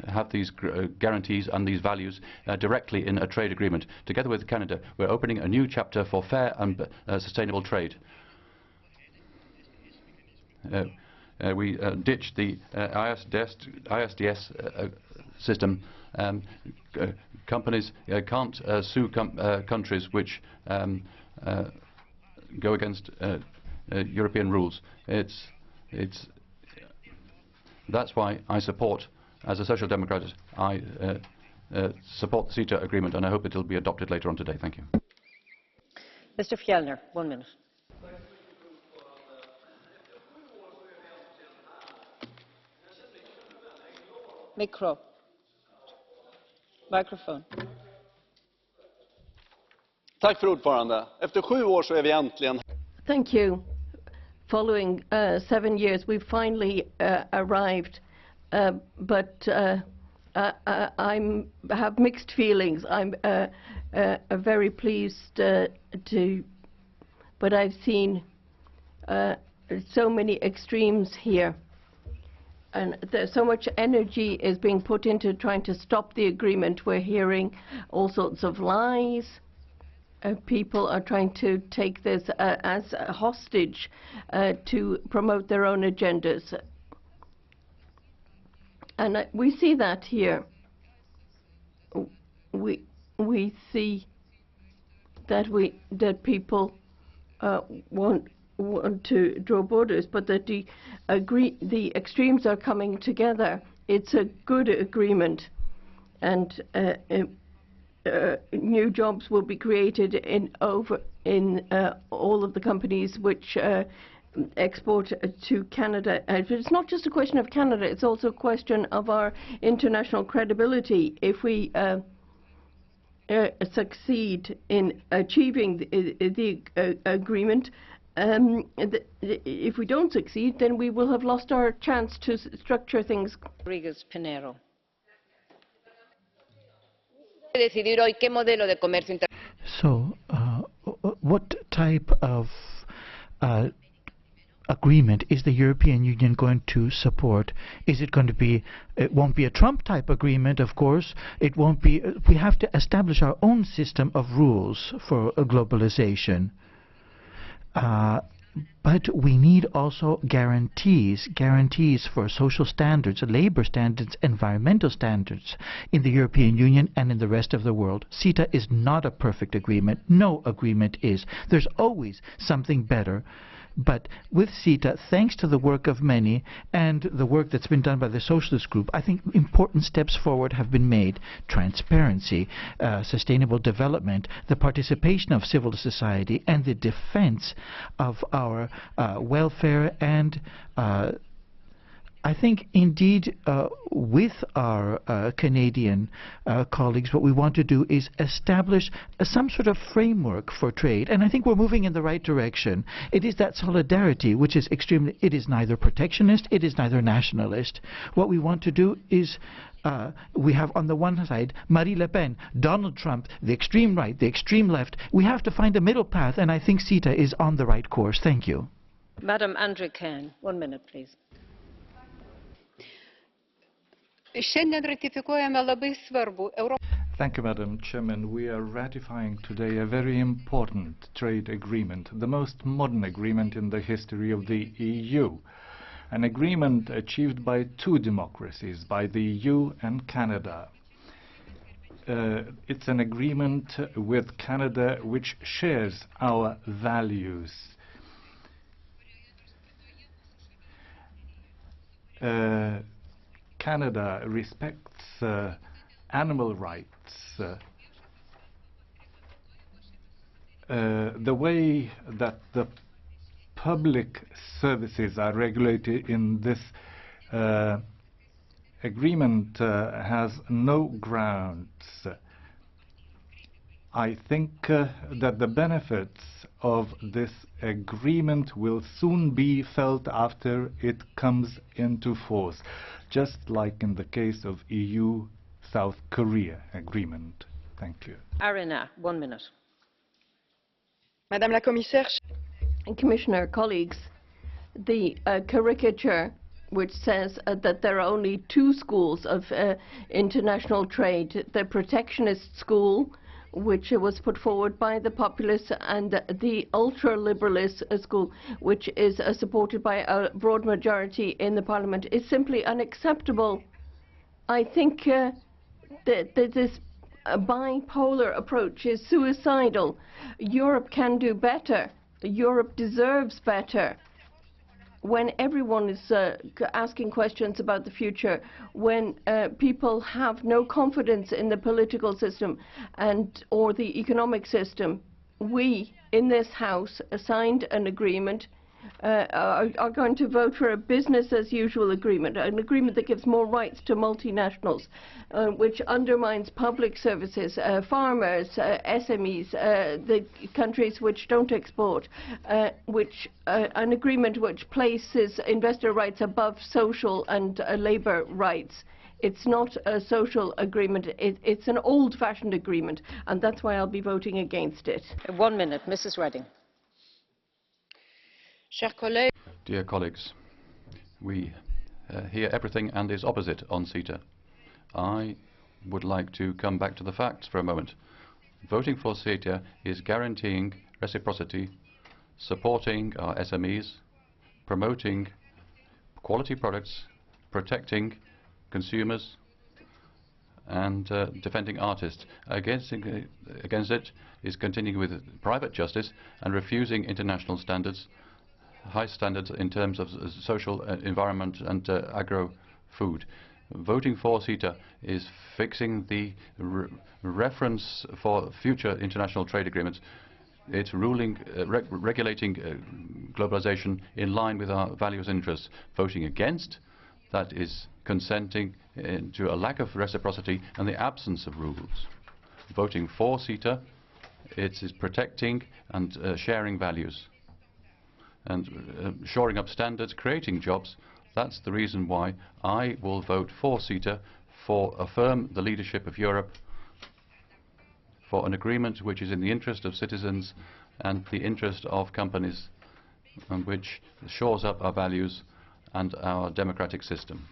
have these guarantees and these values directly in a trade agreement. Together with Canada, we're opening a new chapter for fair and sustainable trade. We ditched the ISDS system. Companies can't sue countries which go against European rules. That's why I support, as a Social Democrat, I support the CETA agreement, and I hope it will be adopted later on today. Thank you. Mr. Fjellner, 1 minute. Microphone. Tack för ordförande. Efter 7 år så är vi äntligen. Thank you. Following 7 years, we've finally arrived, but I have mixed feelings. I'm very pleased but I've seen so many extremes here. And there's so much energy is being put into trying to stop the agreement. We're hearing all sorts of lies. People are trying to take this as a hostage to promote their own agendas. And we see that here. We see that people want to draw borders, but that the extremes are coming together. It's a good agreement, and new jobs will be created in all of the companies which export to Canada. It's not just a question of Canada, it's also a question of our international credibility. If we succeed in achieving the agreement, if we don't succeed, then we will have lost our chance to structure things. Rodriguez Pinero. So, what type of agreement is the European Union going to support? Is it going to be, it won't be a Trump-type agreement, of course. It won't be, we have to establish our own system of rules for globalization. But we need also guarantees for social standards, labor standards, environmental standards in the European Union and in the rest of the world. CETA is not a perfect agreement. No agreement is. There's always something better. But with CETA, thanks to the work of many and the work that's been done by the Socialist Group, I think important steps forward have been made. Transparency, sustainable development, the participation of civil society, and the defense of our welfare. And I think, indeed, with our Canadian colleagues, what we want to do is establish some sort of framework for trade. And I think we're moving in the right direction. It is that solidarity which is extremely, it is neither protectionist, it is neither nationalist. What we want to do is, we have on the one side Marine Le Pen, Donald Trump, the extreme right, the extreme left. We have to find a middle path, and I think CETA is on the right course. Thank you. Madam Andrikien, 1 minute, please. Thank you, Madam Chairman. We are ratifying today a very important trade agreement, the most modern agreement in the history of the EU. An agreement achieved by two democracies, by the EU and Canada. It's an agreement with Canada which shares our values. Canada respects animal rights. The way that the public services are regulated in this agreement has no grounds. I think that the benefits of this agreement will soon be felt after it comes into force, just like in the case of EU-South Korea agreement. Thank you. Arena, 1 minute. Madame la Commissaire, Commissioner, colleagues, the caricature which says that there are only two schools of international trade: the protectionist school, which was put forward by the populists, and the ultra-liberalist school, which is supported by a broad majority in the Parliament, is simply unacceptable. I think that this bipolar approach is suicidal. Europe can do better. Europe deserves better. When everyone is asking questions about the future, when people have no confidence in the political system or the economic system, we in this House signed an agreement, are going to vote for a business-as-usual agreement, an agreement that gives more rights to multinationals, which undermines public services, farmers, SMEs, the countries which don't export, an agreement which places investor rights above social and labour rights. It's not a social agreement, it's an old-fashioned agreement, and that's why I'll be voting against it. 1 minute, Mrs. Redding. Dear colleagues, we hear everything and its opposite on CETA. I would like to come back to the facts for a moment. Voting for CETA is guaranteeing reciprocity, supporting our SMEs, promoting quality products, protecting consumers, and defending artists. Against it is continuing with private justice and refusing international standards, high standards in terms of social, environment and agro-food. Voting for CETA is fixing the reference for future international trade agreements. It's regulating globalization in line with our values and interests. Voting against, that is consenting to a lack of reciprocity and the absence of rules. Voting for CETA, it is protecting and sharing values and shoring up standards, creating jobs. That's the reason why I will vote for CETA, for affirm the leadership of Europe, for an agreement which is in the interest of citizens and the interest of companies, and which shores up our values and our democratic system.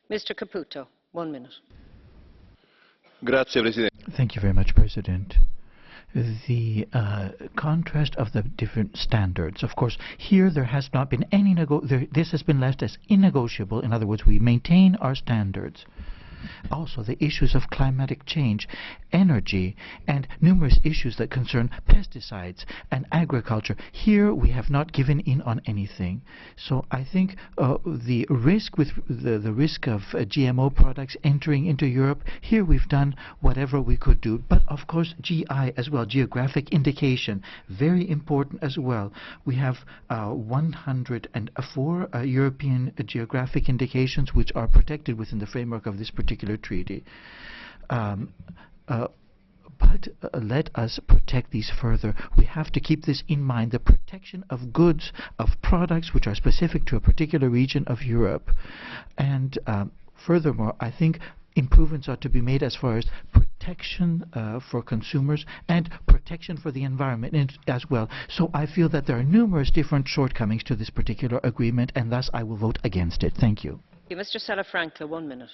Mr. Caputo, 1 minute. Thank you very much, President. The contrast of the different standards. Of course, here there has not been any this has been left as innegotiable. In other words, we maintain our standards. Also, the issues of climatic change, energy, and numerous issues that concern pesticides and agriculture. Here we have not given in on anything. So I think the risk of GMO products entering into Europe, here we've done whatever we could do. But of course, GI as well, geographic indication, very important as well. We have 104 European geographic indications which are protected within the framework of this particular treaty. But let us protect these further. We have to keep this in mind, the protection of goods, of products which are specific to a particular region of Europe. And furthermore, I think improvements ought to be made as far as protection for consumers and protection for the environment as well. So I feel that there are numerous different shortcomings to this particular agreement, and thus I will vote against it. Thank you. Mr. Salafranca, 1 minute.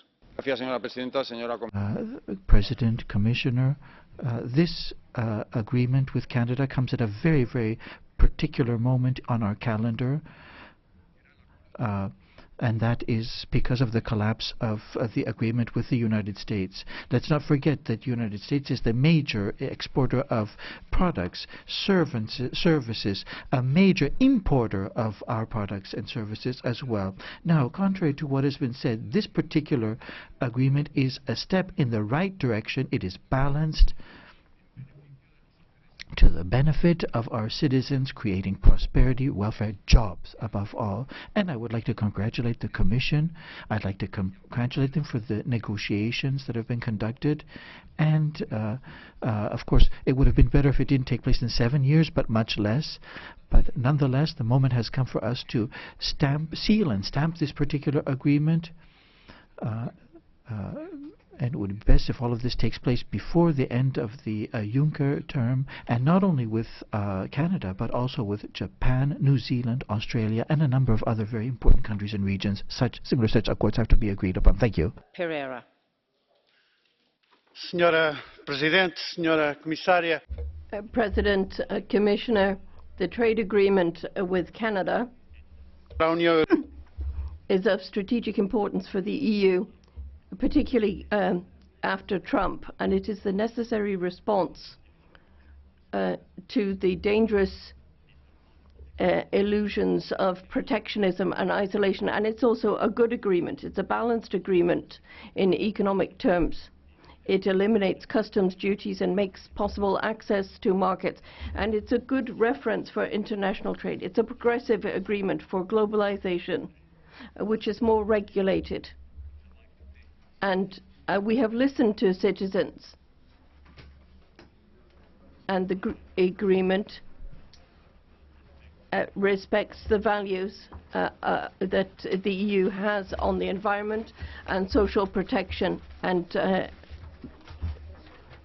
President, Commissioner, this agreement with Canada comes at a very, very particular moment on our calendar, and that is because of the collapse of the agreement with the United States. Let's not forget that the United States is the major exporter of products, services, a major importer of our products and services as well. Now, contrary to what has been said, this particular agreement is a step in the right direction. It is balanced to the benefit of our citizens, creating prosperity, welfare, jobs above all. And I would like to congratulate the Commission. I'd like to congratulate them for the negotiations that have been conducted. And of course, it would have been better if it didn't take place in 7 years, but much less. But nonetheless, the moment has come for us to seal and stamp this particular agreement. and it would be best if all of this takes place before the end of the Juncker term, and not only with Canada, but also with Japan, New Zealand, Australia, and a number of other very important countries and regions. Similar such accords have to be agreed upon. Thank you. Pereira. Senhora Presidente, Senhora Comissária. President, Commissioner, the trade agreement with Canada is of strategic importance for the EU, particularly after Trump, and it is the necessary response to the dangerous illusions of protectionism and isolation. And it's also a good agreement. It's a balanced agreement in economic terms. It eliminates customs duties and makes possible access to markets. And it's a good reference for international trade. It's a progressive agreement for globalization, which is more regulated. And we have listened to citizens. And the agreement respects the values that the EU has on the environment and social protection, and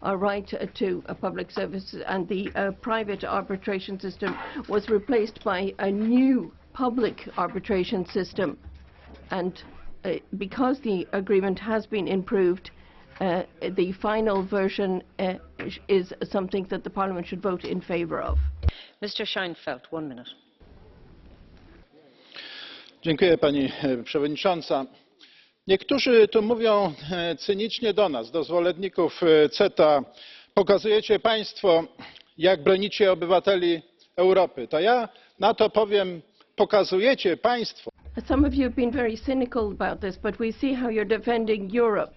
our right to public services. And the private arbitration system was replaced by a new public arbitration system. And because the agreement has been improved, the final version is something that the Parliament should vote in favour of. Mr. Scheinfeld, 1 minute. Dziękuję, Pani Przewodnicząca. Niektórzy tu mówią cynicznie do nas, do zwolenników CETA. Pokazujecie Państwo, jak bronicie obywateli Europy. To ja na to powiem, pokazujecie Państwo. Some of you have been very cynical about this, but we see how you're defending Europe.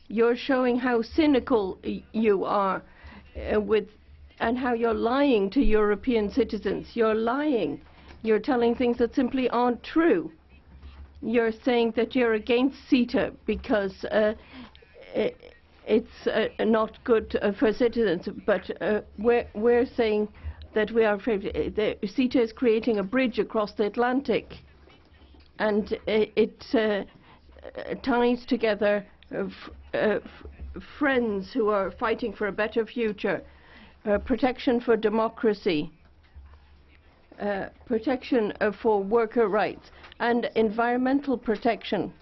You're showing how cynical you are and how you're lying to European citizens. You're lying. You're telling things that simply aren't true. You're saying that you're against CETA because it's not good for citizens, but we're saying that we are afraid. CETA is creating a bridge across the Atlantic, and it ties together friends who are fighting for a better future, protection for democracy, protection for worker rights, and environmental protection.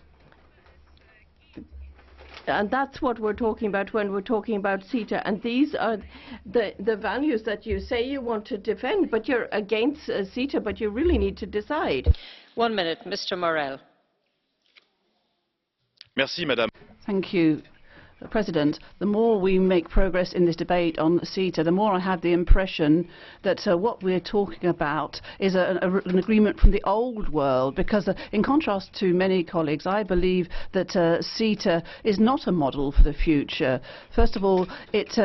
And that's what we're talking about when we're talking about CETA. And these are the values that you say you want to defend, but you're against CETA, but you really need to decide. 1 minute, Mr. Morel. Merci, Madame. Thank you, President. The more we make progress in this debate on CETA, the more I have the impression that what we're talking about is an agreement from the old world, because in contrast to many colleagues, I believe that CETA is not a model for the future. First of all, it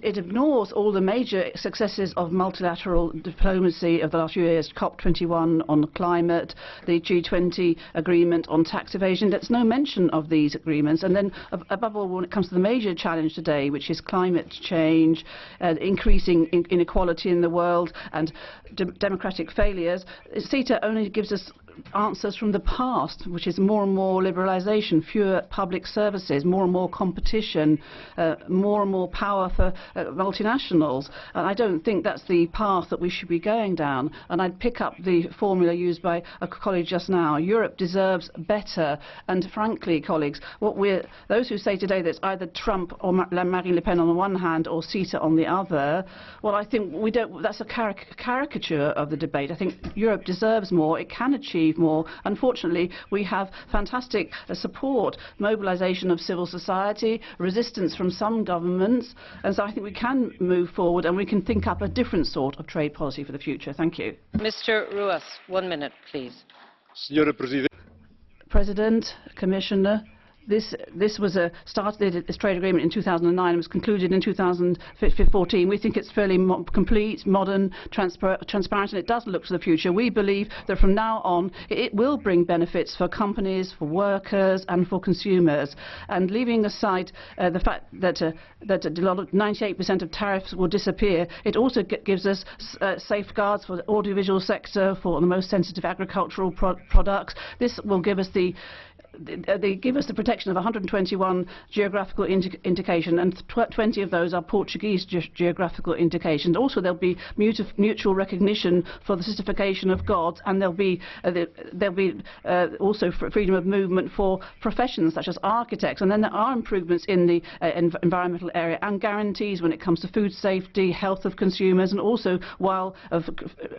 ignores all the major successes of multilateral diplomacy of the last few years, COP21 on climate, the G20 agreement on tax evasion. There's no mention of these agreements. And then, above all, when it comes to the major challenge today, which is climate change, increasing inequality in the world, and democratic failures, CETA only gives us answers from the past, which is more and more liberalisation, fewer public services, more and more competition, more and more power for multinationals. And I don't think that's the path that we should be going down. And I'd pick up the formula used by a colleague just now. Europe deserves better. And frankly, colleagues, those who say today that it's either Trump or Marine Le Pen on the one hand or CETA on the other, well, I think that's a caricature of the debate. I think Europe deserves more. It can achieve more. Unfortunately, we have fantastic support, mobilisation of civil society, resistance from some governments, and so I think we can move forward and we can think up a different sort of trade policy for the future. Thank you. Mr. Ruas, 1 minute, please. President, Commissioner, this was started this trade agreement in 2009 and was concluded in 2014. We think it's fairly complete, modern, transparent, and it does look to the future. We believe that from now on it will bring benefits for companies, for workers, and for consumers. And leaving aside the fact that a lot of 98% of tariffs will disappear, it also gives us safeguards for the audiovisual sector, for the most sensitive agricultural products. This will give us the they give us the protection of 121 geographical indication, and 20 of those are Portuguese geographical indications. Also, there'll be mutual recognition for the certification of gods, and there'll be also freedom of movement for professions such as architects. And then there are improvements in the environmental area and guarantees when it comes to food safety, health of consumers, and also while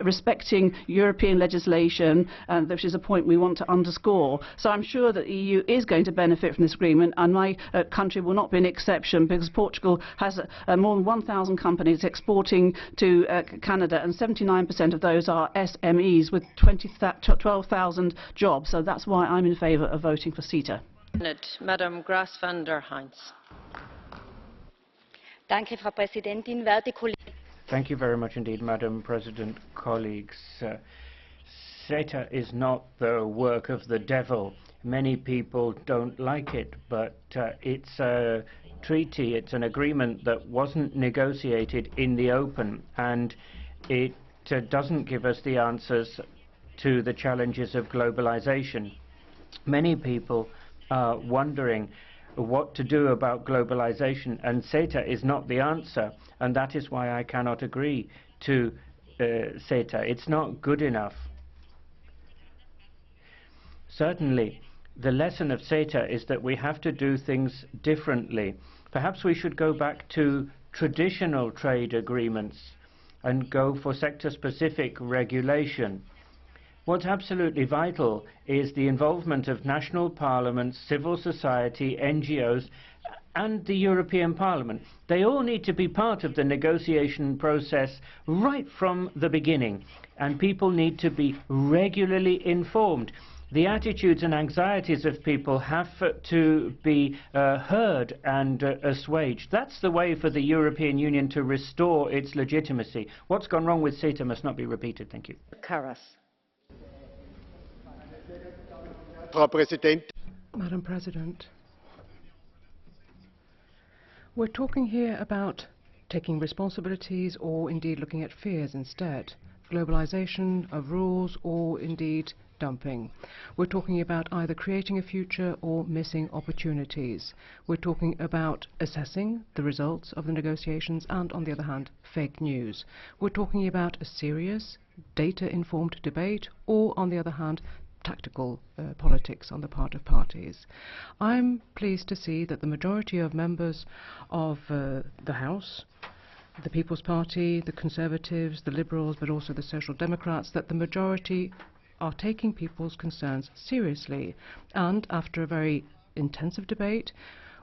respecting European legislation, which is a point we want to underscore. So I'm sure that the EU is going to benefit from this agreement, and my country will not be an exception, because Portugal has more than 1,000 companies exporting to Canada, and 79% of those are SMEs with 12,000 jobs. So that's why I'm in favour of voting for CETA. Madam Grass van der Heinz. Danke, Frau Präsidentin, werte Kollegen. Thank you very much indeed, Madam President, colleagues. CETA is not the work of the devil. Many people don't like it, but it's a treaty, it's an agreement that wasn't negotiated in the open, and it doesn't give us the answers to the challenges of globalization. Many people are wondering what to do about globalization, and CETA is not the answer, and that is why I cannot agree to CETA. It's not good enough. Certainly, the lesson of CETA is that we have to do things differently. Perhaps we should go back to traditional trade agreements and go for sector-specific regulation. What's absolutely vital is the involvement of national parliaments, civil society, NGOs, and the European Parliament. They all need to be part of the negotiation process right from the beginning, and people need to be regularly informed. The attitudes and anxieties of people have to be heard and assuaged. That's the way for the European Union to restore its legitimacy. What's gone wrong with CETA must not be repeated. Thank you. Karas. Madam President, we're talking here about taking responsibilities, or indeed looking at fears instead. Globalization of rules, or indeed dumping. We're talking about either creating a future or missing opportunities. We're talking about assessing the results of the negotiations and, on the other hand, fake news. We're talking about a serious, data-informed debate, or, on the other hand, tactical politics on the part of parties. I'm pleased to see that the majority of members of the House, the People's Party, the Conservatives, the Liberals, but also the Social Democrats, that the majority are taking people's concerns seriously. And after a very intensive debate,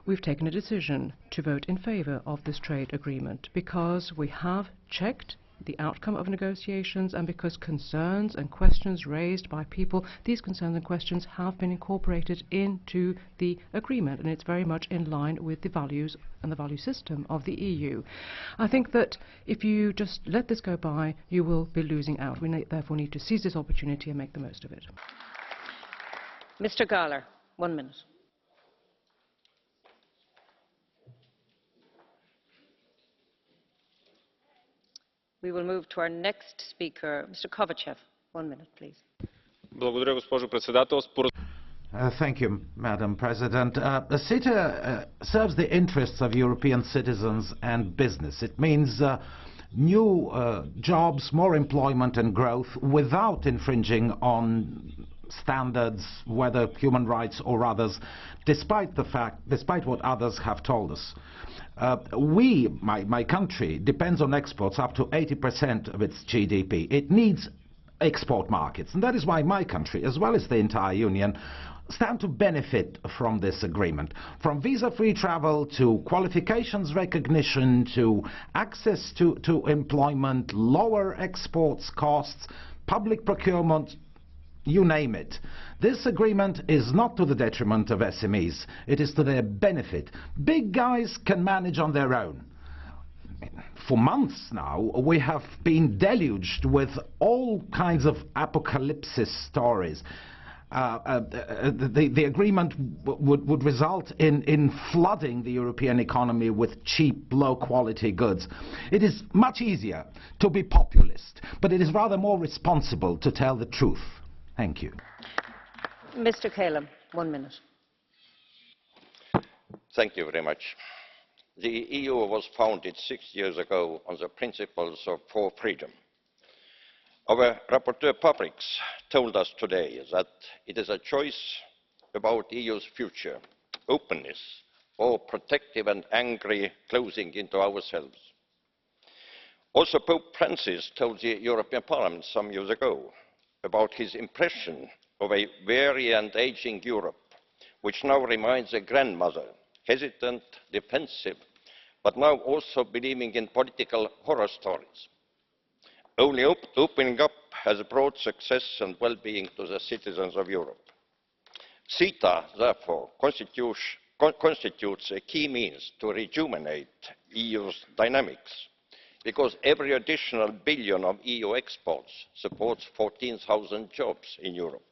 we've taken a decision to vote in favour of this trade agreement, because we have checked the outcome of negotiations, and because concerns and questions raised by people, these concerns and questions have been incorporated into the agreement, and it's very much in line with the values and the value system of the EU. I think that if you just let this go by, you will be losing out. We therefore need to seize this opportunity and make the most of it. Mr. Gahler, 1 minute. We will move to our next speaker, Mr. Kovachev. 1 minute, please. Thank you, Madam President. CETA serves the interests of European citizens and business. It means new jobs, more employment and growth without infringing on standards, whether human rights or others, despite what others have told us. My country, depends on exports up to 80% of its GDP. It needs export markets, and that is why my country, as well as the entire Union, stand to benefit from this agreement. From visa-free travel to qualifications recognition to access to employment, lower exports costs, public procurement, you name it. This agreement is not to the detriment of SMEs. It is to their benefit. Big guys can manage on their own. For months now, we have been deluged with all kinds of apocalypse stories. The agreement would result in flooding the European economy with cheap, low-quality goods. It is much easier to be populist, but it is rather more responsible to tell the truth. Thank you. Mr. Kalem, 1 minute. Thank you very much. The EU was founded 6 years ago on the principles of four freedom. Our rapporteur Pabriks told us today that it is a choice about the EU's future, openness, or protective and angry closing into ourselves. Also, Pope Francis told the European Parliament some years ago about his impression of a weary and aging Europe, which now reminds a grandmother, hesitant, defensive, but now also believing in political horror stories. Only opening up has brought success and well-being to the citizens of Europe. CETA, therefore, constitutes a key means to rejuvenate EU's dynamics, because every additional billion of EU exports supports 14,000 jobs in Europe.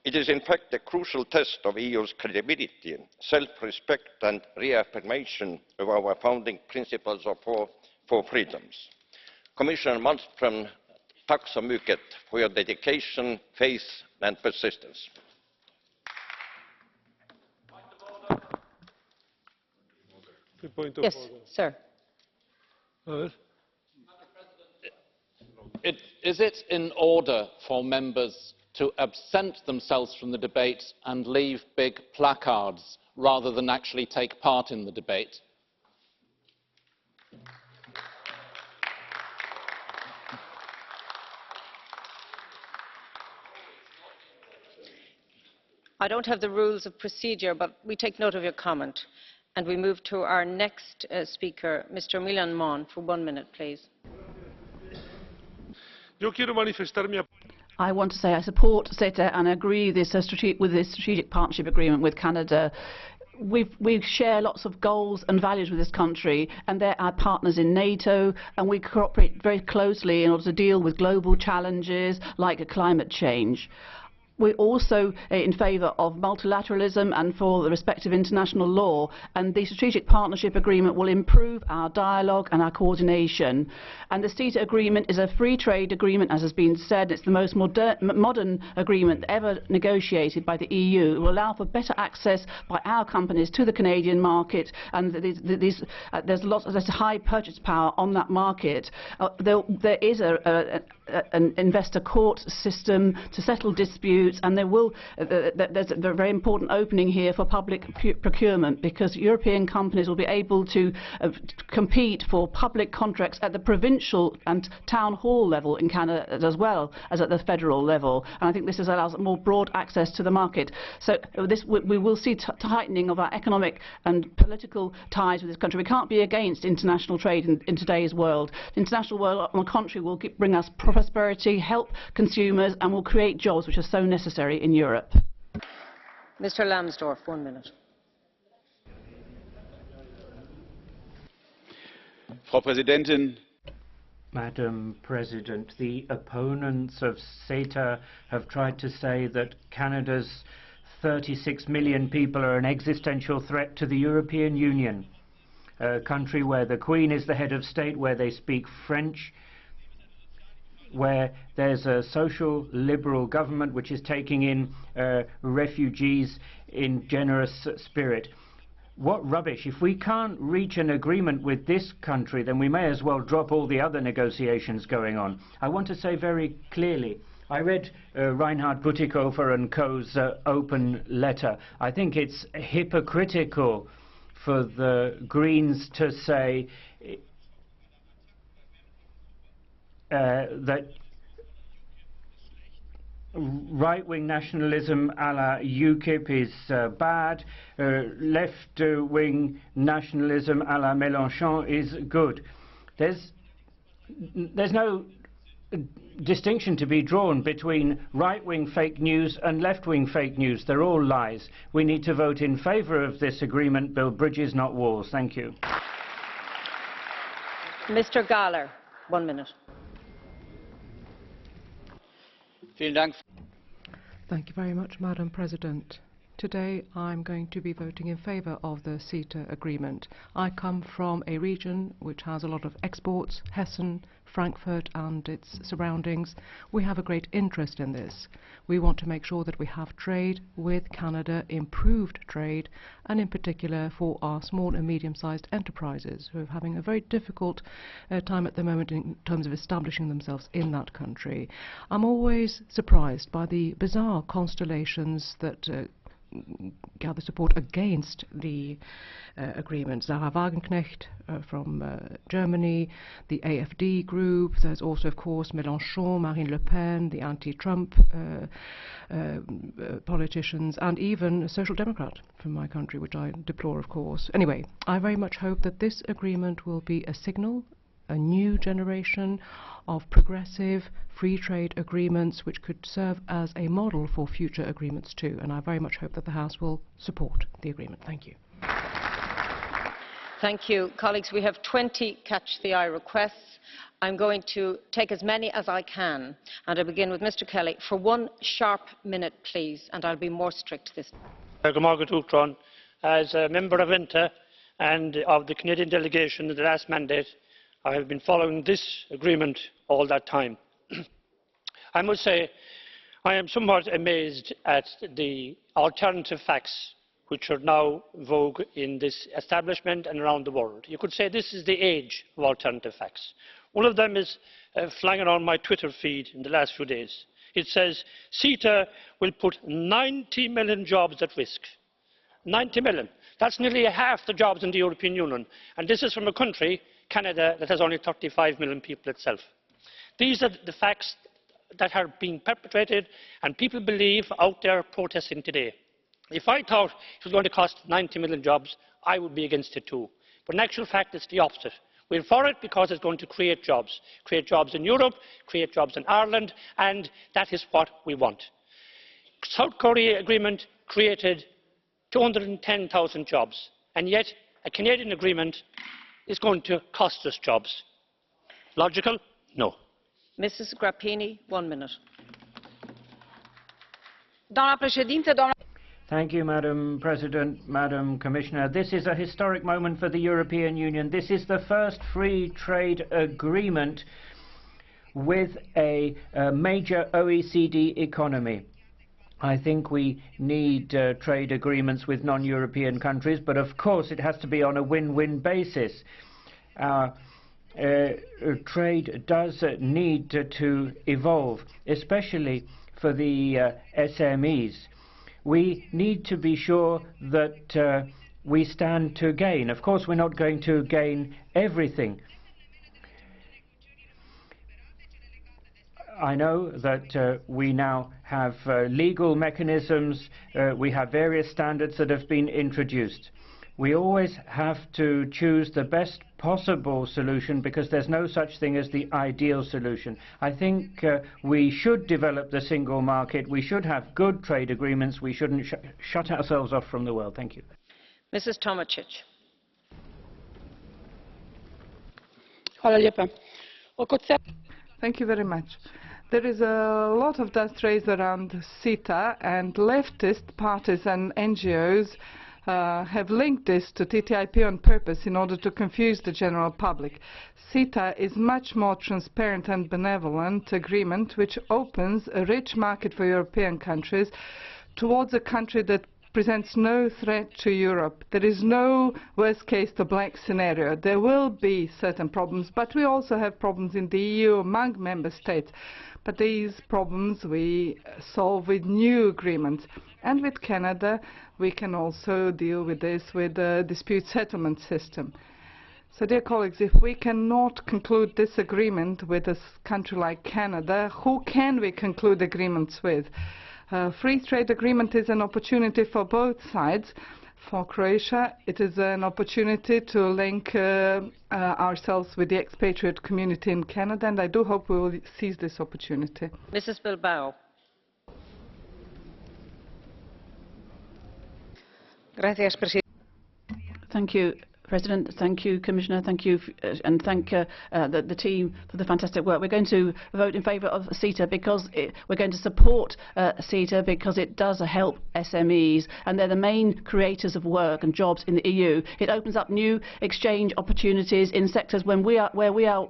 It is in fact a crucial test of the EU's credibility, self-respect and reaffirmation of our founding principles of four freedoms. Commissioner Malmström, tack så mycket for your dedication, faith and persistence. Yes, sir. Is it in order for members to absent themselves from the debate and leave big placards rather than actually take part in the debate? I don't have the rules of procedure, but we take note of your comment. And we move to our next speaker, Mr. Milan Mon, for 1 minute, please. I want to say I support CETA and I agree with this strategic partnership agreement with Canada. We share lots of goals and values with this country, and they're our partners in NATO, and we cooperate very closely in order to deal with global challenges like climate change. We're also in favour of multilateralism and for the respect of international law, and the strategic partnership agreement will improve our dialogue and our coordination. And the CETA agreement is a free trade agreement, as has been said. It's the most modern agreement ever negotiated by the EU. It will allow for better access by our companies to the Canadian market, and there's a high purchase power on that market. There is an investor court system to settle disputes, and there's a very important opening here for public procurement, because European companies will be able to compete for public contracts at the provincial and town hall level in Canada as well as at the federal level, and I think this allows more broad access to the market. So we will see tightening of our economic and political ties with this country. We can't be against international trade in today's world. The international world, on the contrary, will bring us prosperity, help consumers, and will create jobs which are so necessary in Europe. Mr. Lambsdorff, 1 minute. Frau Präsidentin! Madam President, the opponents of CETA have tried to say that Canada's 36 million people are an existential threat to the European Union, a country where the Queen is the head of state, where they speak French, where there's a social liberal government which is taking in refugees in generous spirit. What rubbish. If we can't reach an agreement with this country, then we may as well drop all the other negotiations going on. I want to say very clearly, I read Reinhard Bütikofer and Co.'s open letter. I think it's hypocritical for the Greens to say that right-wing nationalism a la UKIP is bad, left-wing nationalism a la Mélenchon is good. There's no distinction to be drawn between right-wing fake news and left-wing fake news. They're all lies. We need to vote in favour of this agreement, build bridges, not walls. Thank you. Mr. Gahler, 1 minute. Thank you very much, Madam President. today I'm going to be voting in favour of the CETA agreement. I come from a region which has a lot of exports, Hessen, Frankfurt and its surroundings. We have a great interest in this. We want to make sure that we have trade with Canada, improved trade, and in particular for our small and medium-sized enterprises who are having a very difficult time at the moment in terms of establishing themselves in that country. I'm always surprised by the bizarre constellations that gather support against the agreement. Sarah Wagenknecht from Germany, the AfD group, there's also of course Mélenchon, Marine Le Pen, the anti-Trump politicians, and even a Social Democrat from my country, which I deplore of course. Anyway, I very much hope that this agreement will be a signal, a new generation of progressive free trade agreements which could serve as a model for future agreements too, and I very much hope that the House will support the agreement. Thank you. Thank you. Colleagues, we have 20 catch-the-eye requests. I'm going to take as many as I can, and I'll begin with Mr. Kelly. For 1 sharp minute, please, and I'll be more strict this time. As a member of INTA and of the Canadian delegation in the last mandate, I have been following this agreement all that time. I must say I am somewhat amazed at the alternative facts which are now vogue in this establishment and around the world. You could say this is the age of alternative facts. One of them is flying around my Twitter feed in the last few days. It says CETA will put 90 million jobs at risk. 90 million. That's nearly half the jobs in the European Union. And this is from a country, Canada, that has only 35 million people itself. These are the facts that are being perpetrated and people believe out there protesting today. If I thought it was going to cost 90 million jobs, I would be against it too. But in actual fact, it's the opposite. We're for it because it's going to create jobs in Europe, create jobs in Ireland, and that is what we want. South Korea agreement created 210,000 jobs, and yet a Canadian agreement is going to cost us jobs. Logical? No. Mrs. Grappini, 1 minute. Thank you, Madam President, Madam Commissioner. This is a historic moment for the European Union. This is the first free trade agreement with a major OECD economy. I think we need trade agreements with non-European countries, but of course it has to be on a win-win basis. Trade does need to evolve, especially for the SMEs. We need to be sure that we stand to gain. Of course, we're not going to gain everything. I know that we now have legal mechanisms, we have various standards that have been introduced. We always have to choose the best possible solution because there's no such thing as the ideal solution. I think we should develop the single market, we should have good trade agreements, we shouldn't shut ourselves off from the world. Thank you. Mrs. Tomacic. Thank you very much. There is a lot of dust raised around CETA, and leftist parties and NGOs have linked this to TTIP on purpose in order to confuse the general public. CETA is much more transparent and benevolent agreement which opens a rich market for European countries towards a country that presents no threat to Europe. There is no worst case to black scenario. There will be certain problems, but we also have problems in the EU among member states. But these problems we solve with new agreements. And with Canada, we can also deal with this with a dispute settlement system. So, dear colleagues, if we cannot conclude this agreement with a country like Canada, who can we conclude agreements with? Free trade agreement is an opportunity for both sides. For Croatia, it is an opportunity to link ourselves with the expatriate community in Canada, and I do hope we will seize this opportunity. Mrs. Bilbao. Thank you. President, thank you, Commissioner, thank you, and thank the team for the fantastic work. We're going to vote in favour of CETA because we're going to support CETA because it does help SMEs, and they're the main creators of work and jobs in the EU. It opens up new exchange opportunities in sectors where we are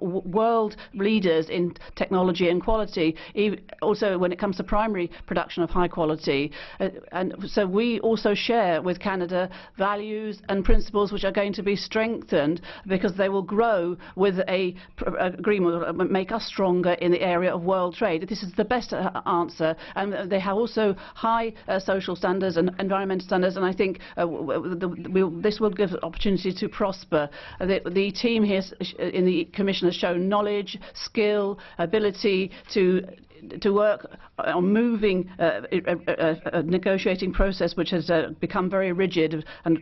world leaders in technology and quality, also when it comes to primary production of high quality. And so we also share with Canada values and principles which are going to be strengthened because they will grow with a agreement, make us stronger in the area of world trade. This is the best answer, and they have also high social standards and environmental standards, and I think this will give opportunity to prosper. The team here in the Commission has shown knowledge, skill, ability to work on moving a negotiating process which has become very rigid, and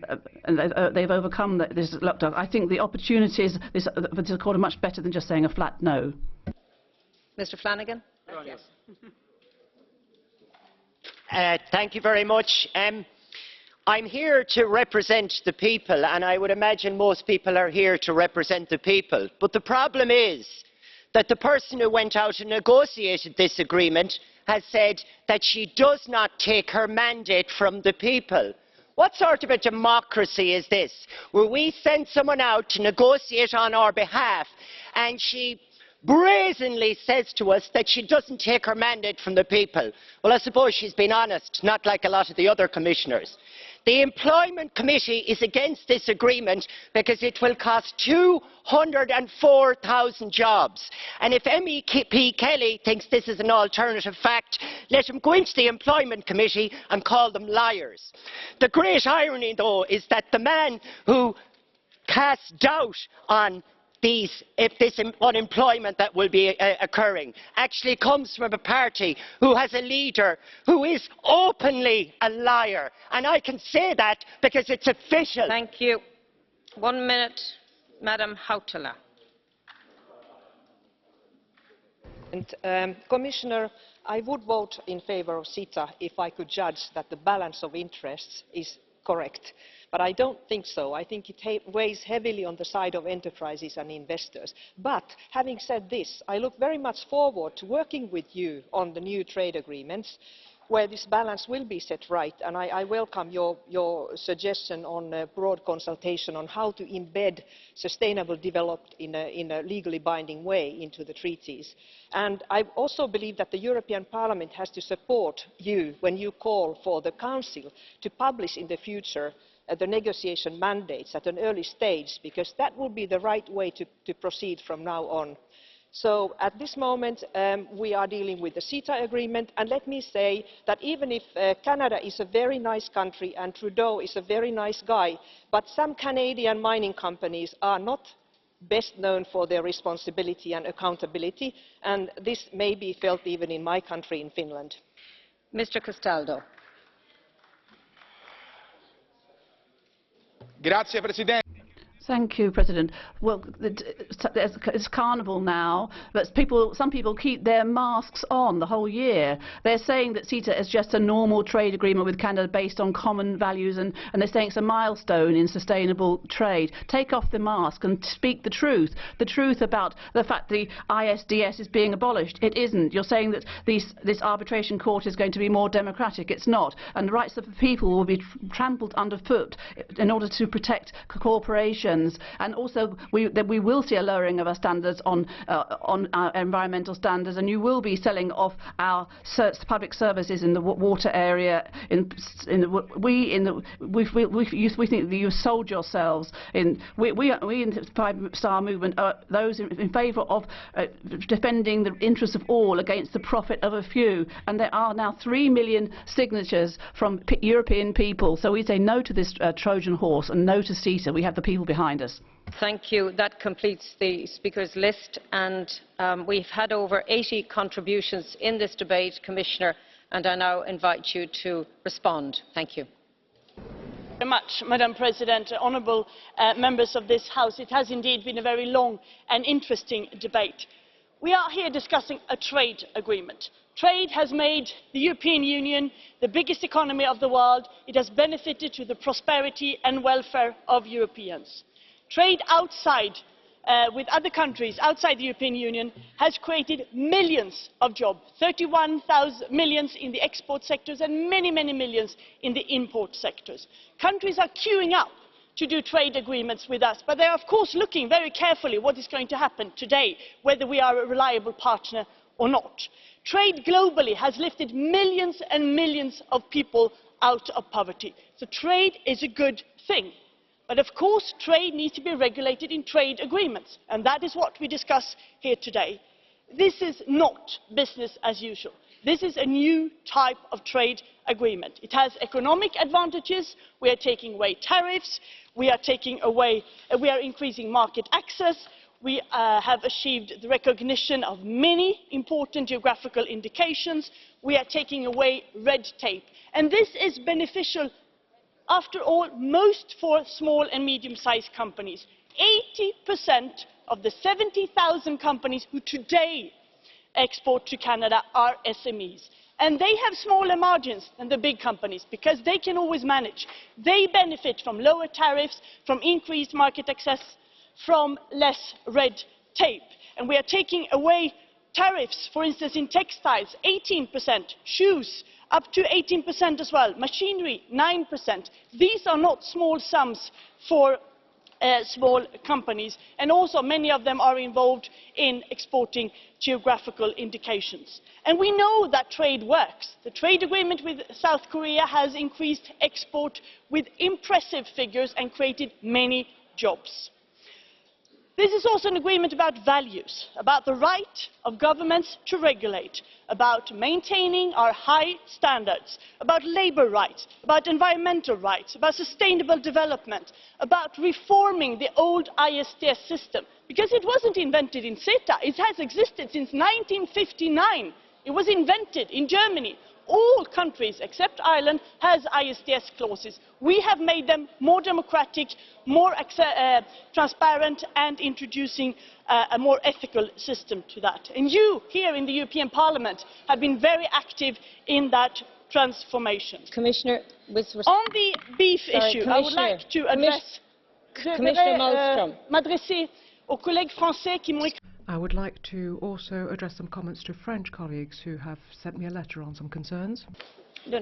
they've overcome this lockdown. I think the opportunities for this court are much better than just saying a flat no. Mr. Flanagan. Yes. Thank you very much. I'm here to represent the people, and I would imagine most people are here to represent the people. But the problem is that the person who went out and negotiated this agreement has said that she does not take her mandate from the people. What sort of a democracy is this, where we send someone out to negotiate on our behalf and she brazenly says to us that she doesn't take her mandate from the people? Well, I suppose she's been honest, not like a lot of the other commissioners. The Employment Committee is against this agreement because it will cost 204,000 jobs. And if MEP Kelly thinks this is an alternative fact, let him go into the Employment Committee and call them liars. The great irony, though, is that the man who casts doubt on this unemployment that will be occurring actually comes from a party who has a leader who is openly a liar, and I can say that because it's official. Thank you. 1 minute, Madam Hautala. Commissioner, I would vote in favour of CETA if I could judge that the balance of interests is correct. But I don't think so. I think it weighs heavily on the side of enterprises and investors. But having said this, I look very much forward to working with you on the new trade agreements where this balance will be set right, and I welcome your suggestion on a broad consultation on how to embed sustainable development in a legally binding way into the treaties. And I also believe that the European Parliament has to support you when you call for the Council to publish in the future the negotiation mandates at an early stage, because that will be the right way to proceed from now on. So at this moment we are dealing with the CETA agreement, and let me say that even if Canada is a very nice country and Trudeau is a very nice guy, but some Canadian mining companies are not best known for their responsibility and accountability, and this may be felt even in my country, in Finland. Mr. Castaldo. Grazie, Presidente. Thank you, President. Well, it's carnival now, but some people keep their masks on the whole year. They're saying that CETA is just a normal trade agreement with Canada based on common values, and they're saying it's a milestone in sustainable trade. Take off the mask and speak the truth about the fact the ISDS is being abolished. It isn't. You're saying that this arbitration court is going to be more democratic. It's not. And the rights of the people will be trampled underfoot in order to protect corporations. And also we will see a lowering of our standards on our environmental standards, and you will be selling off our public services in the water area. We think that you sold yourselves. We in the Five-Star Movement are those in favour of defending the interests of all against the profit of a few, and there are now 3 million signatures from European people. So we say no to this Trojan horse and no to CETA. We have the people behind us. Thank you. That completes the speakers list, and we've had over 80 contributions in this debate, Commissioner, and I now invite you to respond. Thank you. Very much, Madam President, honourable members of this House. It has indeed been a very long and interesting debate. We are here discussing a trade agreement. Trade has made the European Union the biggest economy of the world. It has benefited to the prosperity and welfare of Europeans. Trade outside with other countries outside the European Union has created millions of jobs, 31 million in the export sectors and many, many millions in the import sectors. Countries are queuing up to do trade agreements with us, but they are of course looking very carefully at what is going to happen today, whether we are a reliable partner or not. Trade globally has lifted millions and millions of people out of poverty. So trade is a good thing. But of course, trade needs to be regulated in trade agreements, and that is what we discuss here today. This is not business as usual. This is a new type of trade agreement. It has economic advantages. We are taking away tariffs. We are increasing market access. We have achieved the recognition of many important geographical indications. We are taking away red tape. And this is beneficial, after all, most for small and medium-sized companies. 80% of the 70,000 companies who today export to Canada are SMEs. And they have smaller margins than the big companies because they can always manage. They benefit from lower tariffs, from increased market access, from less red tape. And we are taking away tariffs, for instance, in textiles, 18%, shoes, up to 18% as well, machinery, 9%. These are not small sums for small companies, and also many of them are involved in exporting geographical indications. And we know that trade works. The trade agreement with South Korea has increased export with impressive figures and created many jobs. This is also an agreement about values, about the right of governments to regulate, about maintaining our high standards, about labour rights, about environmental rights, about sustainable development, about reforming the old ISDS system. Because it wasn't invented in CETA, it has existed since 1959. It was invented in Germany. All countries except Ireland has ISDS clauses. We have made them more democratic, more transparent, and introducing a more ethical system to that. And you, here in the European Parliament, have been very active in that transformation. Commissioner, on the beef issue, I would like to address... Commissioner Malmström. M'adresser aux collègues français qui m'ont... I would like to also address some comments to French colleagues who have sent me a letter on some concerns. No.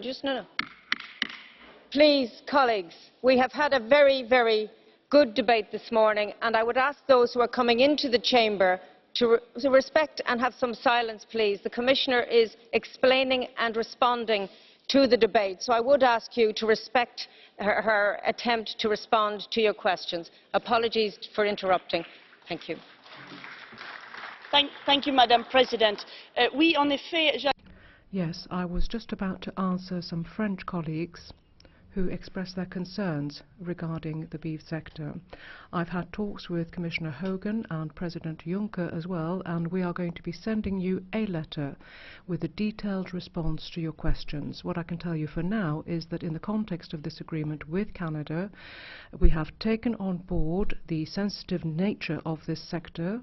Please, colleagues, we have had a very, very good debate this morning, and I would ask those who are coming into the chamber to respect and have some silence, please. The Commissioner is explaining and responding to the debate, so I would ask you to respect her attempt to respond to your questions. Apologies for interrupting. Thank you. Thank you, Madam President. Yes, I was just about to answer some French colleagues who expressed their concerns regarding the beef sector. I've had talks with Commissioner Hogan and President Juncker as well, and we are going to be sending you a letter with a detailed response to your questions. What I can tell you for now is that in the context of this agreement with Canada, we have taken on board the sensitive nature of this sector.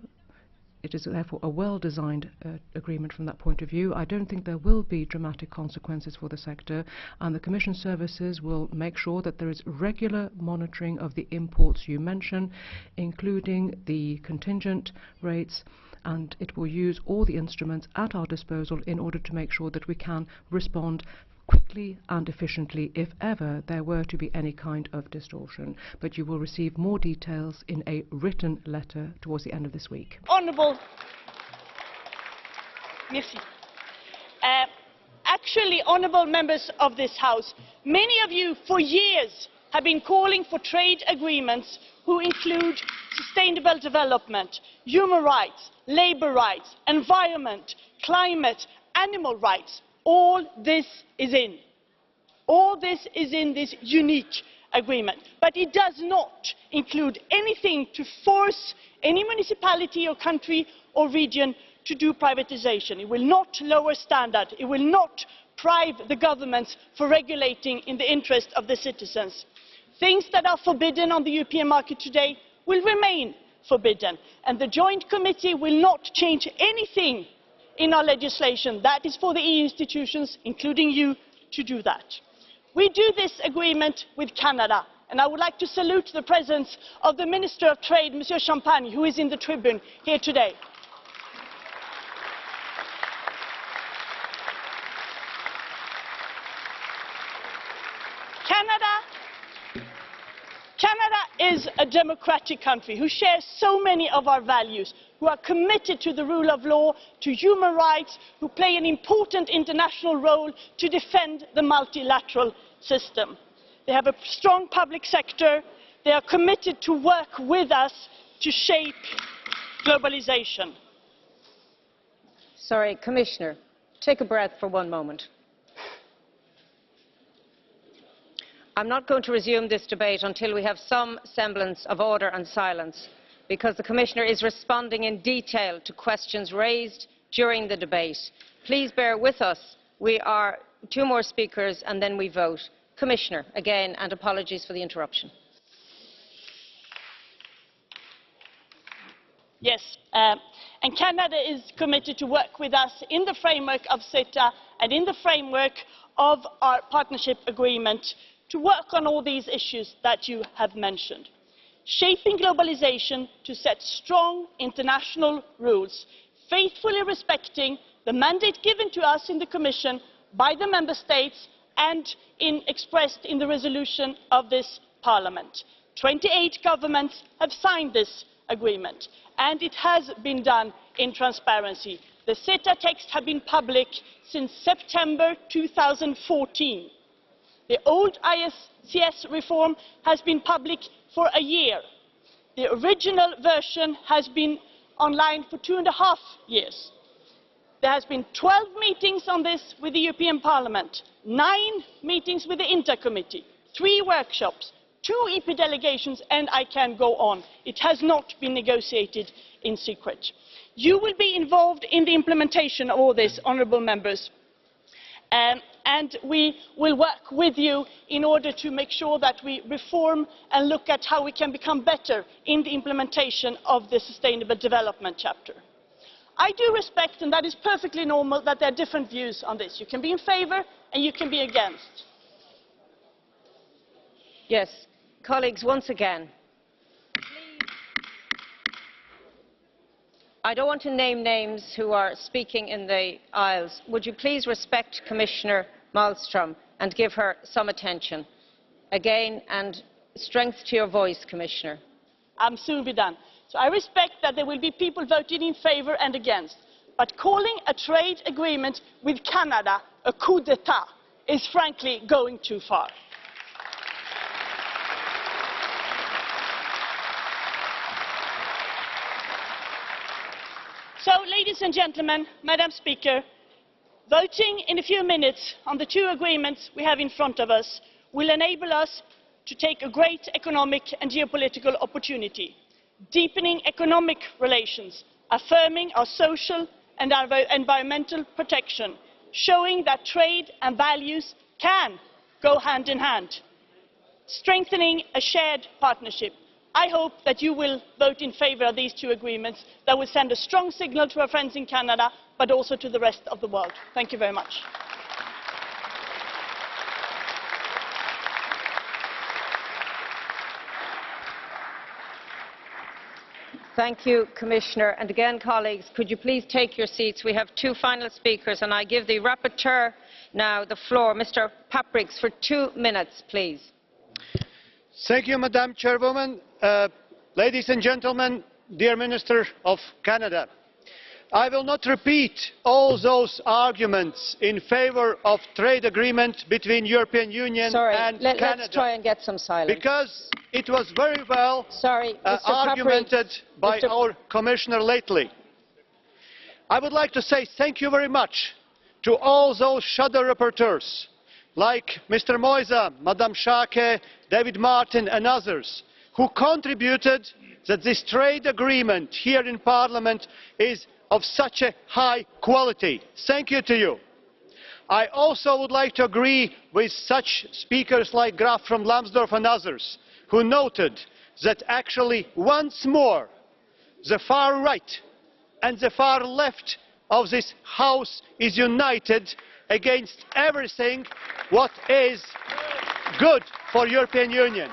It is therefore a well-designed agreement from that point of view. I don't think there will be dramatic consequences for the sector, and the Commission services will make sure that there is regular monitoring of the imports you mention, including the contingent rates, and it will use all the instruments at our disposal in order to make sure that we can respond quickly and efficiently if ever there were to be any kind of distortion. But you will receive more details in a written letter towards the end of this week. Honourable members of this House, many of you for years have been calling for trade agreements who include sustainable development, human rights, labour rights, environment, climate, animal rights. All this is in. All this is in this unique agreement. But it does not include anything to force any municipality or country or region to do privatisation. It will not lower standards. It will not bribe the governments for regulating in the interest of the citizens. Things that are forbidden on the European market today will remain forbidden. And the Joint Committee will not change anything in our legislation. That is for the EU institutions, including you, to do that. We do this agreement with Canada, And I would like to salute the presence of the Minister of Trade, Monsieur Champagne, who is in the tribune here today. Canada is a democratic country who shares so many of our values, who are committed to the rule of law, to human rights, who play an important international role to defend the multilateral system. They have a strong public sector. They are committed to work with us to shape globalization. Sorry, Commissioner, take a breath for one moment. I'm not going to resume this debate until we have some semblance of order and silence, because the Commissioner is responding in detail to questions raised during the debate. Please bear with us. We are 2 more speakers and then we vote. Commissioner, again, and apologies for the interruption. Yes, and Canada is committed to work with us in the framework of CETA and in the framework of our partnership agreement to work on all these issues that you have mentioned. Shaping globalization to set strong international rules, faithfully respecting the mandate given to us in the Commission by the Member States and expressed in the resolution of this Parliament. 28 governments have signed this agreement, and it has been done in transparency. The CETA text has been public since September 2014. The old ISCS reform has been public for a year. The original version has been online for 2.5 years. There has been 12 meetings on this with the European Parliament, 9 meetings with the INTA committee, 3 workshops, 2 EP delegations, and I can go on. It has not been negotiated in secret. You will be involved in the implementation of all this, honourable members. And we will work with you in order to make sure that we reform and look at how we can become better in the implementation of the Sustainable Development chapter. I do respect, and that is perfectly normal, that there are different views on this. You can be in favour and you can be against. Yes, colleagues, once again, I don't want to name names who are speaking in the aisles. Would you please respect Commissioner Malmström and give her some attention? Again, and strength to your voice, Commissioner. I'm soon be done. So I respect that there will be people voting in favour and against. But calling a trade agreement with Canada a coup d'etat is frankly going too far. So, ladies and gentlemen, Madam Speaker, voting in a few minutes on the 2 agreements we have in front of us will enable us to take a great economic and geopolitical opportunity, deepening economic relations, affirming our social and our environmental protection, showing that trade and values can go hand in hand, strengthening a shared partnership. I hope that you will vote in favour of these 2 agreements that will send a strong signal to our friends in Canada, but also to the rest of the world. Thank you very much. Thank you, Commissioner. And again, colleagues, could you please take your seats? We have 2 final speakers, and I give the rapporteur now the floor. Mr. Paprix, for 2 minutes, please. Thank you, Madam Chairwoman. Ladies and gentlemen, dear Minister of Canada, I will not repeat all those arguments in favour of trade agreement between European Union and Canada. Let's try and get some silence. Because it was very well argumented by our Commissioner lately. I would like to say thank you very much to all those shadow rapporteurs like Mr. Moisa, Madam Schaake, David Martin and others, who contributed that this trade agreement here in Parliament is of such a high quality. Thank you to you. I also would like to agree with such speakers like Graf from Lambsdorff and others, who noted that actually once more the far right and the far left of this House is united against everything what is good for the European Union.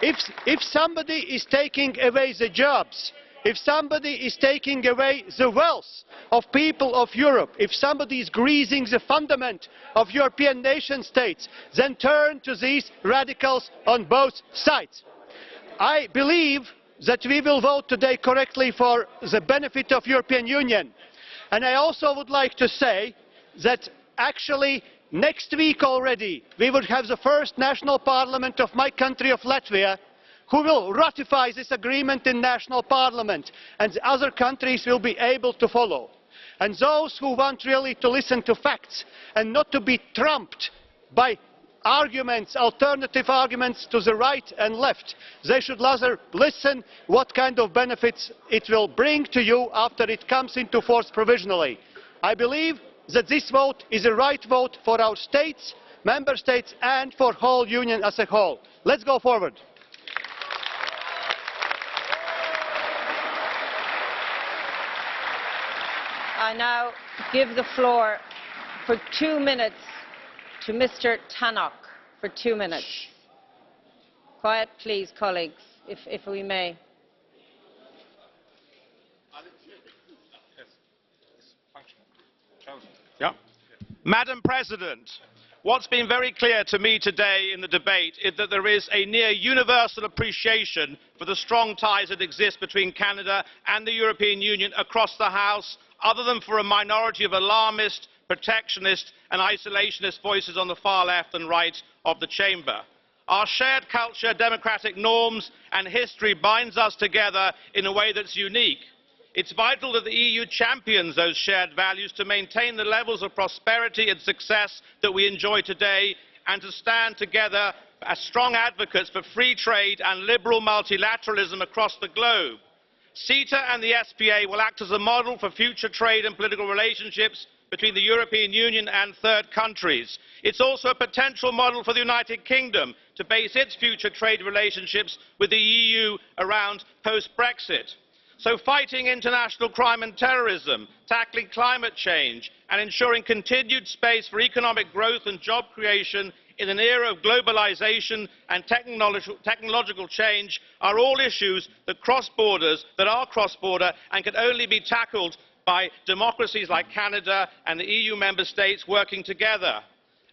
If somebody is taking away the jobs, if somebody is taking away the wealth of people of Europe, if somebody is greasing the fundament of European nation states, then turn to these radicals on both sides. I believe that we will vote today correctly for the benefit of the European Union. And I also would like to say that actually next week already we would have the first national parliament of my country of Latvia who will ratify this agreement in national parliament, and the other countries will be able to follow. And those who want really to listen to facts and not to be trumped by arguments, alternative arguments to the right and left, they should rather listen what kind of benefits it will bring to you after it comes into force provisionally. I believe that this vote is the right vote for our states, member states, and for the whole Union as a whole. Let's go forward. I now give the floor for 2 minutes to Mr. Tannock for 2 minutes. Quiet, please, colleagues, if we may. Yeah. Madam President, what's been very clear to me today in the debate is that there is a near universal appreciation for the strong ties that exist between Canada and the European Union across the House, other than for a minority of alarmist, protectionist and isolationist voices on the far left and right of the chamber. Our shared culture, democratic norms and history binds us together in a way that's unique. It's vital that the EU champions those shared values to maintain the levels of prosperity and success that we enjoy today, and to stand together as strong advocates for free trade and liberal multilateralism across the globe. CETA and the SPA will act as a model for future trade and political relationships between the European Union and third countries. It's also a potential model for the United Kingdom to base its future trade relationships with the EU around post-Brexit. So fighting international crime and terrorism, tackling climate change and ensuring continued space for economic growth and job creation in an era of globalisation and technological change are all issues that are cross-border and can only be tackled by democracies like Canada and the EU member states working together.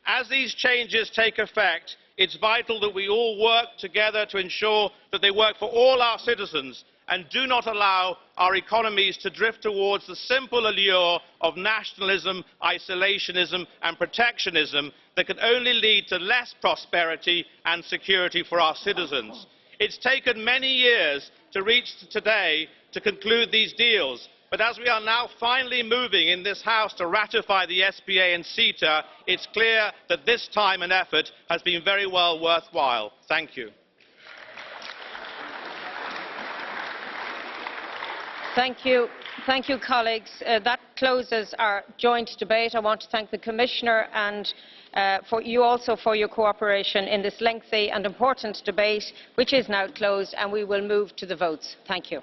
As these changes take effect, it's vital that we all work together to ensure that they work for all our citizens and do not allow our economies to drift towards the simple allure of nationalism, isolationism and protectionism that can only lead to less prosperity and security for our citizens. It's taken many years to reach today to conclude these deals, but as we are now finally moving in this House to ratify the SPA and CETA, it's clear that this time and effort has been very well worthwhile. Thank you. Thank you, colleagues. That closes our joint debate. I want to thank the Commissioner and you also for your cooperation in this lengthy and important debate, which is now closed, and we will move to the votes. Thank you.